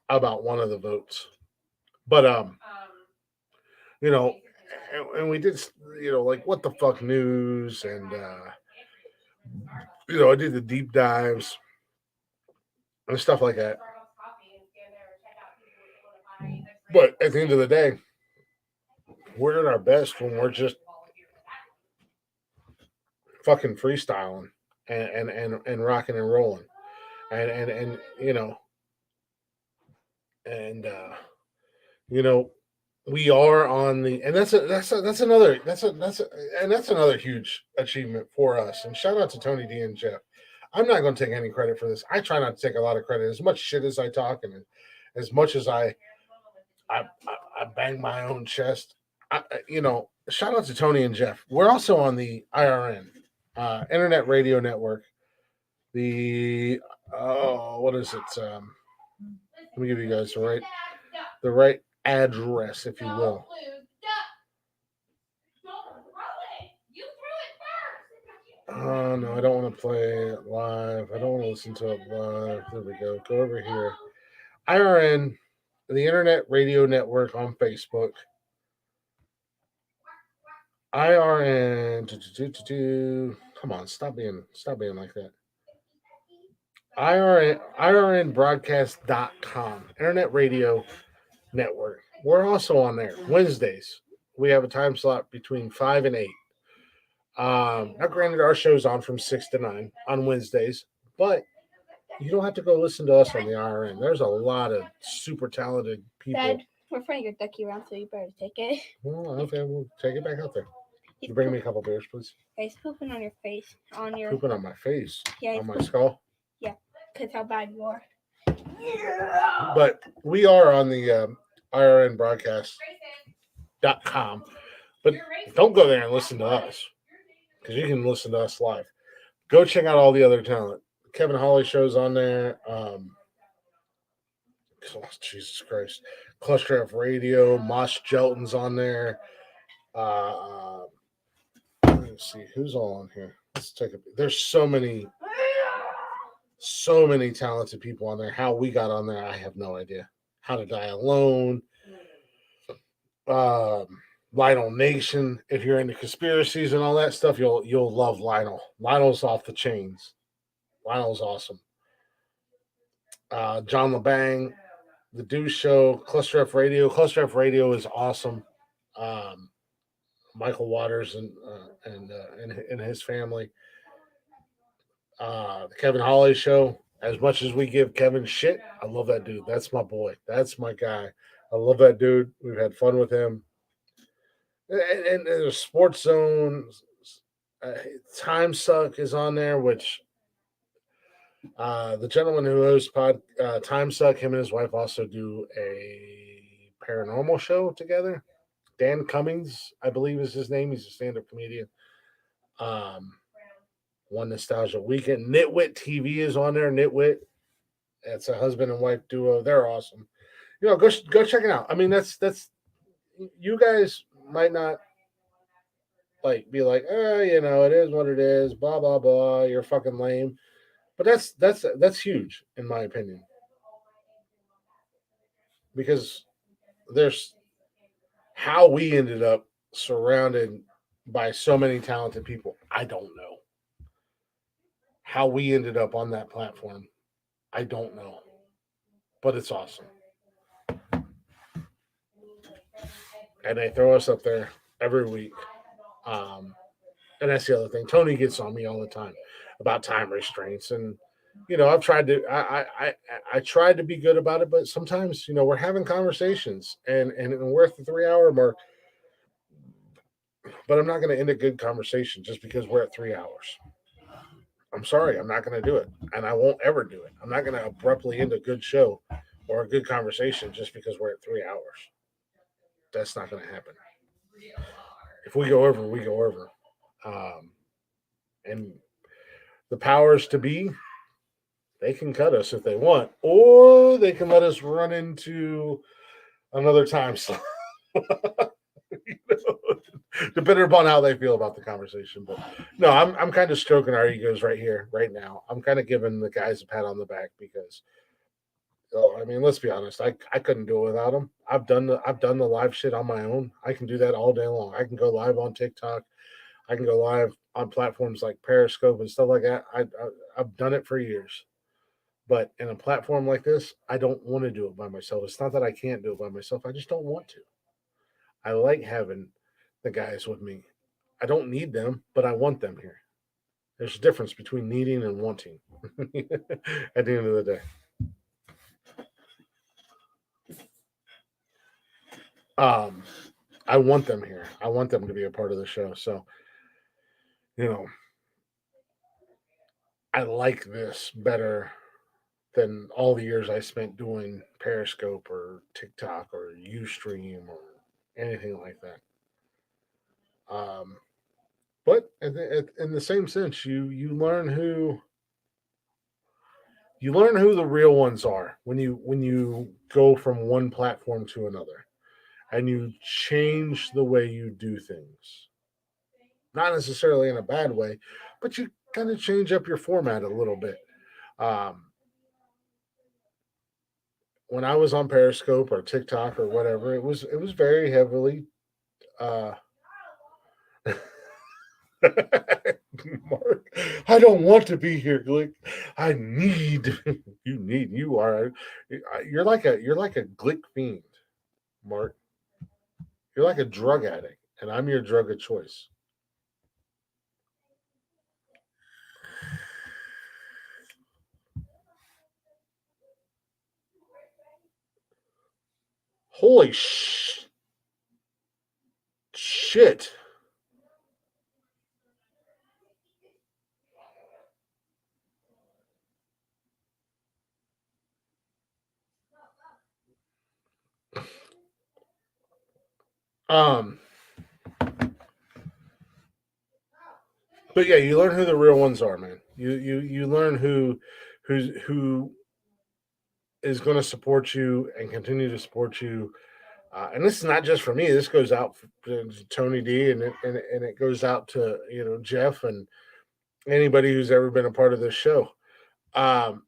one of the votes. But, and we did, like what the fuck news and, I did the deep dives and stuff like that. But at the end of the day, we're at our best when we're just fucking freestyling and rocking and rolling. And And we are on the, and that's another huge achievement for us. And shout out to Tony D and Jeff. I'm not going to take any credit for this. I try not to take a lot of credit. As much shit as I talk, and as much as I bang my own chest, shout out to Tony and Jeff. We're also on the IRN, Internet Radio Network. The what is it? Let me give you guys the right address, if you will. Oh no, I don't want to play it live. I don't want to listen to it live. There we go. Go over here. IRN, the Internet Radio Network on Facebook. IRN. Come on, stop being like that. IRNbroadcast.com, Internet Radio Network. We're also on there Wednesdays. We have a time slot between 5 and 8. Now, granted, our show's on from 6 to 9 on Wednesdays, but you don't have to go listen to us on the IRN. There's a lot of super talented people. Dad, we're trying to get Ducky around, so you better take it. Well, okay, we'll take it back out there. You bring me a couple beers, please. He's pooping on your face. Pooping on my face? Yeah, on my skull? Yeah, because how bad you are. But we are on the IRNbroadcast.com. But don't go there and listen to us, because you can listen to us live. Go check out all the other talent. Kevin Hawley show's on there. Jesus Christ. Cluster F Radio. Mosh Jelton's on there. Let's see who's all on here. Let's take a. There's so many talented people on there. How we got on there, I have no idea. How to Die Alone. Lionel Nation. If you're into conspiracies and all that stuff, you'll love Lionel. Lionel's off the chains. Lionel's awesome. John LeBang, The Do Show, Cluster F Radio. Cluster F Radio is awesome. Michael Waters and his family. The Kevin Hawley Show. As much as we give Kevin shit, I love that dude. That's my boy. That's my guy. I love that dude. We've had fun with him. And there's Sports Zone. Time Suck is on there, which the gentleman who hosts Time Suck, him and his wife also do a paranormal show together. Dan Cummings, I believe is his name. He's a stand-up comedian. One Nostalgia Weekend. Nitwit TV is on there. Nitwit. That's a husband and wife duo. They're awesome. Go check it out. I mean, that's you guys might not be like, it is what it is, blah blah blah. You're fucking lame. But that's huge in my opinion. Because there's how we ended up surrounded by so many talented people. I don't know. How we ended up on that platform, I don't know. But it's awesome. And they throw us up there every week. And that's the other thing. Tony gets on me all the time about time restraints. And, I've tried to, I tried to be good about it, but sometimes, we're having conversations and we're at the 3-hour mark. But I'm not going to end a good conversation just because we're at 3 hours. I'm sorry, I'm not going to do it. And I won't ever do it. I'm not going to abruptly end a good show or a good conversation just because we're at 3 hours. That's not going to happen. If we go over, we go over. And the powers to be, they can cut us if they want, or they can let us run into another time slot. Depending upon how they feel about the conversation. But no, I'm kind of stroking our egos right here, right now. I'm kind of giving the guys a pat on the back because, I mean, let's be honest. I couldn't do it without them. I've done the live shit on my own. I can do that all day long. I can go live on TikTok. I can go live on platforms like Periscope and stuff like that. I've done it for years. But in a platform like this, I don't want to do it by myself. It's not that I can't do it by myself. I just don't want to. I like having the guys with me. I don't need them, but I want them here. There's a difference between needing and wanting at the end of the day. I want them here. I want them to be a part of the show. So, I like this better than all the years I spent doing Periscope or TikTok or Ustream or anything like that. But in the same sense, you learn who the real ones are when you go from one platform to another, and you change the way you do things. Not necessarily in a bad way, but you kind of change up your format a little bit. Um, when I was on Periscope or TikTok or whatever, it was very heavily. Uh, Mark, I don't want to be here, Glick. I need you are you're like a Glick fiend, Mark. You're like a drug addict, and I'm your drug of choice. Holy shit. Um but yeah, you learn who the real ones are, man. You learn who is going to support you and continue to support you. And this is not just for me. This goes out to Tony D, and it goes out to Jeff and anybody who's ever been a part of this show.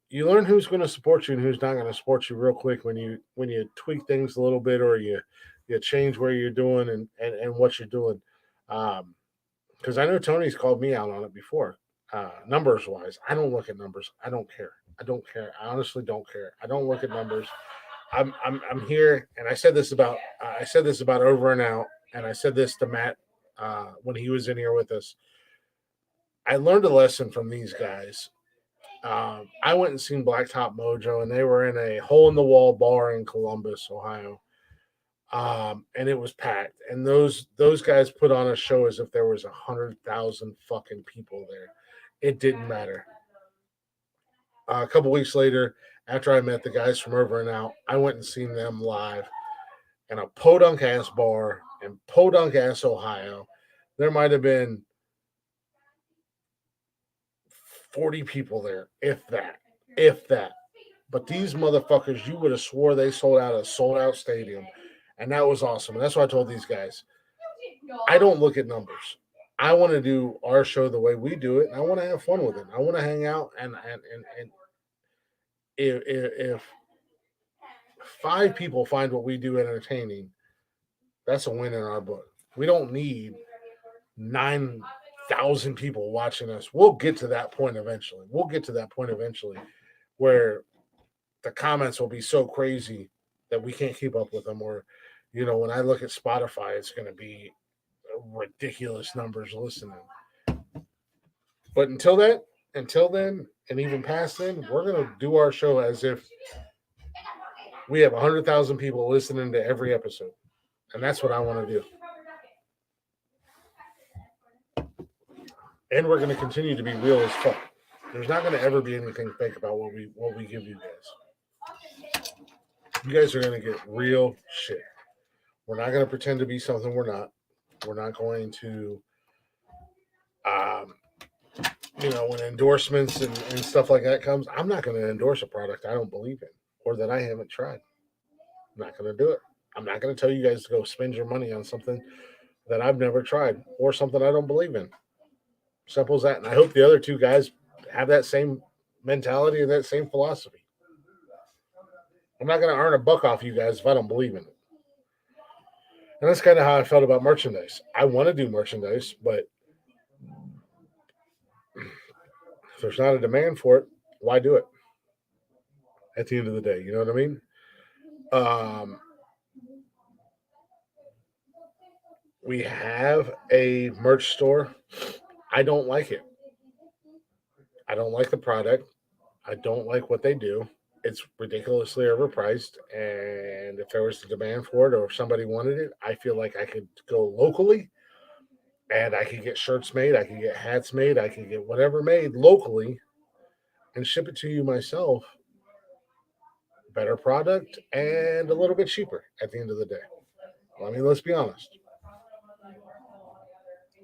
You learn who's going to support you and who's not going to support you real quick when you tweak things a little bit, or you change where you're doing and what you're doing. Because I know Tony's called me out on it before. Numbers wise, I don't look at numbers. I don't care. I don't care. I honestly don't care. I don't look at numbers. I'm here, and I said this about Over and Out, and I said this to Matt when he was in here with us. I learned a lesson from these guys. I went and seen Blacktop Mojo, and they were in a hole in the wall bar in Columbus, Ohio, and it was packed. And those guys put on a show as if there was 100,000 fucking people there. It didn't matter. A couple weeks later, after I met the guys from Over and Out, I went and seen them live in a podunk ass bar in podunk ass Ohio. There might have been 40 people there, if that. But these motherfuckers, you would have swore they sold out a sold out stadium. And that was awesome. And that's what I told these guys. I don't look at numbers. I want to do our show the way we do it. And I want to have fun with it. I want to hang out and if 5 people find what we do entertaining, that's a win in our book. We don't need 9,000 people watching us. We'll get to that point eventually. Where the comments will be so crazy that we can't keep up with them. Or, when I look at Spotify, it's going to be ridiculous numbers listening. But until then, and even past then, we're going to do our show as if we have 100,000 people listening to every episode. And that's what I want to do. And we're going to continue to be real as fuck. There's not going to ever be anything fake about what we give you guys. You guys are going to get real shit. We're not going to pretend to be something we're not. We're not going to, when endorsements and stuff like that comes, I'm not going to endorse a product I don't believe in or that I haven't tried. I'm not going to do it. I'm not going to tell you guys to go spend your money on something that I've never tried or something I don't believe in. Simple as that. And I hope the other 2 guys have that same mentality and that same philosophy. I'm not going to earn a buck off you guys if I don't believe in it. And that's kind of how I felt about merchandise. I want to do merchandise, but if there's not a demand for it, why do it? At the end of the day, you know what I mean? We have a merch store. I don't like it. I don't like the product. I don't like what they do. it's ridiculously overpriced. And if there was the demand for it or if somebody wanted it, I feel like I could go locally and I could get shirts made, I could get hats made, I could get whatever made locally and ship it to you myself. Better product and a little bit cheaper at the end of the day. Well, I mean, let's be honest.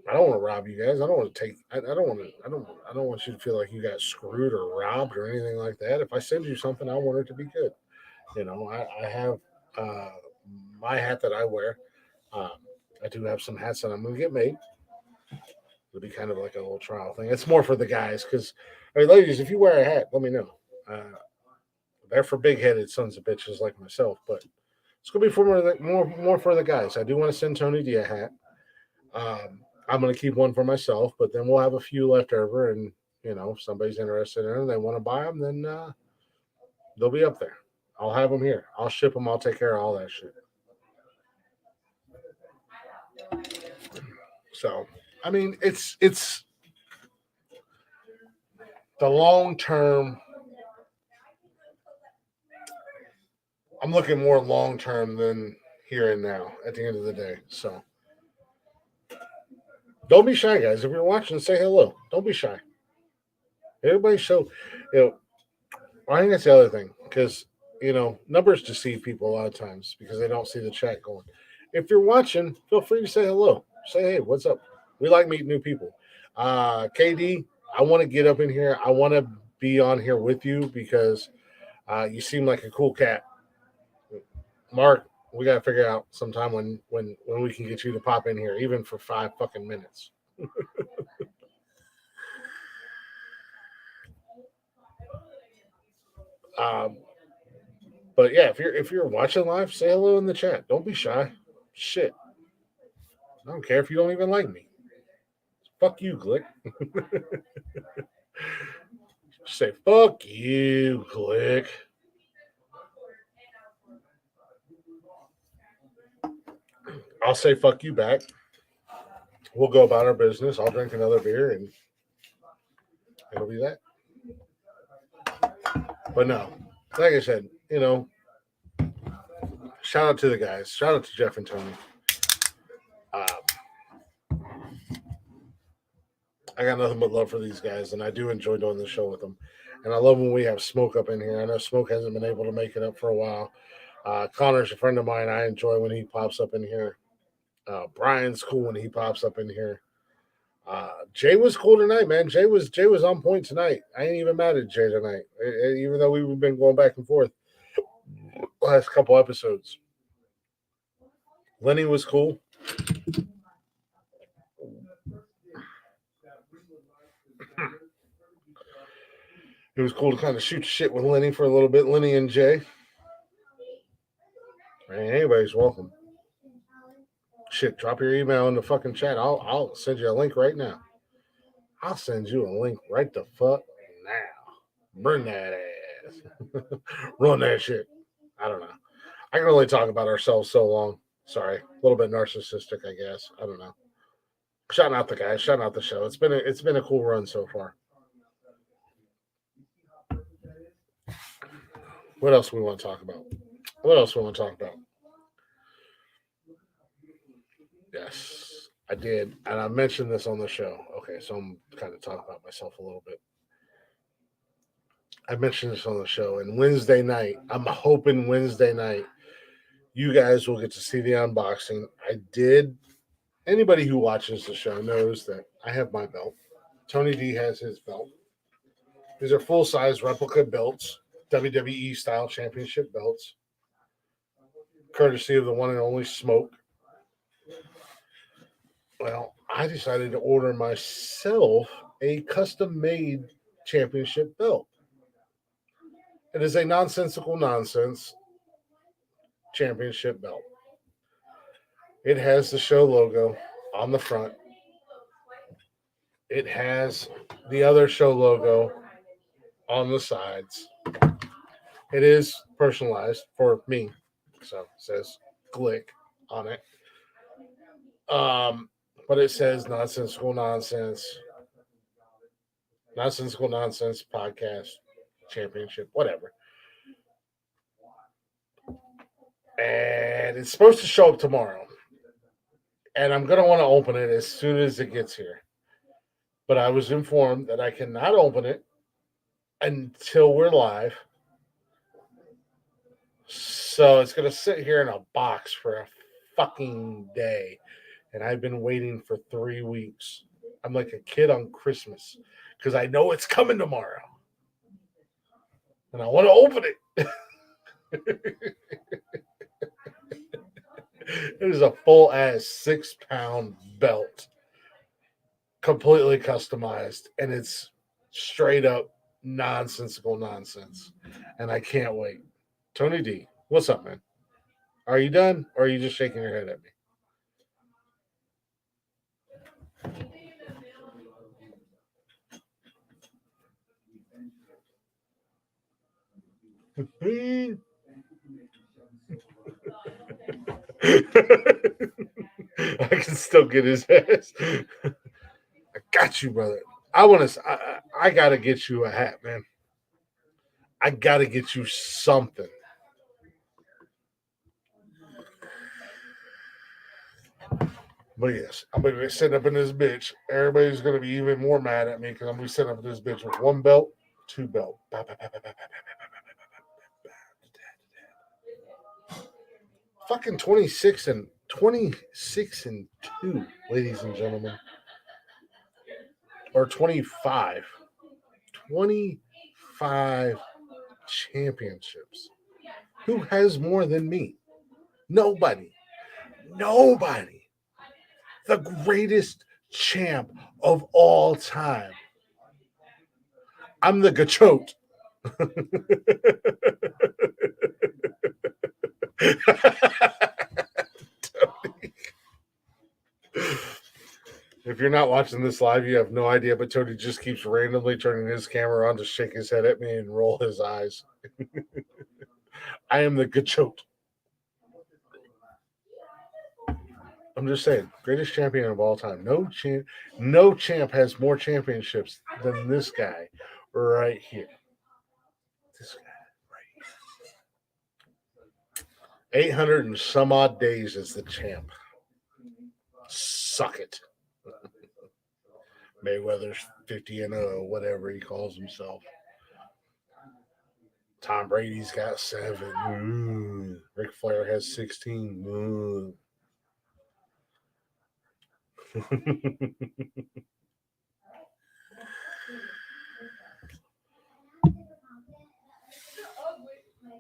I don't want to rob you guys. I don't want to take. I don't want to. I don't want you to feel like you got screwed or robbed or anything like that. If I send you something, I want it to be good. I have uh, my hat that I wear. Um, I do have some hats that I'm going to get made. It'll be kind of like a little trial thing. It's more for the guys because, hey, ladies, if you wear a hat, let me know. They're for big-headed sons of bitches like myself, but it's going to be for more for the guys. I do want to send Tony D a hat. I'm going to keep one for myself, but then we'll have a few left over, and if somebody's interested in it and they want to buy them, then they'll be up there. I'll have them here. I'll ship them. I'll take care of all that shit. So, I mean, it's the long term. I'm looking more long term than here and now at the end of the day. So, don't be shy, guys. If you're watching, say hello. Don't be shy. Everybody show, I think that's the other thing because, numbers deceive people a lot of times because they don't see the chat going. If you're watching, feel free to say hello. Say, hey, what's up? We like meeting new people. KD, I want to get up in here. I want to be on here with you because you seem like a cool cat. Mark, we got to figure out sometime when we can get you to pop in here, even for 5 fucking minutes. But yeah, if you're watching live, say hello in the chat. Don't be shy. Shit. I don't care if you don't even like me. Fuck you, Glick. Say fuck you, Glick. I'll say fuck you back. We'll go about our business. I'll drink another beer and it'll be that. But no, like I said, shout out to the guys. Shout out to Jeff and Tony. I got nothing but love for these guys, and I do enjoy doing the show with them. And I love when we have Smoke up in here. I know Smoke hasn't been able to make it up for a while. Connor's a friend of mine. I enjoy when he pops up in here. Brian's cool when he pops up in here. Jay was cool tonight, man. Jay was on point tonight. I ain't even mad at Jay tonight, even though we've been going back and forth last couple episodes. Lenny was cool. It was cool to kind of shoot shit with Lenny for a little bit. Lenny and Jay. I mean, anybody's welcome. Shit, drop your email in the fucking chat. I'll send you a link right now. I'll send you a link right the fuck now. Burn that ass. Run that shit. I don't know. I can only talk about ourselves so long. Sorry. A little bit narcissistic, I guess. I don't know. Shouting out the guys, shouting out the show. It's been a cool run so far. What else we want to talk about? Yes, I did. And I mentioned this on the show. Okay, so I'm kind of talking about myself a little bit. I mentioned this on the show. And Wednesday night, I'm hoping Wednesday night, you guys will get to see the unboxing. I did. Anybody who watches the show knows that I have my belt. Tony D has his belt. These are full-size replica belts, WWE style championship belts, courtesy of the one and only Smoke. Well, I decided to order myself a custom-made championship belt. It is a Nonsensical Nonsense championship belt. It has the show logo on the front. It has the other show logo on the sides. It is personalized for me. So it says Glick on it. But it says Nonsensical Nonsense Podcast Championship, whatever. And it's supposed to show up tomorrow. And I'm going to want to open it as soon as it gets here. But I was informed that I cannot open it until we're live. So it's going to sit here in a box for a fucking day. And I've been waiting for 3 weeks. I'm like a kid on Christmas because I know it's coming tomorrow. And I want to open it. It is a full ass 6-pound belt. Completely customized. And it's straight up nonsensical nonsense. And I can't wait. Tony D, what's up, man? Are you done? Or are you just shaking your head at me? I can still get his ass. I got you, brother. I gotta get you a hat, man. I gotta get you something. But yes, I'm gonna be sitting up in this bitch. Everybody's gonna be even more mad at me because I'm gonna be sitting up in this bitch with 1 belt, 2 belt. Fucking 26 and 2, ladies and gentlemen. Or 25. 25 championships. Who has more than me? Nobody. Nobody. The greatest champ of all time. I'm the Gachote. If you're not watching this live, you have no idea, but Tony just keeps randomly turning his camera on to shake his head at me and roll his eyes. I am the Gachote. I'm just saying, greatest champion of all time. No champ has more championships than this guy right here. This guy right here. 800 and some odd days as the champ. Suck it. Mayweather's 50-0, whatever he calls himself. Tom Brady's got 7. Ric Flair has 16.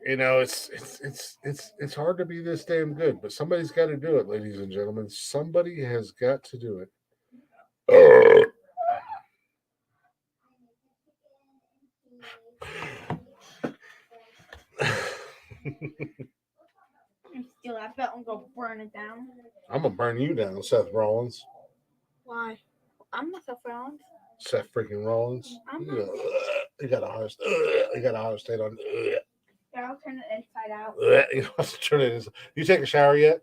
You know, it's hard to be this damn good, but somebody's got to do it, ladies and gentlemen. Somebody has got to do it. Steal that belt and go burn it down. I'm gonna burn you down, Seth Rollins. Why? I'm not Seth Rollins. Seth freaking Rollins. I'm You not. got a hard. You got a hard state on. Yeah, I'll turn it inside out. You know, turn it inside. You take a shower yet?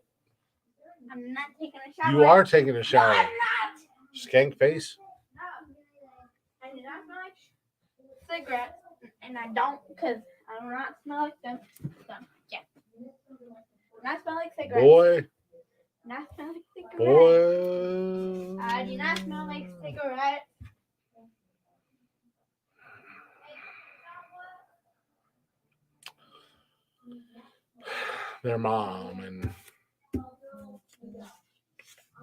I'm not taking a shower. You are taking a No, shower. I'm not. Skank face. No. I do not smell like cigarettes, and I don't because I do not smell like them. So, yeah. Not smell like cigarettes. Boy. Not smell like cigarettes. Boy. I do not smell like cigarettes. Their mom and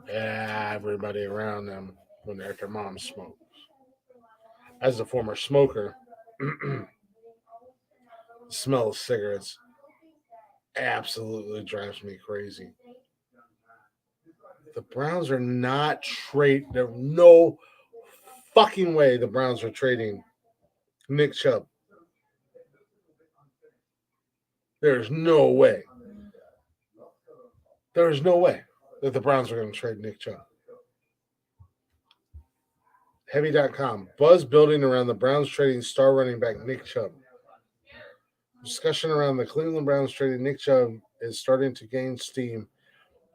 everybody around them when their mom smokes. As a former smoker, the smell of cigarettes absolutely drives me crazy. The Browns are not There's no fucking way the Browns are trading Nick Chubb. There's no way. There's no way that the Browns are going to trade Nick Chubb. Heavy.com. Buzz building around the Browns trading star running back Nick Chubb. Discussion around the Cleveland Browns trading Nick Chubb is starting to gain steam,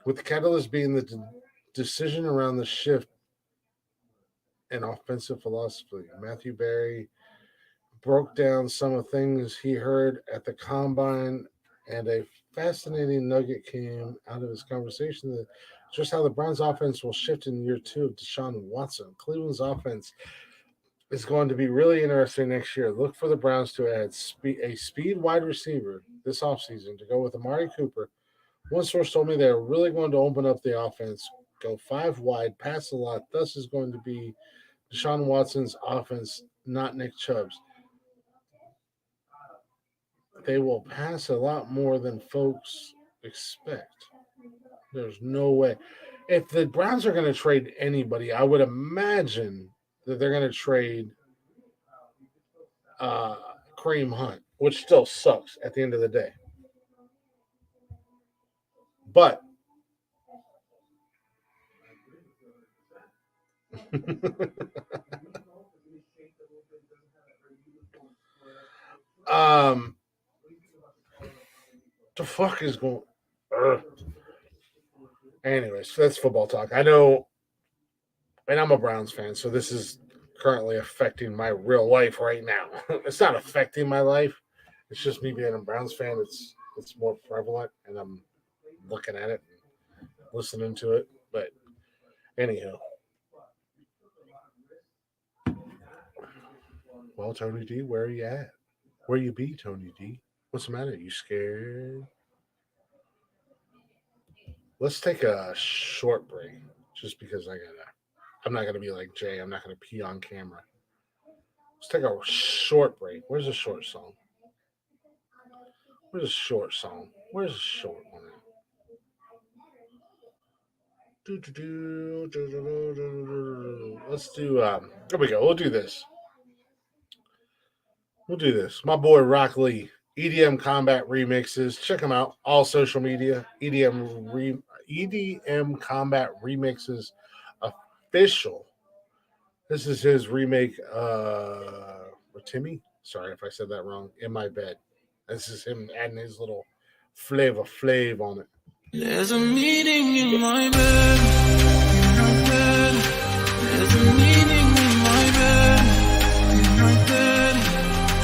with the catalyst being the decision around the shift in offensive philosophy. Matthew Berry broke down some of the things he heard at the combine And a fascinating nugget came out of his conversation that just how the Browns offense will shift in year 2 of Deshaun Watson. Cleveland's offense is going to be really interesting next year. Look for the Browns to add a speed wide receiver this offseason to go with Amari Cooper. One source told me they're really going to open up the offense, go 5 wide, pass a lot. Thus is going to be Deshaun Watson's offense, not Nick Chubb's. They will pass a lot more than folks expect. There's no way. If the Browns are going to trade anybody, I would imagine that they're going to trade Kareem Hunt, which still sucks at the end of the day. But the fuck is going? Anyways, that's football talk. I know, and I'm a Browns fan, so this is currently affecting my real life right now. It's not affecting my life. It's just me being a Browns fan. It's more prevalent, and I'm looking at it, and listening to it. But anyhow, well, Tony D, where are you at? Where you be, Tony D? What's the matter? You scared? Let's take a short break, just because I'm not gonna be like Jay. I'm not gonna pee on camera. Let's take a short break. Where's the short song? Where's the short song? Where's the short one? Let's do. There we go. We'll do this. My boy Rock Lee, EDM Combat Remixes. Check him out. All social media. EDM Combat Remixes official. This is his remake. Timmy. Sorry if I said that wrong. In My Bed. This is him adding his little Flav on it. There's a meeting in my bed. There's a meeting in my bed.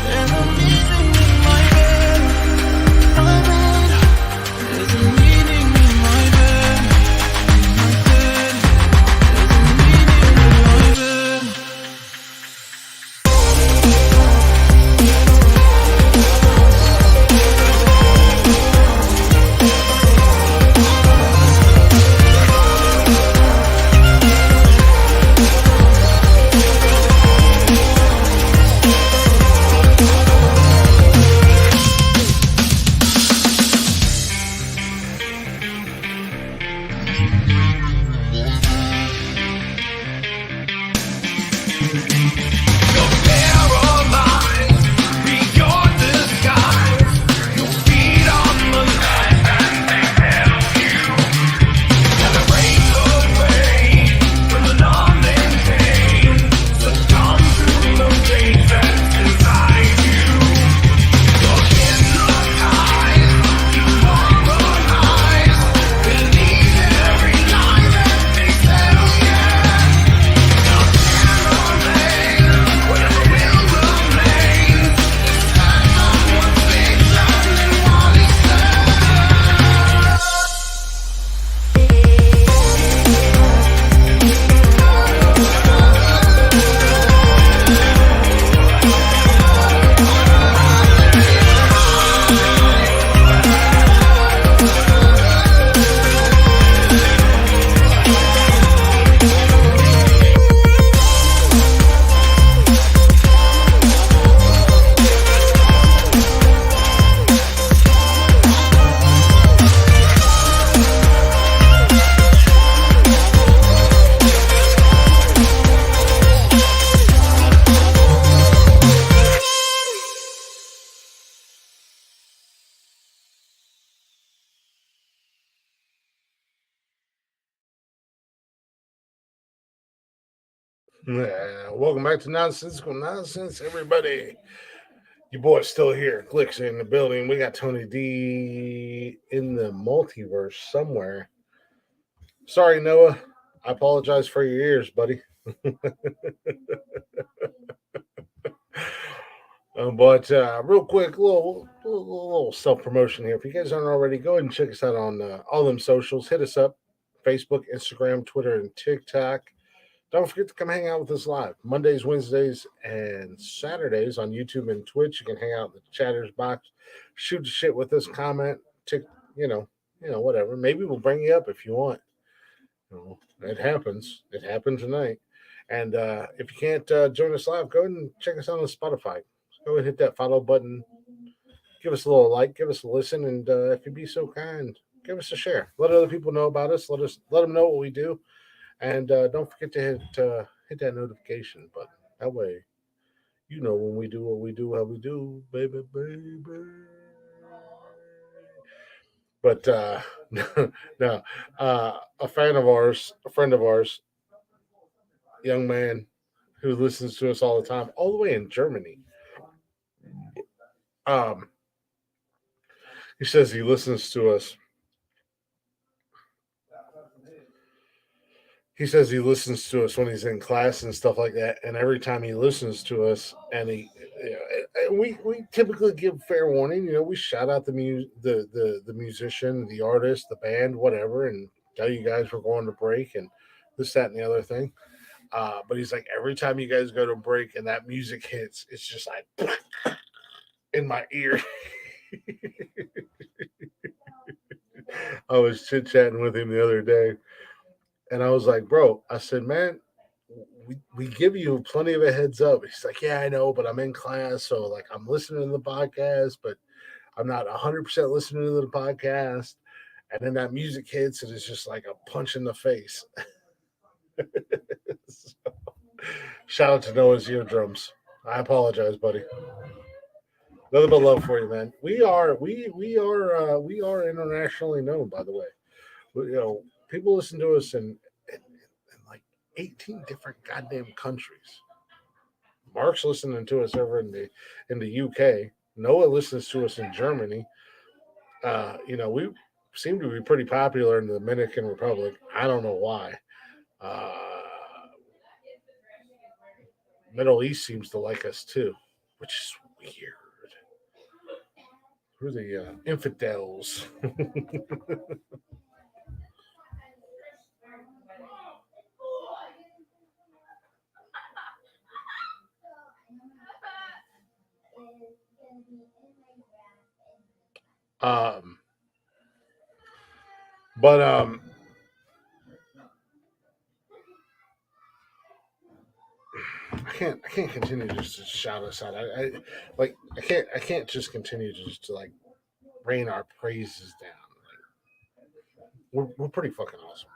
There's a meeting in my bed. There's a meeting in my bed. There's a meeting in my bed. Welcome back to Nonsensical Nonsense, everybody. Your boy's still here. Glick's in the building. We got Tony D in the multiverse somewhere. Sorry, Noah. I apologize for your ears, buddy. But real quick, little little self promotion here. If you guys aren't already, go ahead and check us out on all them socials. Hit us up: Facebook, Instagram, Twitter, and TikTok. Don't forget to come hang out with us live Mondays, Wednesdays, and Saturdays on YouTube and Twitch. You can hang out in the chatters box, shoot the shit with us, comment, you know, whatever. Maybe we'll bring you up if you want. It happens. It happened tonight. And if you can't join us live, go ahead and check us out on Spotify. Go ahead and hit that follow button. Give us a little like, give us a listen, and if you'd be so kind, give us a share. Let other people know about us. Let them know what we do. And don't forget to hit that notification button. That way, you know when we do what we do, how we do, baby, baby. But no, a friend of ours, young man who listens to us all the time, all the way in Germany. He says he listens to us. He says he listens to us when he's in class and stuff like that. And every time he listens to us, and we typically give fair warning. We shout out the musician, the artist, the band, whatever, and tell you guys we're going to break and this, that, and the other thing. But he's like, every time you guys go to break and that music hits, it's just like in my ear. I was chit chatting with him the other day. And I was like, bro, I said, man, we give you plenty of a heads up. He's like, yeah, I know, but I'm in class. So, like, I'm listening to the podcast, but I'm not 100% listening to the podcast. And then that music hits, and it's just like a punch in the face. So, shout out to Noah's eardrums. I apologize, buddy. Nothing but love for you, man. We are internationally known, by the way. People listen to us in like 18 different goddamn countries. Mark's listening to us over in the UK. Noah listens to us in Germany. We seem to be pretty popular in the Dominican Republic. I don't know why. Middle East seems to like us too, which is weird. Who are the infidels? But I can't continue just to shout us out. I can't just continue to like rain our praises down. We're pretty fucking awesome.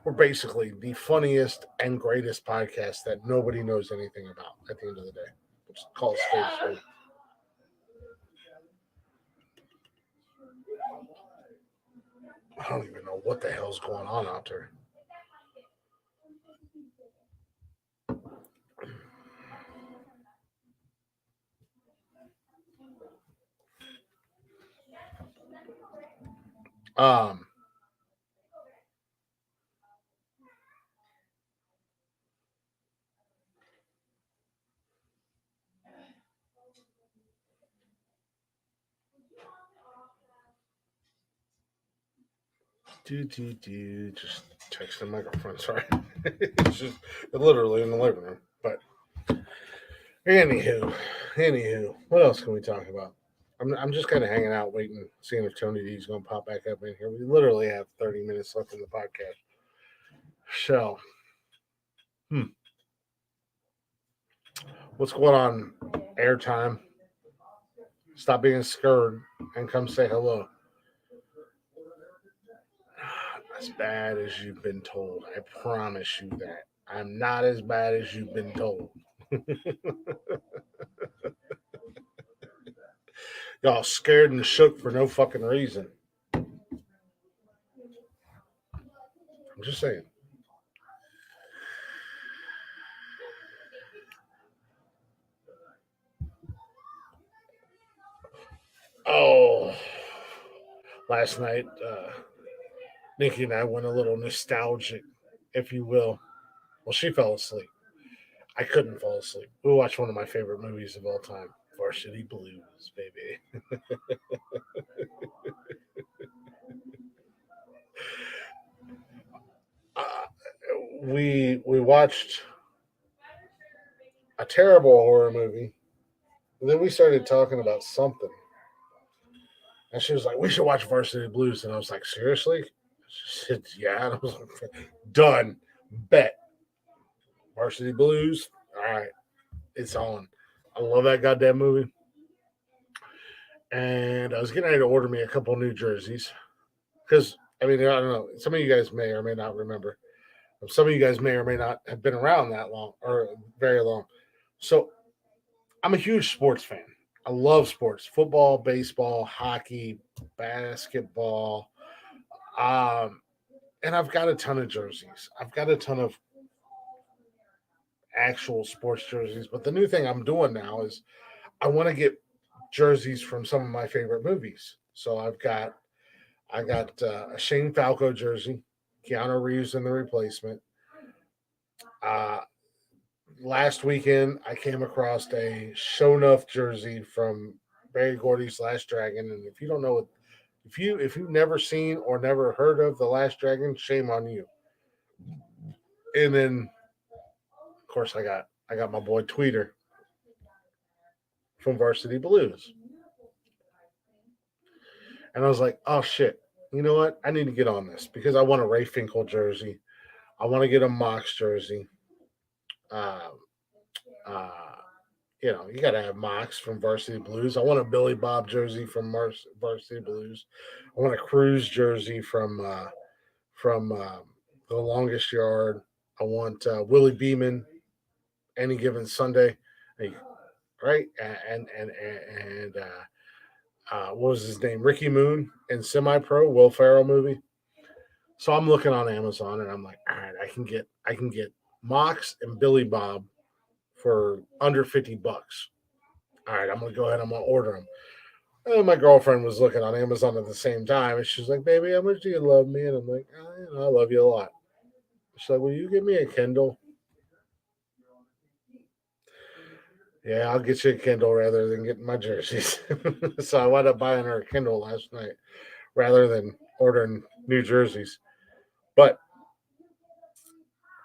We're basically the funniest and greatest podcast that nobody knows anything about at the end of the day. Just call it spade a spade. I don't even know what the hell's going on out there. Just texting my girlfriend. Sorry, it's just literally in the living room. But anywho, what else can we talk about? I'm just kind of hanging out, waiting, seeing if Tony D's going to pop back up in here. We literally have 30 minutes left in the podcast. So, what's going on? Airtime. Stop being scared and come say hello. As bad as you've been told. I promise you that. I'm not as bad as you've been told. Y'all scared and shook for no fucking reason. I'm just saying. Oh, last night, Nikki and I went a little nostalgic, if you will. Well, she fell asleep. I couldn't fall asleep. We watched one of my favorite movies of all time, Varsity Blues, baby. uh, we watched a terrible horror movie. And then we started talking about something. And she was like, we should watch Varsity Blues. And I was like, seriously? She said, yeah. And I was like, done. Bet. Varsity Blues. All right. It's on. I love that goddamn movie. And I was getting ready to order me a couple new jerseys. Because, I mean, I don't know. Some of you guys may or may not remember. Some of you guys may or may not have been around that long or very long. So I'm a huge sports fan. I love sports, football, baseball, hockey, basketball. Um, and I've got a ton of jerseys. I've got a ton of actual sports jerseys. But the new thing I'm doing now is I want to get jerseys from some of my favorite movies. So I got a Shane Falco jersey, Keanu Reeves in The Replacement. Uh, Last weekend I came across a Show Enough jersey from Barry Gordy's Last Dragon, and if you don't know what, if you've never seen or never heard of The Last Dragon, shame on you. And then, of course, I got my boy Tweeter from Varsity Blues, and I was like, oh shit, you know what? I need to get on this because I want a Ray Finkel jersey. I want to get a Mox jersey. Uh, uh, you got to have Mox from Varsity Blues. I want a Billy Bob jersey from Varsity Blues. I want a Cruz jersey from The Longest Yard. I want Willie Beeman, Any Given Sunday, right? And what was his name? Ricky Moon in Semi Pro, Will Ferrell movie. So I'm looking on Amazon and I'm like, all right, I can get Mox and Billy Bob for under $50. All right, I'm gonna go ahead. I'm gonna order them. And my girlfriend was looking on Amazon at the same time, and she's like, "Baby, how much do you love me?" And I'm like, I love you a lot." She's like, "Will you give me a Kindle?" Yeah, I'll get you a Kindle rather than getting my jerseys. So I wound up buying her a Kindle last night rather than ordering new jerseys. But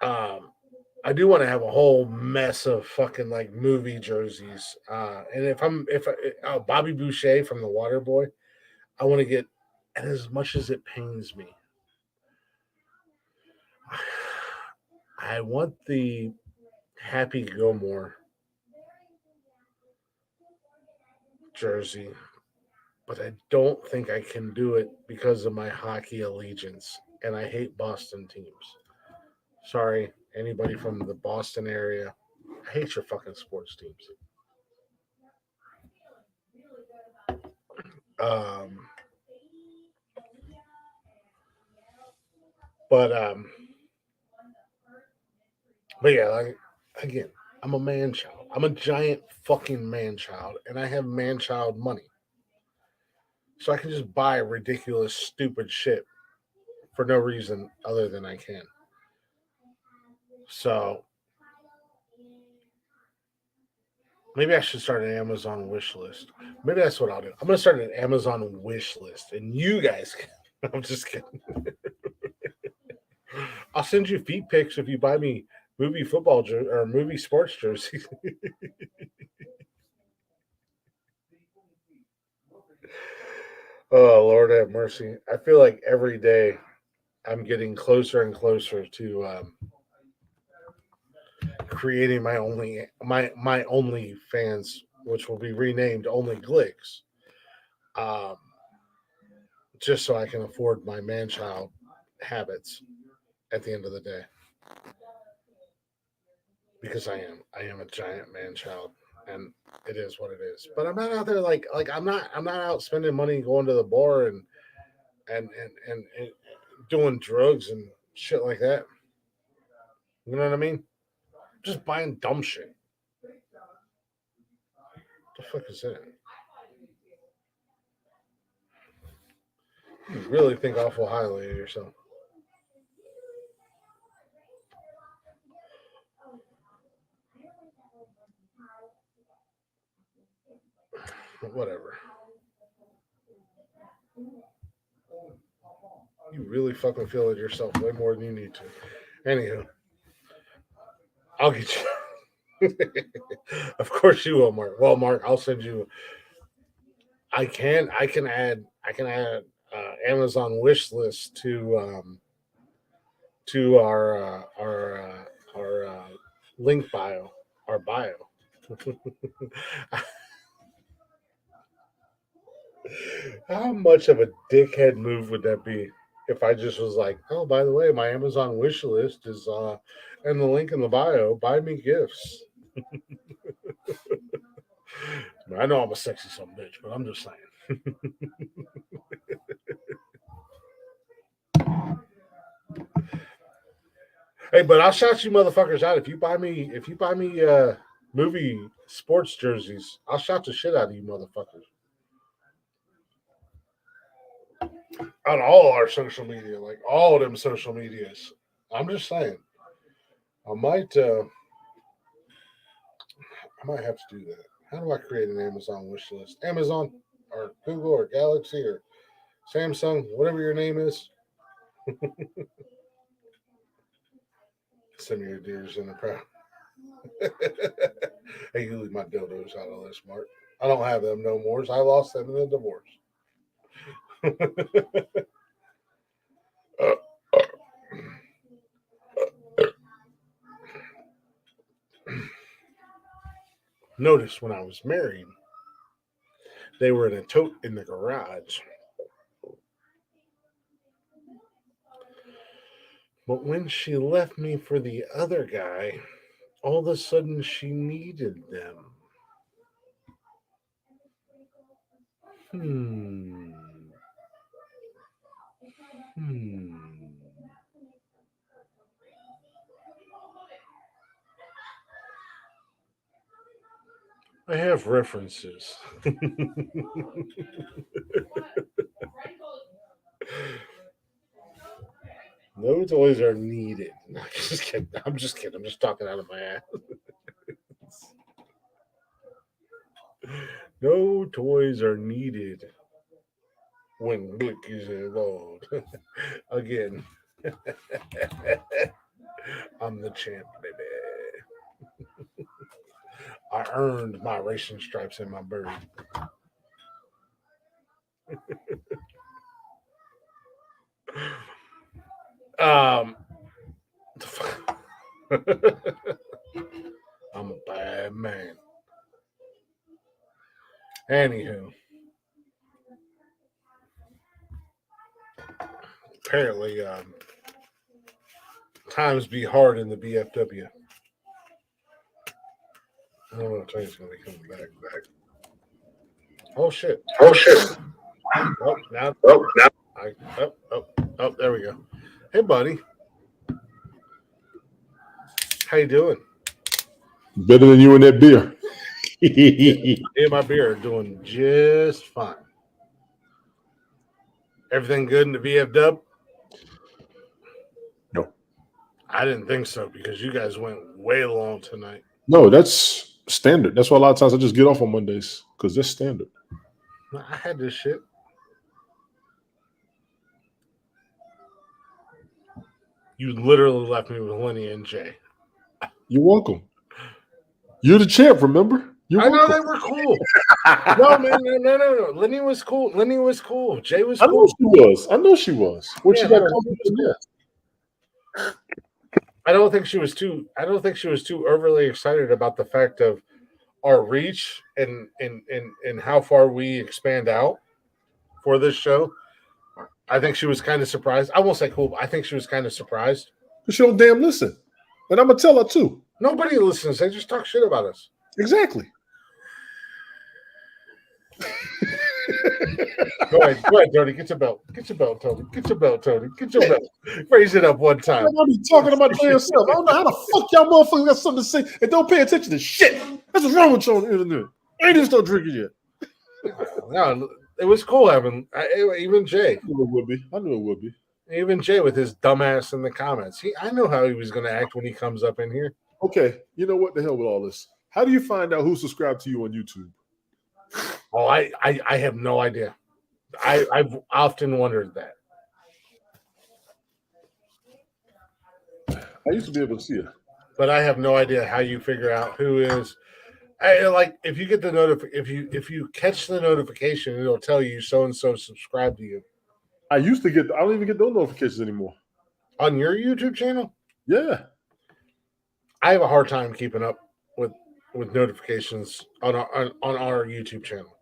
um, I do want to have a whole mess of fucking like movie jerseys. And if Bobby Boucher from The Water Boy, I want to get. And as much as it pains me, I want the Happy Gilmore jersey, but I don't think I can do it because of my hockey allegiance, and I hate Boston teams. Sorry, anybody from the Boston area. I hate your fucking sports teams. Um, but um, but yeah, like again, I'm a man child. I'm a giant fucking man child, and I have man child money, so I can just buy ridiculous, stupid shit for no reason other than I can. So maybe I should start an Amazon wish list. Maybe that's what I'll do. I'm gonna start an Amazon wish list, and you guys can. I'm just kidding. I'll send you feet pics if you buy me movie football or movie sports jerseys. Oh Lord have mercy! I feel like every day I'm getting closer and closer to creating my only fans, which will be renamed Only Glicks, um, just so I can afford my man child habits at the end of the day. Because I am a giant man child, and it is what it is. But I'm not out there like I'm not out spending money going to the bar and doing drugs and shit like that. You know what I mean? Just buying dumb shit. What the fuck is that? You really think awful highly of yourself. Whatever. You really fucking feel it yourself way more than you need to. Anywho, I'll get you. Of course you will, Mark. Well, Mark, I'll send you. I can add Amazon wish list to our link bio, our bio. How much of a dickhead move would that be if I just was like, oh, by the way, my Amazon wish list is and the link in the bio, buy me gifts. I know I'm a sexy son of a bitch, but I'm just saying. Hey, but I'll shout you motherfuckers out if you buy me movie sports jerseys. I'll shout the shit out of you motherfuckers on all our social media, like all of them social medias. I'm just saying, I might have to do that. How do I create an Amazon wish list? Amazon or Google or Galaxy or Samsung, whatever your name is. Send me your deers in the crowd. Hey, you leave my dildos out of this, Mark. I don't have them no more. I lost them in the divorce. Notice when I was married, they were in a tote in the garage. But when she left me for the other guy, all of a sudden she needed them. I have references. No toys are needed. No, just kidding. I'm just kidding. I'm just talking out of my ass. No toys are needed when Blick is involved. Again. I'm the champ, baby. I earned my racing stripes and my bird. I'm a bad man. Anywho, apparently, times be hard in the BFW. I don't know if Tony's going to be coming back. Oh shit! Oh, now. There we go. Hey, buddy. How you doing? Better than you and that beer. Me and my beer are doing just fine. Everything good in the VFW? No. I didn't think so because you guys went way long tonight. No, that's standard. That's why a lot of times I just get off on Mondays because that's standard. I had this shit. You literally left me with Lenny and Jay. You're welcome. You're the champ, remember? I know they were cool. No, man, no. Lenny was cool. Jay was cool. I know she was. What Yeah, you got cool. I don't think she was too overly excited about the fact of our reach and how far we expand out for this show. I think she was kind of surprised. I won't say cool, but I think she was kind of surprised. Because she don't damn listen. And I'm going to tell her too. Nobody listens. They just talk shit about us. Exactly. Go ahead, Tony. Get your belt. Tony. Get your belt. Raise it up one time. I'm be talking about damn self. I don't know how the fuck y'all motherfuckers got something to say and don't pay attention to shit. That's what's wrong with you on the internet. I ain't even start drinking yet. No, it was cool having even Jay. I knew it would be. Even Jay with his dumbass in the comments. I know how he was going to act when he comes up in here. Okay, you know what the hell with all this? How do you find out who subscribed to you on YouTube? Oh, I have no idea. I've often wondered that. I used to be able to see it. But I have no idea how you figure out who is. Like if you get the if you catch the notification, it'll tell you so and so subscribed to you I used to get. I don't even get those notifications anymore. on your YouTube channel. Yeah. I have a hard time keeping up with notifications on our YouTube channel.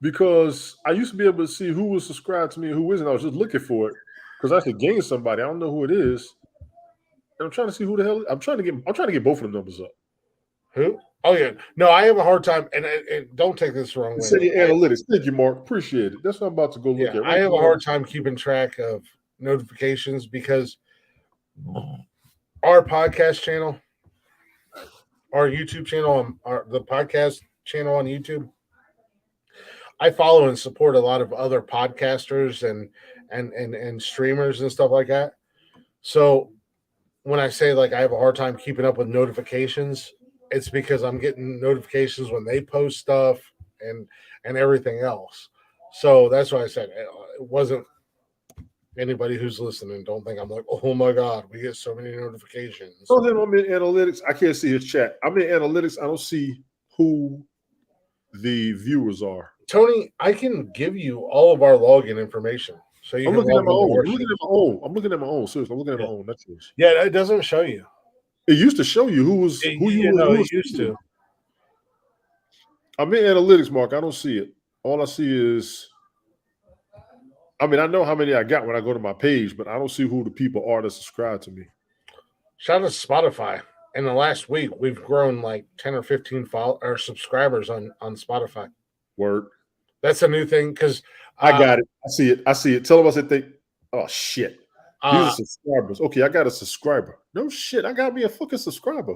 Because I used to be able to see who was subscribed to me and who isn't. I was just looking for it because I could gain somebody. I don't know who it is. And I'm trying to see who the hell. I'm trying to get both of them numbers up. Who? Oh yeah, no, I have a hard time, and don't take this the wrong way. Say your analytics. Thank you, Mark. Appreciate it. That's what I'm about to go look at. I have a hard time keeping track of notifications because our podcast channel, our YouTube channel, the podcast channel on YouTube, I follow and support a lot of other podcasters and streamers and stuff like that. So when I say like I have a hard time keeping up with notifications, it's because I'm getting notifications when they post stuff and everything else. So that's why I said it wasn't anybody who's listening. Don't think I'm like, oh my God, we get so many notifications. I'm in analytics. I can't see his chat. I'm in analytics. I don't see who the viewers are. Tony, I can give you all of our login information. So you I'm can looking at my log own. into I'm our looking at my own. I'm looking at my own. Seriously, I'm looking at my own. That's yours. Yeah, it doesn't show you. It used to show you who was who you know, who it was used to. I'm in analytics, Mark. I don't see it. All I see is, I mean, I know how many I got when I go to my page, but I don't see who the people are that subscribe to me. Shout out to Spotify. In the last week, we've grown like 10 or 15 subscribers on Spotify. Word. That's a new thing because I got it. I see it. I see it. Tell them I said they. Oh shit. These are subscribers. Okay, I got a subscriber. No shit. I got me a fucking subscriber.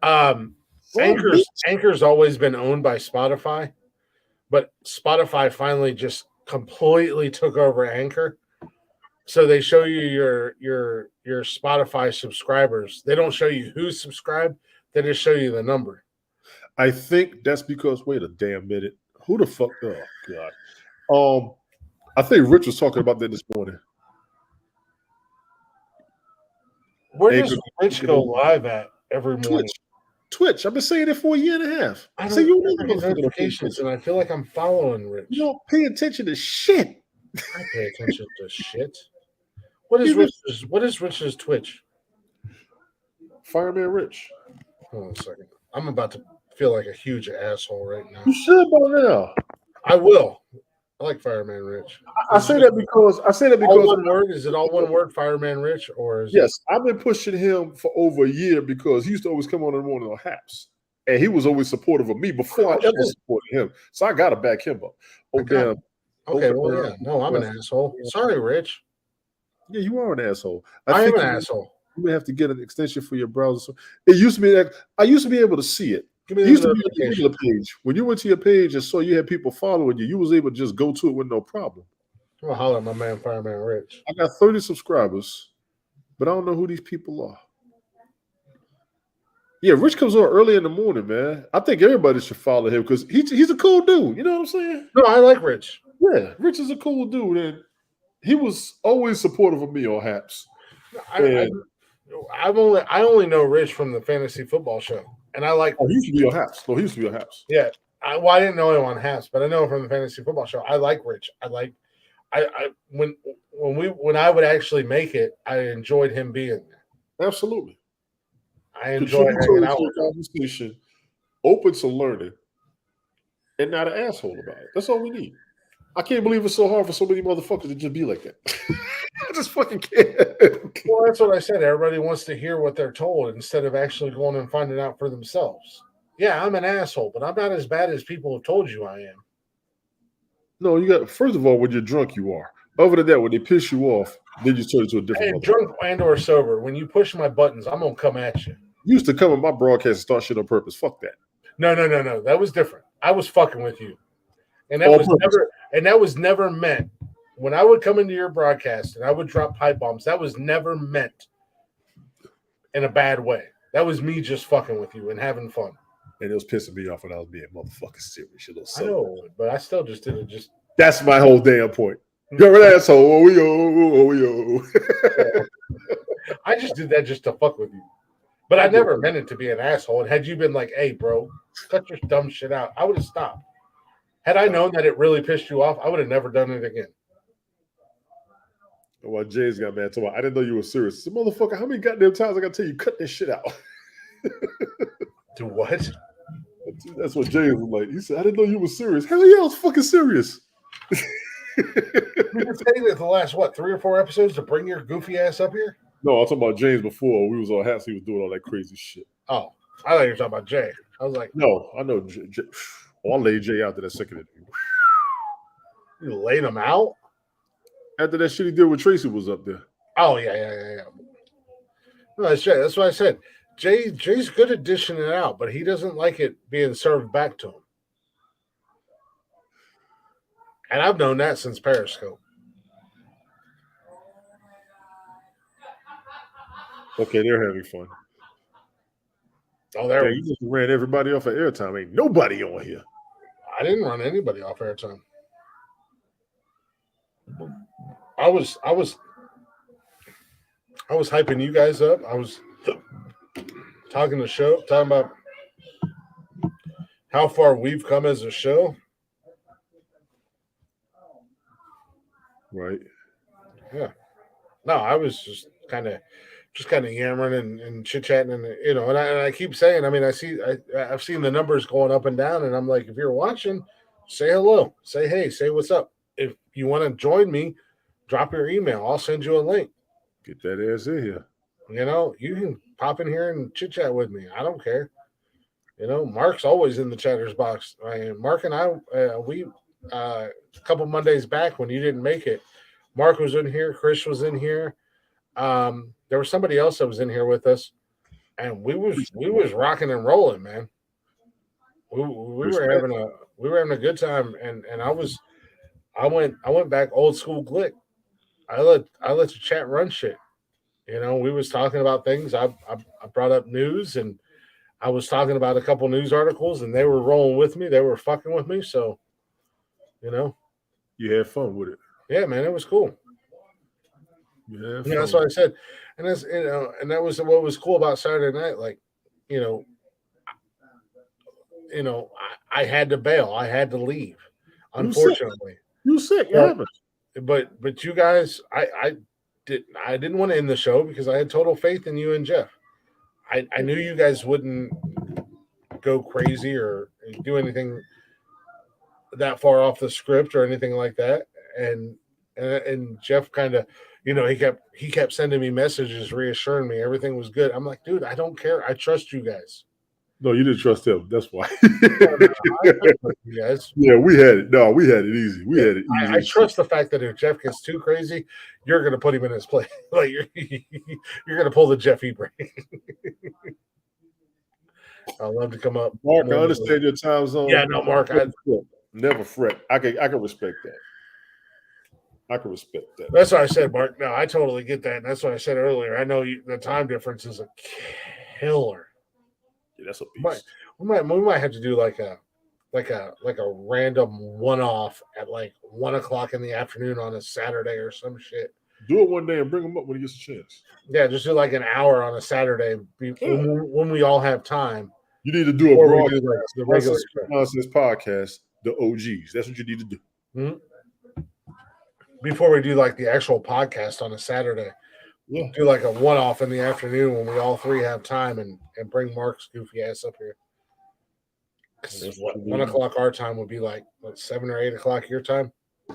Anchor's always been owned by Spotify, but Spotify finally just completely took over Anchor. So they show you your Spotify subscribers. They don't show you who's subscribed. They just show you the number. I think that's because wait a damn minute. Who the fuck? Oh God. I think Rich was talking about that this morning. Where does Rich go live at every morning? Twitch. I've been saying it for a year and a half. I don't get notifications, and I feel like I'm following Rich. You don't pay attention to shit. I pay attention to shit. What is Rich's Twitch? Fireman Rich. Hold on a second. I'm about to feel like a huge asshole right now. You should by now. I will. I like Fireman Rich. I say that because all one word. Is it all one word, Fireman Rich, or is yes? I've been pushing him for over a year because he used to always come on in the morning on Haps, and he was always supportive of me before I ever supported him. So I got to back him up. Oh damn. Okay, well, yeah. No, I'm an asshole. Sorry, Rich. Yeah, you are an asshole. I am an asshole. You may have to get an extension for your browser. It used to be that I used to be able to see it. Give me the used to be on your regular page. When you went to your page and saw you had people following you, you was able to just go to it with no problem. I'm gonna holler at my man Fireman Rich. I got 30 subscribers, but I don't know who these people are. Yeah, Rich comes on early in the morning, man. I think everybody should follow him because he's a cool dude. You know what I'm saying? No, I like Rich. Yeah, Rich is a cool dude, and he was always supportive of me on Haps. I only know Rich from the fantasy football show, and I like. Oh, he used to be on Haps. No, he used to be on Haps. Yeah, I didn't know him on Haps, but I know him from the fantasy football show. I like Rich. When I would actually make it, I enjoyed him being there. Absolutely. I enjoy hanging out with him. Conversation, open to learning, and not an asshole about it. That's all we need. I can't believe it's so hard for so many motherfuckers to just be like that. I just fucking can't. Well, that's what I said. Everybody wants to hear what they're told instead of actually going and finding out for themselves. Yeah, I'm an asshole, but I'm not as bad as people have told you I am. No, you got. First of all, when you're drunk, you are. Other than that, when they piss you off, then you turn into a different. And drunk and or sober, when you push my buttons, I'm gonna come at you. You used to come in my broadcast and start shit on purpose. Fuck that. No. That was different. I was fucking with you, and that was never meant. When I would come into your broadcast and I would drop pipe bombs, that was never meant in a bad way. That was me just fucking with you and having fun. And it was pissing me off when I was being motherfucking serious. You little I son. know, but I still just did it. Just That's my whole damn point. You're an asshole. Oh. I just did that just to fuck with you. But I never meant it to be an asshole. And had you been like, "Hey, bro, cut your dumb shit out," I would have stopped. Had I known that it really pissed you off, I would have never done it again. Well, James got mad. I didn't know you were serious. So, motherfucker, how many goddamn times I gotta tell you cut this shit out? Do what? That's what James was like. He said, I didn't know you were serious. Hell yeah, I was fucking serious. We've been saying it the last, 3 or 4 episodes to bring your goofy ass up here? No, I'm talking about James before. We was on hats. He was doing all that crazy shit. Oh, I thought you were talking about Jay. I was like, no, I know. I laid Jay out to that second interview. You laid him out? After that shit he did with Tracy was up there. Oh, yeah. No, that's Jay. That's what I said. Jay's good at dishing it out, but he doesn't like it being served back to him. And I've known that since Periscope. Okay, they're having fun. Oh, there. You just ran everybody off of airtime. Ain't nobody on here. I didn't run anybody off airtime. I was hyping you guys up. I was talking about how far we've come as a show. Right. Yeah. No, I was just kind of yammering and chit-chatting, and and I keep saying, I mean, I've seen the numbers going up and down, and I'm like, if you're watching, say hello, say hey, say what's up. If you want to join me, drop your email. I'll send you a link. Get that ass in here. You can pop in here and chit-chat with me. I don't care. Mark's always in the chatter's box. Mark and I, we a couple Mondays back when you didn't make it, Mark was in here, Chris was in here. There was somebody else that was in here with us, and we was rocking and rolling, man. We were having a good time, and I went back old school Glick. I let the chat run shit. We was talking about things. I brought up news, and I was talking about a couple news articles, and they were rolling with me. They were fucking with me, so you had fun with it. Yeah, man, it was cool. Yeah, that's what I said, and that's and that was what was cool about Saturday night. Like, I had to bail. I had to leave. Unfortunately, you sick. But you guys, I didn't want to end the show because I had total faith in you and Jeff. I knew you guys wouldn't go crazy or do anything that far off the script or anything like that. And Jeff kind of, he kept sending me messages reassuring me everything was good. I'm like, dude, I don't care. I trust you guys. No, you didn't trust him. That's why. You guys. Yeah, we had it. No, we had it easy. We had it easy. I trust the fact that if Jeff gets too crazy, you're going to put him in his place. Like you're going to pull the Jeff E-brain. I'd love to come up. Mark, I understand your time zone. Yeah, no, Mark. Never fret. I can respect that. I can respect that. That's what I said, Mark. No, I totally get that. And that's what I said earlier. I know the time difference is a killer. Yeah, that's a beast. We might have to do like a random one-off at like 1:00 in the afternoon on a Saturday or some shit. Do it one day and bring them up when he gets a chance. Yeah, just do like an hour on a Saturday when we all have time. You need to do a broadcast, the regular Nonsense podcast, the OGs. That's what you need to do. Mm-hmm. Before we do like the actual podcast on a Saturday. Yeah. Do like a one-off in the afternoon when we all three have time and bring Mark's goofy ass up here. 1:00 our time would be like 7 or 8 o'clock your time.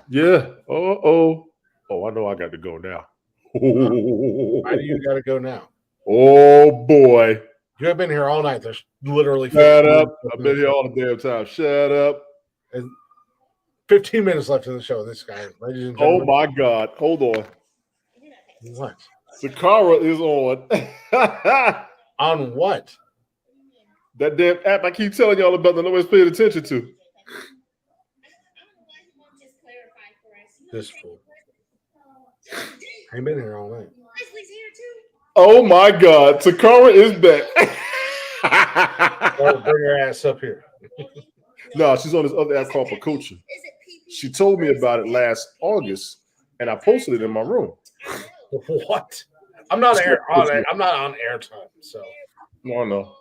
Yeah. Oh, I know I got to go now. Why do you got to go now? Oh boy, you have been here all night. There's literally. Shut up! I've been here all the damn time. Shut up. And 15 minutes left in the show. This guy, ladies and Oh gentlemen. my God! Hold on. What? Sakara is on. On what? That damn app I keep telling y'all about that nobody's paying attention to. This fool. I've been here all night. Oh my God, Sakara is back. Or bring her ass up here. No, she's on this other app called for coaching. She told me about it last August, and I posted it in my room. What? I'm not I'm not on airtime, so No.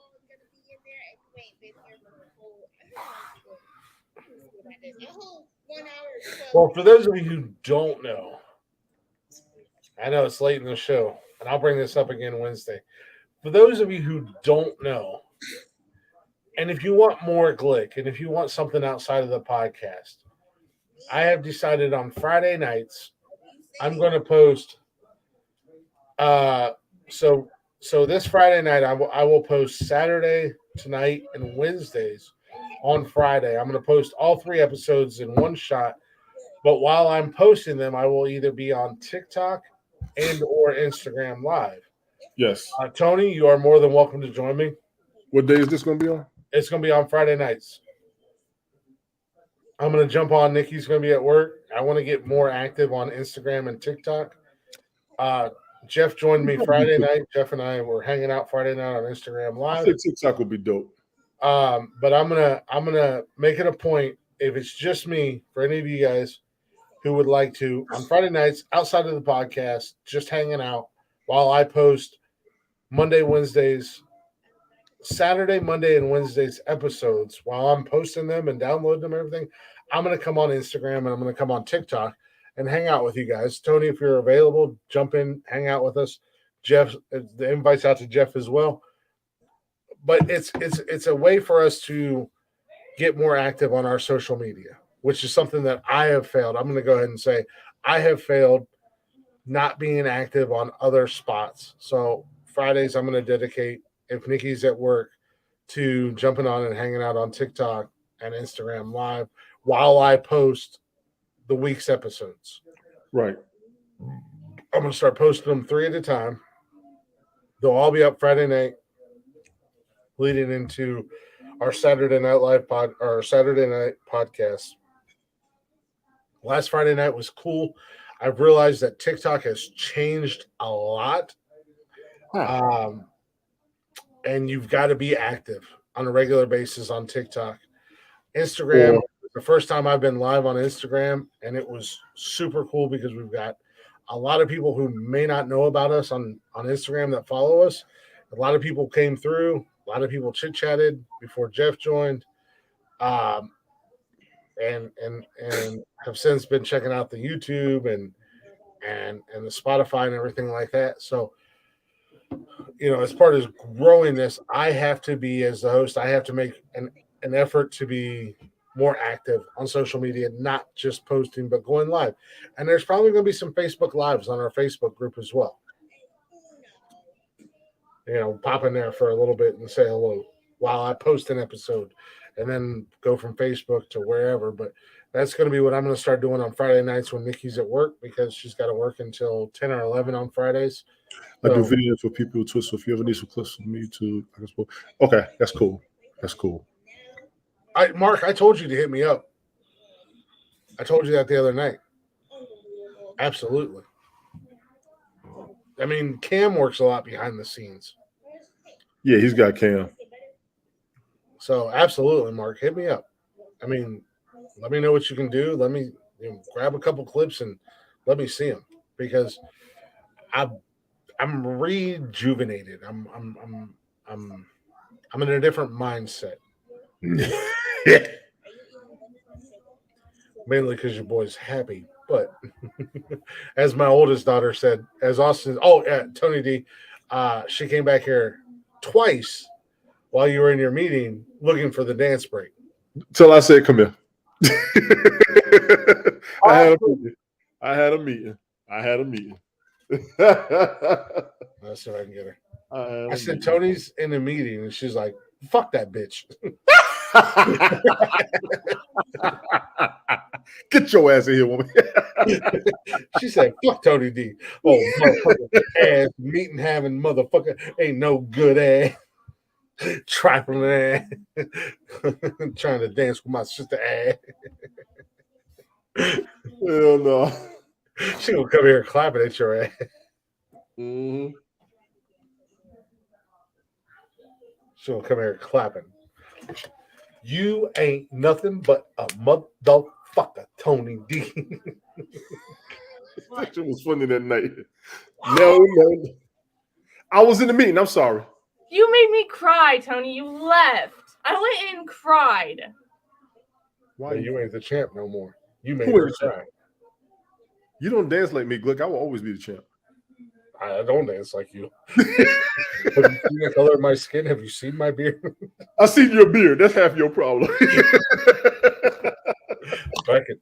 Well, for those of you who don't know, I know it's late in the show, and I'll bring this up again Wednesday. For those of you who don't know, and if you want more Glick, and if you want something outside of the podcast, I have decided on Friday nights I'm going to post. So this Friday night I will post Saturday tonight and Wednesdays on Friday. I'm going to post all 3 episodes in one shot. But while I'm posting them, I will either be on TikTok and or Instagram Live. Yes. Tony, you are more than welcome to join me. What day is this going to be on? It's going to be on Friday nights. I'm going to jump on. Nikki's going to be at work. I want to get more active on Instagram and TikTok. Jeff joined me Friday night. Jeff and I were hanging out Friday night on Instagram Live. I think TikTok will be dope. But I'm gonna make it a point, if it's just me, for any of you guys who would like to, on Friday nights outside of the podcast, just hanging out while I post Monday, Wednesdays, Saturday, Monday, and Wednesdays episodes. While I'm posting them and downloading them and everything, I'm gonna come on Instagram and I'm gonna come on TikTok and hang out with you guys. Tony, if you're available, jump in, hang out with us. Jeff, the invite's out to Jeff as well. But it's a way for us to get more active on our social media, which is something that I have failed. I'm going to go ahead and say I have failed not being active on other spots. So Fridays I'm going to dedicate, if Nikki's at work, to jumping on and hanging out on TikTok and Instagram Live while I post the week's episodes. Right. I'm going to start posting them 3 at a time. They'll all be up Friday night, leading into our Saturday Night Live our Saturday night podcast. Last Friday night was cool. I've realized that TikTok has changed a lot. And you've got to be active on a regular basis on TikTok. Instagram, the first time I've been live on Instagram, and it was super cool because we've got a lot of people who may not know about us on Instagram that follow us. A lot of people came through. A lot of people chit-chatted before Jeff joined, and have since been checking out the YouTube and the Spotify and everything like that. So, as part of growing this, I have to be, as the host, I have to make an effort to be more active on social media, not just posting, but going live. And there's probably going to be some Facebook Lives on our Facebook group as well. Pop in there for a little bit and say hello while I post an episode, and then go from Facebook to wherever. But that's going to be what I'm going to start doing on Friday nights when Nikki's at work, because she's got to work until 10 or 11 on Fridays. I do videos for people too, so if you ever need some clips from me too, okay, that's cool. That's cool. Mark, I told you to hit me up. I told you that the other night. Absolutely. I mean, Cam works a lot behind the scenes. Yeah, he's got Cam. So absolutely, Mark, hit me up. I mean, let me know what you can do. Let me grab a couple clips and let me see them, because I'm rejuvenated. I'm in a different mindset. Mainly because your boy's happy. But as my oldest daughter said, Tony D, she came back here twice while you were in your meeting looking for the dance break. Till I said, come here. I had a meeting. Let's see if I can get her. I said, Tony's in a meeting, and she's like, fuck that bitch. Get your ass in here, woman. She said, fuck Tony D. Oh, motherfucker, ass meeting having motherfucker ain't no good ass. Trifling ass. Trying to dance with my sister ass. Hell no. She gonna come here clapping at your ass. Mm-hmm. She'll come here clapping. You ain't nothing but a motherfucker, Tony D. That shit was funny that night. No. I was in the meeting. I'm sorry. You made me cry, Tony. You left. I went and cried. Why You ain't the champ no more. You made Who her ain't the champ? cry. You don't dance like me, Glick. I will always be the champ. I don't dance like you. Have you seen the color of my skin? Have you seen my beard? I seen your beard. That's half your problem. I can,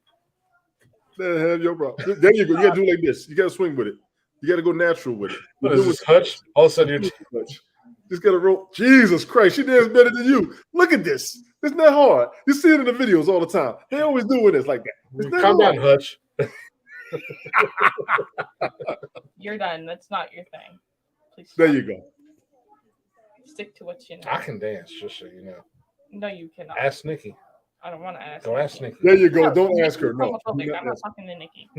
That's half your problem. There you go. You gotta do it like this. You gotta swing with it. You gotta go natural with it. what is this, Hutch? All of a sudden you're Touch. Just gotta roll. Jesus Christ, she dance better than you. Look at this. It's not hard. You see it in the videos all the time. They always doing this like that. It's not calm hard. down, Hutch. You're done. That's not your thing. Please There stop. you go. Stick to what you know. I can dance, just so you know. No, you cannot. Ask Nikki. I don't want to ask. Go ask Nikki. There you go. No, Don't Nikki's ask her. No. homophobic. Do not I'm not ask her. talking to Nikki.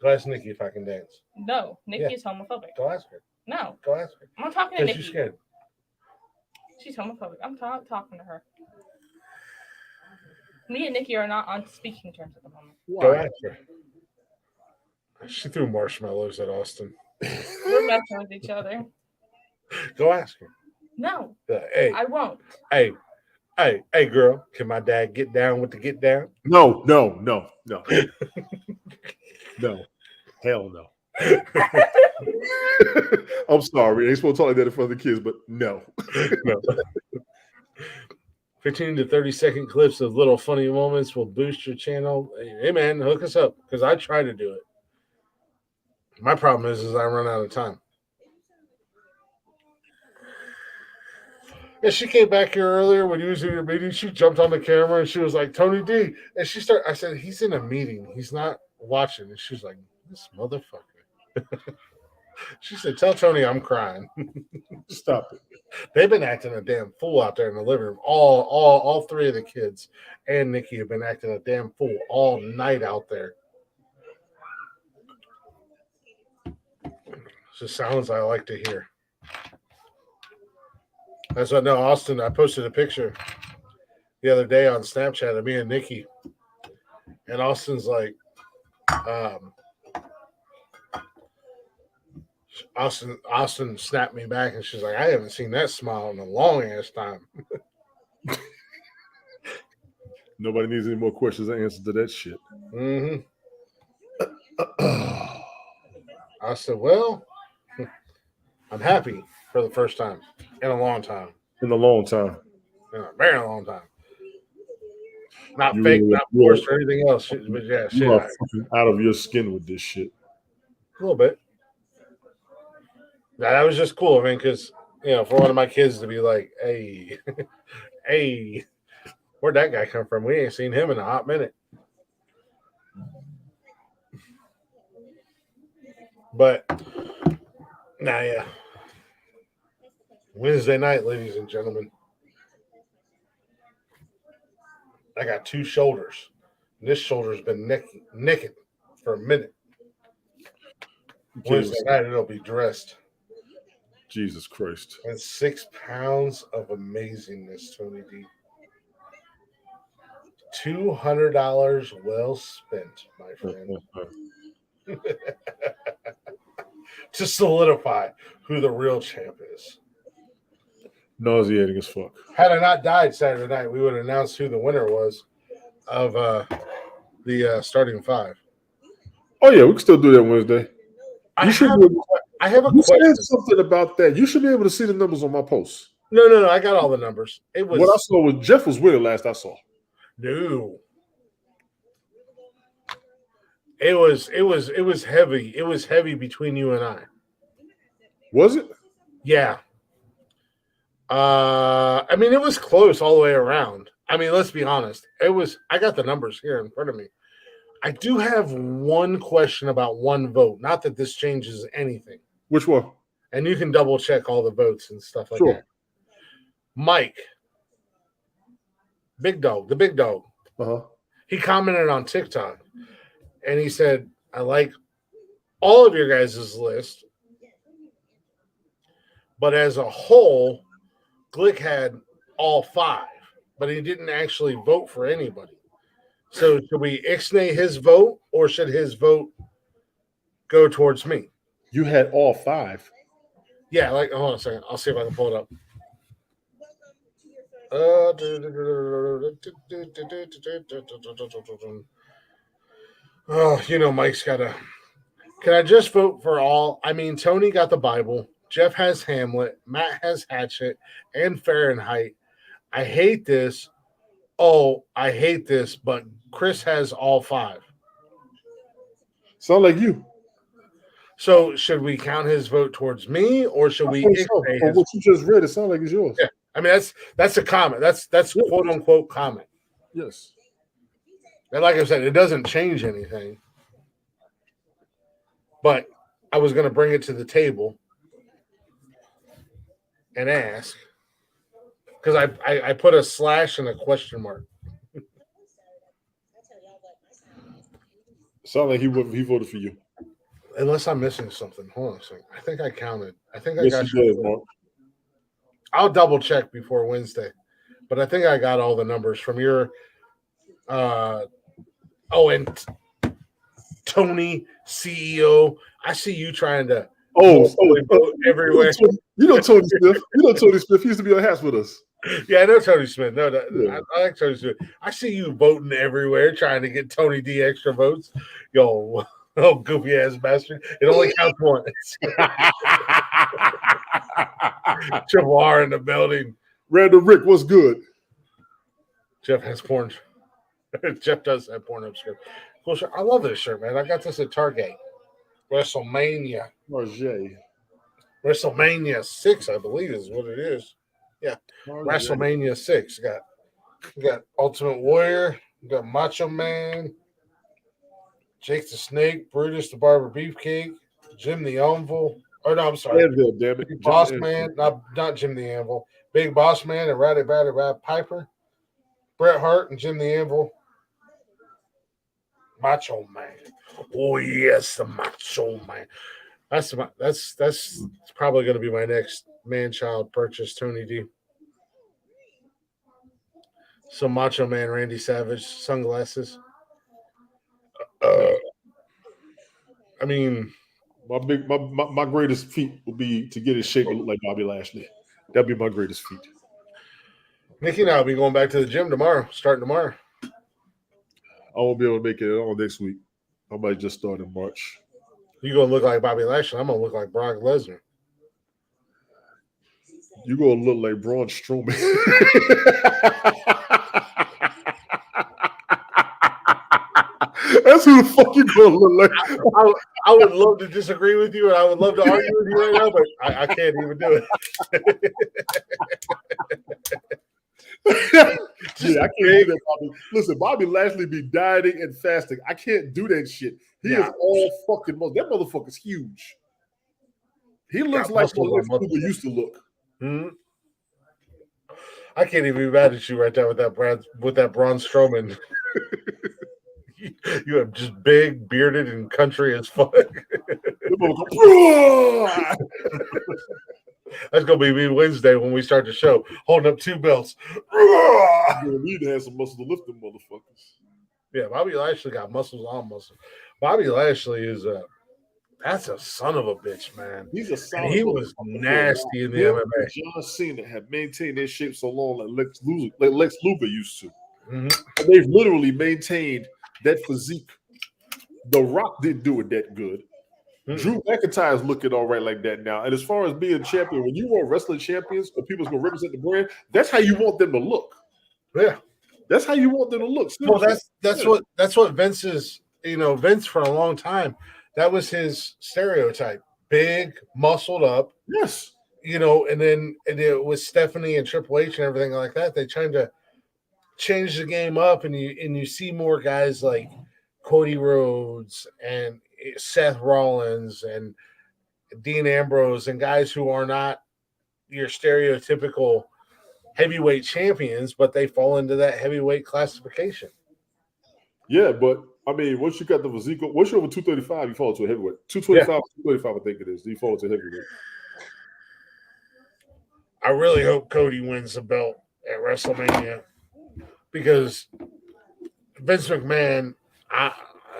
Go ask Nikki if I can dance. No, Nikki Yeah. is homophobic. Go ask her. No, Go ask her. I'm not talking to Because Nikki. you're scared. She's homophobic. I'm talking to her. Me and Nikki are not on speaking terms at the moment. Go Why? ask her. She threw marshmallows at Austin. We're messing with each other. Go ask her. No, Hey, I won't. hey, girl, can my dad get down with the get down? No. No. Hell no. I'm sorry. I ain't supposed to talk like that in front of the kids, but no. No. 15 to 30-second clips of little funny moments will boost your channel. Hey, man, hook us up because I try to do it. My problem is I run out of time. Yeah, she came back here earlier when you was in your meeting. She jumped on the camera and she was like, Tony D. And I said, he's in a meeting. He's not watching. And she's like, this motherfucker. She said, tell Tony I'm crying. Stop it. They've been acting a damn fool out there in the living room. All three of the kids and Nikki have been acting a damn fool all night out there. Just sounds I like to hear. That's what no, Austin. I posted a picture the other day on Snapchat of me and Nikki, and Austin's like, Austin snapped me back, and she's like, I haven't seen that smile in a long ass time. Nobody needs any more questions or answers to that shit. Mm-hmm. I said, well, I'm happy for the first time in a long time. In a long time. In a very long time. Not You fake, really- not forced or anything else. But yeah, shit, You are a fucking out of your skin with this shit. little bit. That was just cool. I mean, because, for one of my kids to be like, hey, hey, where'd that guy come from? We ain't seen him in a hot minute. But, yeah. Wednesday night, ladies and gentlemen. I got two shoulders. And this shoulder's been naked for a minute. Wednesday night, it'll be dressed. Jesus Christ. And 6 pounds of amazingness, Tony D. $200 well spent, my friend. To solidify who the real champ is. Nauseating as fuck. Had I not died Saturday night, we would announce who the winner was of the starting five. Oh yeah, we can still do that Wednesday. I You should have, be able- I have a You question. said something about that. You should be able to see the numbers on my post. No. I got all the numbers. It was What I saw was Jeff was winning last I saw. no. It was heavy. It was heavy between you and I. Was it? Yeah. I mean, it was close all the way around. I mean, let's be honest. I got the numbers here in front of me. I do have one question about one vote. Not that this changes anything. Which one? And you can double check all the votes and stuff like Sure. that. Mike, the big dog. Uh-huh. He commented on TikTok and he said, I like all of your guys' list, but as a whole, Glick had all 5, but he didn't actually vote for anybody. So should we ixnay his vote, or should his vote go towards me? You had all 5. Yeah, hold on a second. I'll see if I can pull it up. Mike's got to. Can I just vote for all? I mean, Tony got the Bible. Jeff has Hamlet. Matt has Hatchet and Fahrenheit. I hate this. Oh, I hate this, but Chris has all 5. Sound like you. So should we count his vote towards me, or should we? From what you just read, it sounds like it's yours. Yeah, I mean that's a comment. That's quote unquote comment. Yes. And like I said, it doesn't change anything. But I was going to bring it to the table and ask, because I put a slash and a question mark. Sound like he voted for you. Unless I'm missing something. Hold on a second. I think I counted. I think I Yes, got you did, Mark. I'll double check before Wednesday. But I think I got all the numbers from your and Tony, CEO. I see you trying to vote everywhere. You know Tony Smith. He used to be on Hats with us. Yeah, I know Tony Smith. No, Yeah. I like Tony Smith. I see you voting everywhere, trying to get Tony D extra votes. Yo, oh goofy ass bastard! It only counts once. Triple R in the building. Randall Rick, what's good? Jeff has porn. Jeff does have porn up shirt. Cool shirt. I love this shirt, man. I got this at Target. WrestleMania. WrestleMania 6, I believe, is what it is. Yeah. WrestleMania 6. We got Ultimate Warrior. We got Macho Man. Jake the Snake. Brutus the Barber Beefcake. Jim the Anvil. Oh, no, I'm sorry. Anvil, damn it. Big Boss Man. Not Jim the Anvil. Big Boss Man and Ratty Batty Rat Piper. Bret Hart and Jim the Anvil. Macho Man. Oh yes, the Macho Man. That's probably going to be my next man-child purchase, Tony D. Some Macho Man, Randy Savage sunglasses. I mean, my greatest feat will be to get his shape to look like Bobby Lashley. That'd be my greatest feat. Nikki and I will be going back to the gym tomorrow, starting tomorrow. I won't be able to make it all next week. I might just start in March. You're going to look like Bobby Lashley. I'm going to look like Brock Lesnar. You're going to look like Braun Strowman. That's who the fuck you going to look like. I would love to disagree with you, and I would love to argue with you right now, but I can't even do it. Yeah, I can't do that, Bobby. Listen, Bobby Lashley be dieting and fasting. I can't do that shit. He is all fucking muscle. That motherfucker's huge. He looks like what Lex Luger used to look. Mm-hmm. I can't even be mad at you right there with that Braun Strowman. You have just big, bearded, and country as fuck. That's gonna be me Wednesday when we start the show, holding up 2 belts. You need to have some muscle to lift them motherfuckers. Yeah, Bobby Lashley got muscles on muscle. Bobby Lashley is that's a son of a bitch, man. He's a solid. He was nasty in the MMA. John Cena have maintained their shape so long like Lex Luger used to. Mm-hmm. And they've literally maintained that physique. The Rock didn't do it that good. Mm-hmm. Drew McIntyre is looking all right like that now. And as far as being a champion, when you want wrestling champions or people's going to represent the brand, that's how you want them to look. Yeah, that's how you want them to look. Well, that's what Vince is. Vince for a long time, that was his stereotype: big, muscled up. Yes. And then with Stephanie and Triple H and everything like that, they tried to change the game up, and you see more guys like Cody Rhodes and Seth Rollins and Dean Ambrose and guys who are not your stereotypical heavyweight champions, but they fall into that heavyweight classification. Yeah, but I mean, once you got the physique, once you're over 235, you fall to a heavyweight. 225, 225, I think it is. You fall to heavyweight. I really hope Cody wins the belt at WrestleMania because Vince McMahon,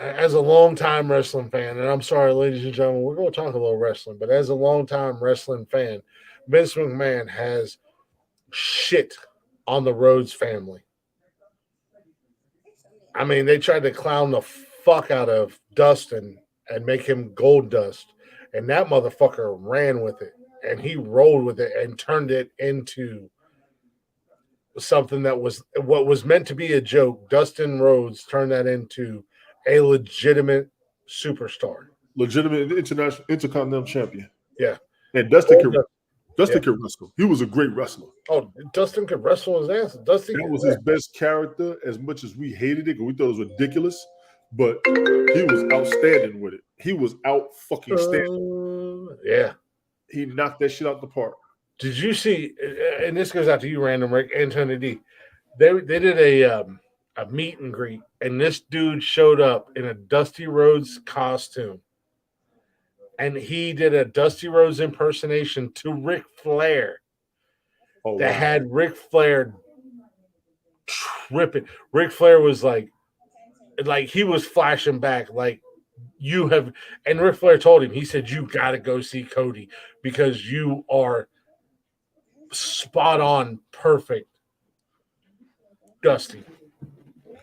as a longtime wrestling fan, and I'm sorry, ladies and gentlemen, we're going to talk a little wrestling, but as a longtime wrestling fan, Vince McMahon has shit on the Rhodes family. I mean, they tried to clown the fuck out of Dustin and make him Gold Dust, and that motherfucker ran with it, and he rolled with it and turned it into something that was what was meant to be a joke. Dustin Rhodes turned that into a legitimate superstar, legitimate international intercontinental champion. Yeah, and Dustin could Yeah. wrestle. He was a great wrestler. Oh, Dustin could wrestle his ass. Dustin That was his best character. As much as we hated it, because we thought it was ridiculous, but he was outstanding with it. He was out fucking standing. Yeah. He knocked that shit out the park. Did you see? And this goes out to you, Random Rick and Tony D. They did a meet and greet, and this dude showed up in a Dusty Rhodes costume, and he did a Dusty Rhodes impersonation to Ric Flair. Oh, That wow. had Ric Flair tripping. Ric Flair was like he was flashing back, like you have. And Ric Flair told him, he said, "You got to go see Cody because you are spot on, perfect, Dusty.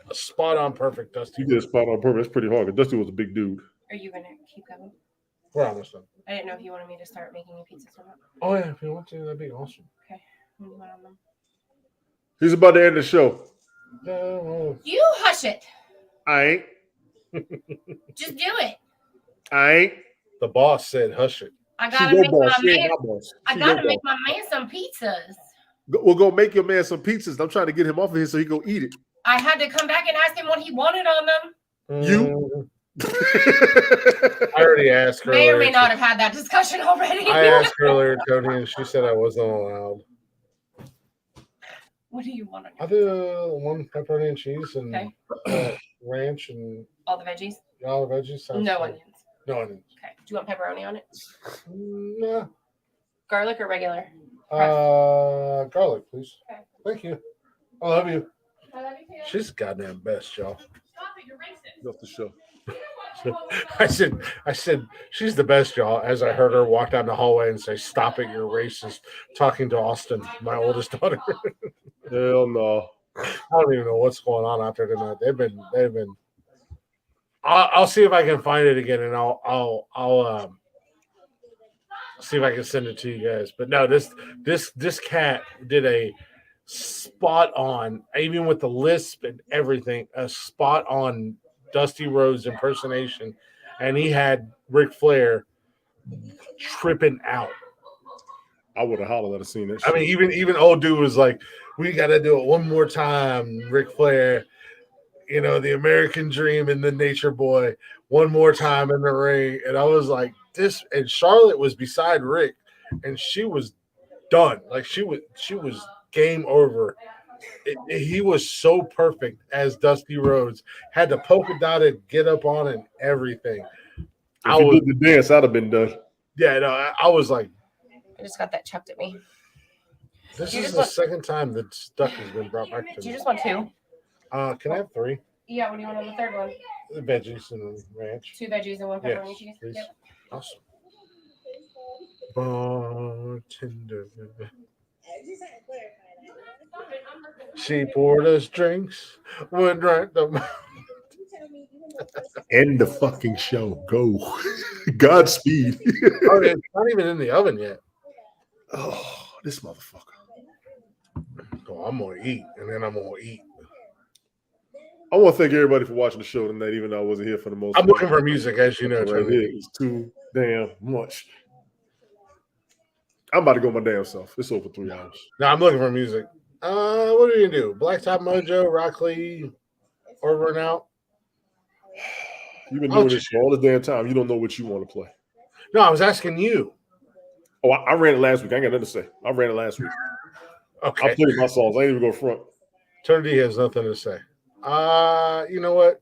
A spot on, perfect, Dusty." He did a spot on purpose. That's pretty hard. 'Cause Dusty was a big dude. Are you gonna keep going? We're almost done. I didn't know if you wanted me to start making you pizzas or not. Oh yeah, if you want to, that'd be awesome. Okay. What do you want on them? He's about to end the show. You hush it. I ain't. Just do it. I ain't. The boss said, "Hush it." I She gotta your make boss. my She ain't man. my boss. I She gotta your make boss. my man some pizzas. We'll go make your man some pizzas. I'm trying to get him off of here so he go eat it. I had to come back and ask him what he wanted on them. You? I already asked her. May or may not have had that discussion already. I asked earlier, Tony, and she said I wasn't allowed. What do you want on I your did one pepperoni and cheese and ranch and all the veggies? all the veggies. Sounds No good. onions. No onions. Okay. Do you want pepperoni on it? Nah. Garlic or regular? Garlic, please. Okay. Thank you. I love you. I love you too. She's the goddamn best, y'all. Stop it, you're racist. Off the show. I said, she's the best, y'all, as I heard her walk down the hallway and say, "Stop it, you're racist," talking to Austin, my oldest daughter. Hell no. I don't even know what's going on out there tonight. They've been. I'll see if I can find it again, and I'll see if I can send it to you guys. But no, this cat did a spot on, even with the lisp and everything, a spot on Dusty Rhodes impersonation, and he had Ric Flair tripping out. I would have hollered at a scene that I shit. mean, even old dude was like, "We got to do it one more time, Ric Flair. You know, the American Dream and the Nature Boy, one more time in the ring." And I was like, "This." And Charlotte was beside Rick, and she was done. Like she was game over. He was so perfect as Dusty Rhodes. Had the polka dotted get up on and everything. If you did the dance, I'd have been done. Yeah, no, I was like, I just got that chucked at me. this You is just the want- second time that stuff has been brought back to Do you me. just want two? Can I have 3? Yeah, what do you want on the third one? The veggies and ranch. 2 veggies and 1 Yes, pepperoni cheese? please. Yep. Awesome. Bartender. She poured us drinks. We drank them. End the fucking show. Go. Godspeed. Oh, it's not even in the oven yet. Oh, this motherfucker. Oh, I'm gonna eat, and then I'm gonna eat. I want to thank everybody for watching the show tonight, even though I wasn't here for the most I'm part. looking for music, as you know. Right Tony. here is too damn much. I'm about to go my damn self. It's over 3 hours. No, I'm looking for music. What are you gonna do? Blacktop Mojo, Rock Lee, over and out. You've been doing this for all the damn time. You don't know what you want to play. No, I was asking you. Oh, I ran it last week. I ain't got nothing to say. I ran it last week. Okay. I played my songs. I ain't even go front. Tony D has nothing to say. You know what?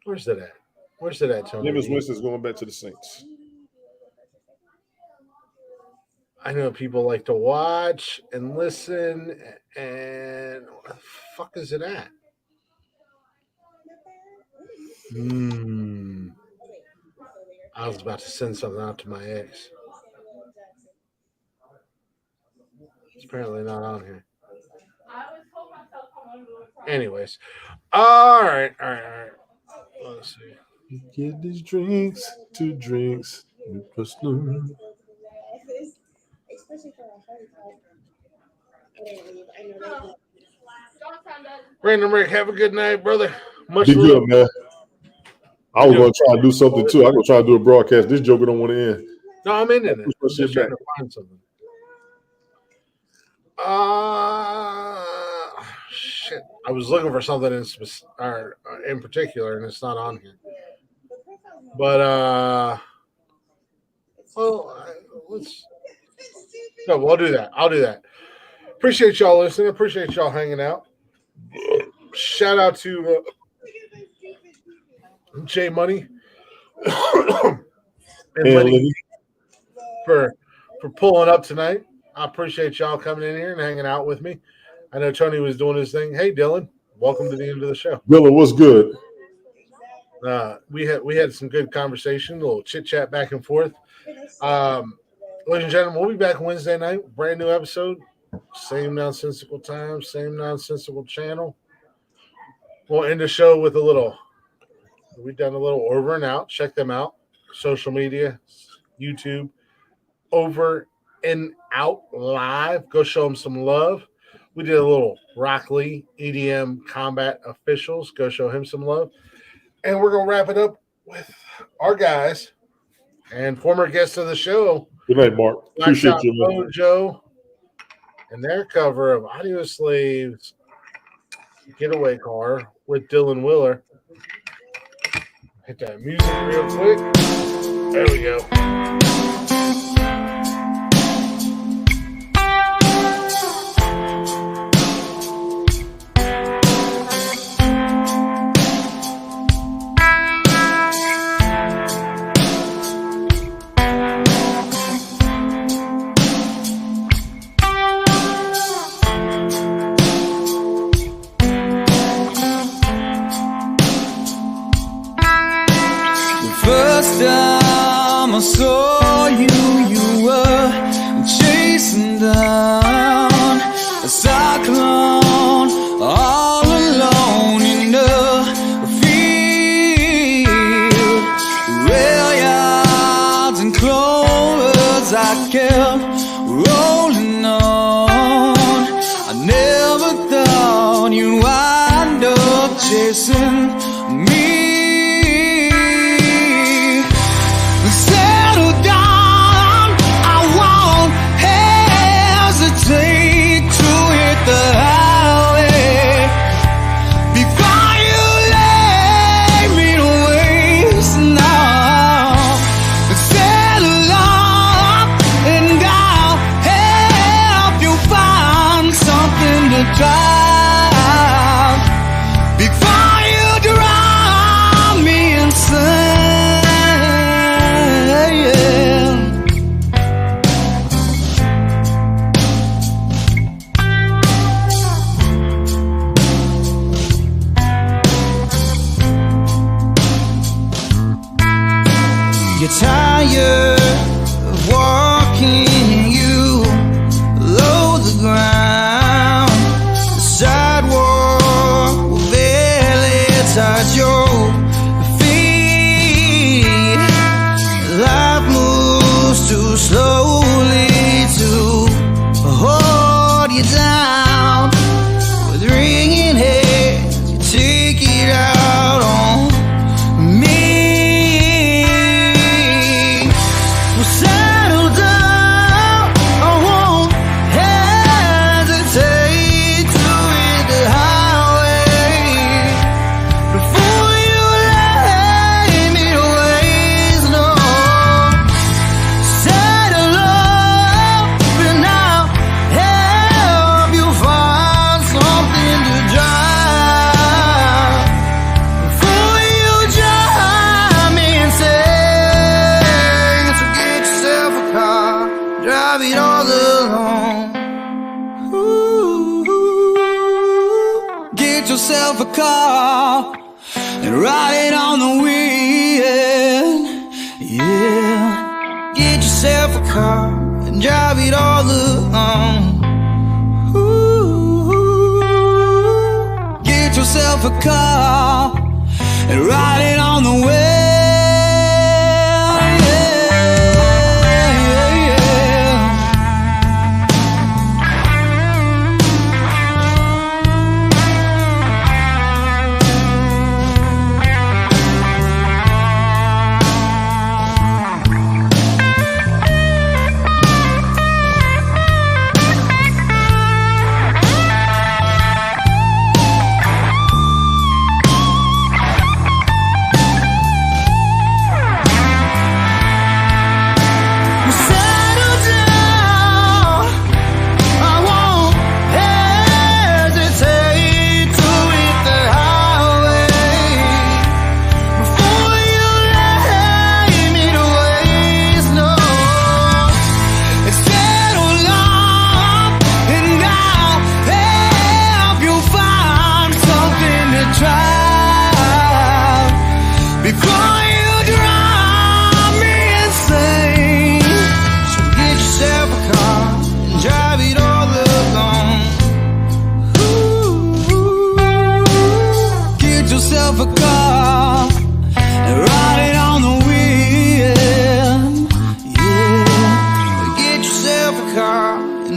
Where's it at? Where's it at, Tony? Jameis D? Winston's going back to the Saints. I know people like to watch and listen. And where the fuck is it at? I was about to send something out to my ex. It's apparently not on here. Anyways. All right. Let's see. Get these drinks, 2 drinks. Random Rick, have a good night, brother. Much Be love. good, man. I was going to try and do something too. I'm going to try and do a broadcast. This joker don't want to end. No, I'm in it. I'm Push just shit trying back. to find something. Shit. I was looking for something in particular, and it's not on here. But let's. No, we'll do that. I'll do that. Appreciate y'all listening. Appreciate y'all hanging out. Shout out to J Money and Lenny for pulling up tonight. I appreciate y'all coming in here and hanging out with me. I know Tony was doing his thing. Hey, Dylan, welcome to the end of the show. Dylan, what's good? We had some good conversation, a little chit chat back and forth. Ladies and gentlemen, we'll be back Wednesday night. Brand new episode. Same nonsensical time, same nonsensical channel. We'll end the show with we've done a little over and out. Check them out. Social media, YouTube, Over and Out Live. Go show them some love. We did a little Rock Lee, EDM Combat Officials. Go show him some love. And we're going to wrap it up with our guys and former guests of the show. Good night, Mark. Appreciate you, man. Mojo and their cover of Audio Slave's Getaway Car with Dylan Willer. Hit that music real quick. There we go. First time I saw you, you were chasing down a cyclone, all alone in the field. Rail yards and clovers, I kept rolling on. I never thought you'd wind up chasing me. You're tired of walking, you load the ground. The Get yourself a car and ride it on the wind. Yeah, get yourself a car and drive it all alone. Ooh, get yourself a car and ride it on the wind.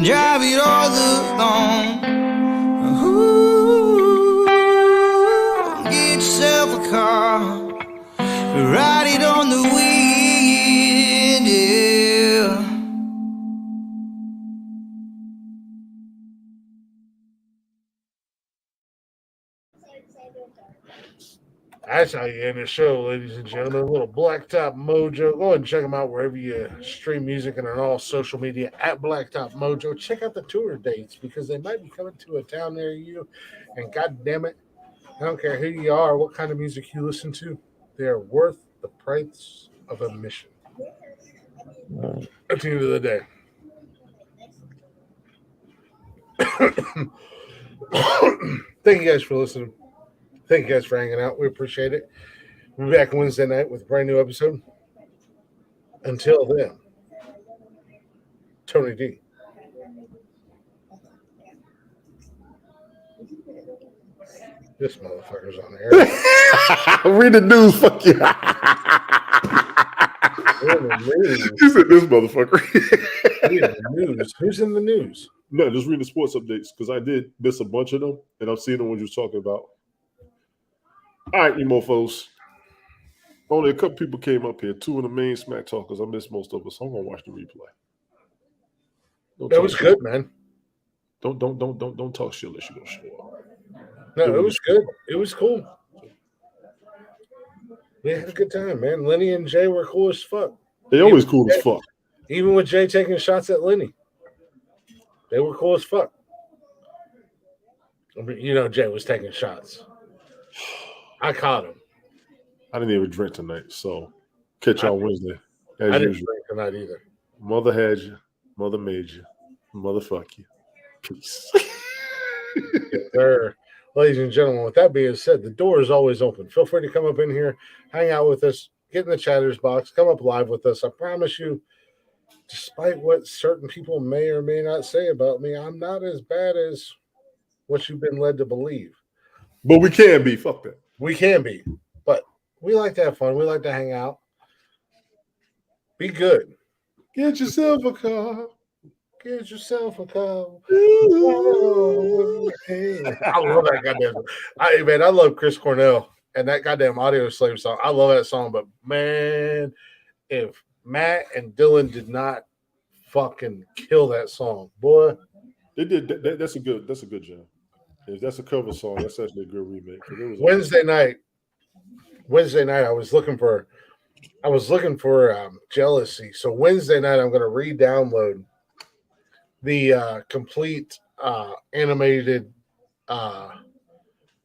Drive it all alone. Ooh, get yourself a car, ride it on the wind. Yeah. That's how you end the show, ladies and gentlemen. A little Blacktop Mojo. Go ahead and check them out wherever you stream music and on all social media at Blacktop Mojo. Check out the tour dates because they might be coming to a town near you. And god damn it, I don't care who you are, what kind of music you listen to, they are worth the price of admission. At the end of the day. Thank you guys for listening. Thank you guys for hanging out. We appreciate it. We'll be back Wednesday night with a brand new episode. Until then, Tony D. This motherfucker's on the air. Read the news, fuck you. You said this motherfucker. Read the news. Who's in the news? No, just read the sports updates because I did miss a bunch of them, and I'm seeing the ones you're talking about. All right, you mofos. Only a couple people came up here. Two of the main smack talkers. I missed most of us. So I'm gonna watch the replay. That was good, man. Don't talk shit unless you don't show up. No, it was good. It was cool. We had a good time, man. Lenny and Jay were cool as fuck. They always cool as fuck. Even with Jay taking shots at Lenny, they were cool as fuck. I mean, you know, Jay was taking shots. I caught him. I didn't even drink tonight, so catch y'all Wednesday. As I didn't usual. drink tonight either. Mother had you. Mother made you. Motherfuck you. Peace. Yes, sir. Ladies and gentlemen, with that being said, the door is always open. Feel free to come up in here, hang out with us, get in the chatters box, come up live with us. I promise you, despite what certain people may or may not say about me, I'm not as bad as what you've been led to believe. But we can be. Fuck that. We can be, but we like to have fun. We like to hang out. Be good. Get yourself a car. Get yourself a car. I love that goddamn. I love Chris Cornell and that goddamn Audio Slave song. I love that song, but man, if Matt and Dylan did not fucking kill that song, boy, they did. That's a good job. If that's a cover song, that's actually a good remake. Wednesday night, I was looking for Jealousy. So Wednesday night, I'm going to re-download the complete animated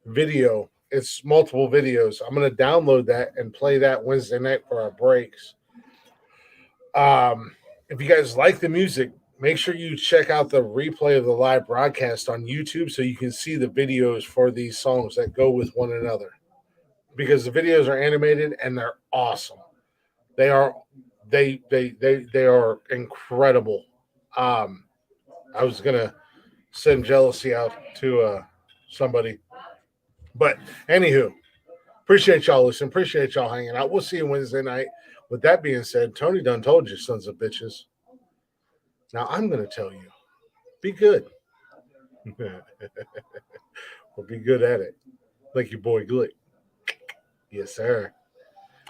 video. It's multiple videos. I'm going to download that and play that Wednesday night for our breaks. If you guys like the music, make sure you check out the replay of the live broadcast on YouTube so you can see the videos for these songs that go with one another. Because the videos are animated and they're awesome. They are incredible. I was gonna send jealousy out to somebody, but anywho, appreciate y'all listening. Appreciate y'all hanging out. We'll see you Wednesday night. With that being said, Tony done told you, sons of bitches. Now I'm gonna tell you, be good. Or be good at it, like your boy Glick. Yes, sir.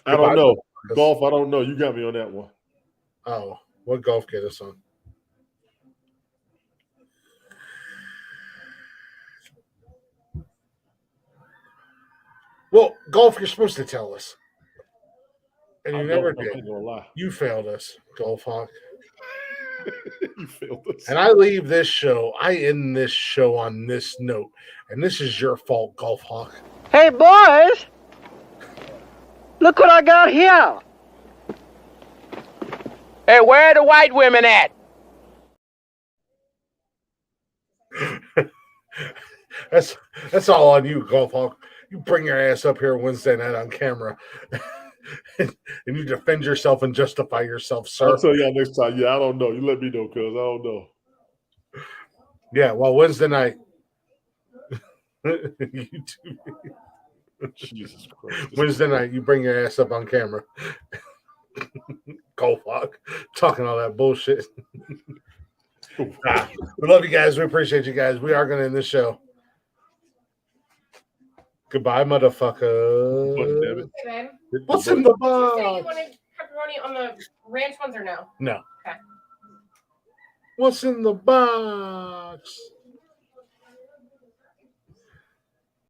I don't know. Golf, I don't know. You got me on that one. Oh, what golf get us on? Well, golf, you're supposed to tell us. And you never did. I'm gonna lie. You failed us, Golf Hawk. You failed us. And I leave this show, I end this show on this note. And this is your fault, Golf Hawk. Hey, boys! Look what I got here! Hey, where are the white women at? That's all on you, Golf Hawk. You bring your ass up here Wednesday night on camera. And you defend yourself and justify yourself, sir. I'll tell y'all next time. Yeah, I don't know. You let me know, cuz I don't know. Yeah, well, Wednesday night. You too. Jesus Christ. Wednesday night, you bring your ass up on camera. Golf Hawk, talking all that bullshit. We love you guys. We appreciate you guys. We are going to end this show. Goodbye, motherfucker. Hey, What's in the babe. You say you box? wanted pepperoni on the ranch ones or no? No. Okay. What's in the box?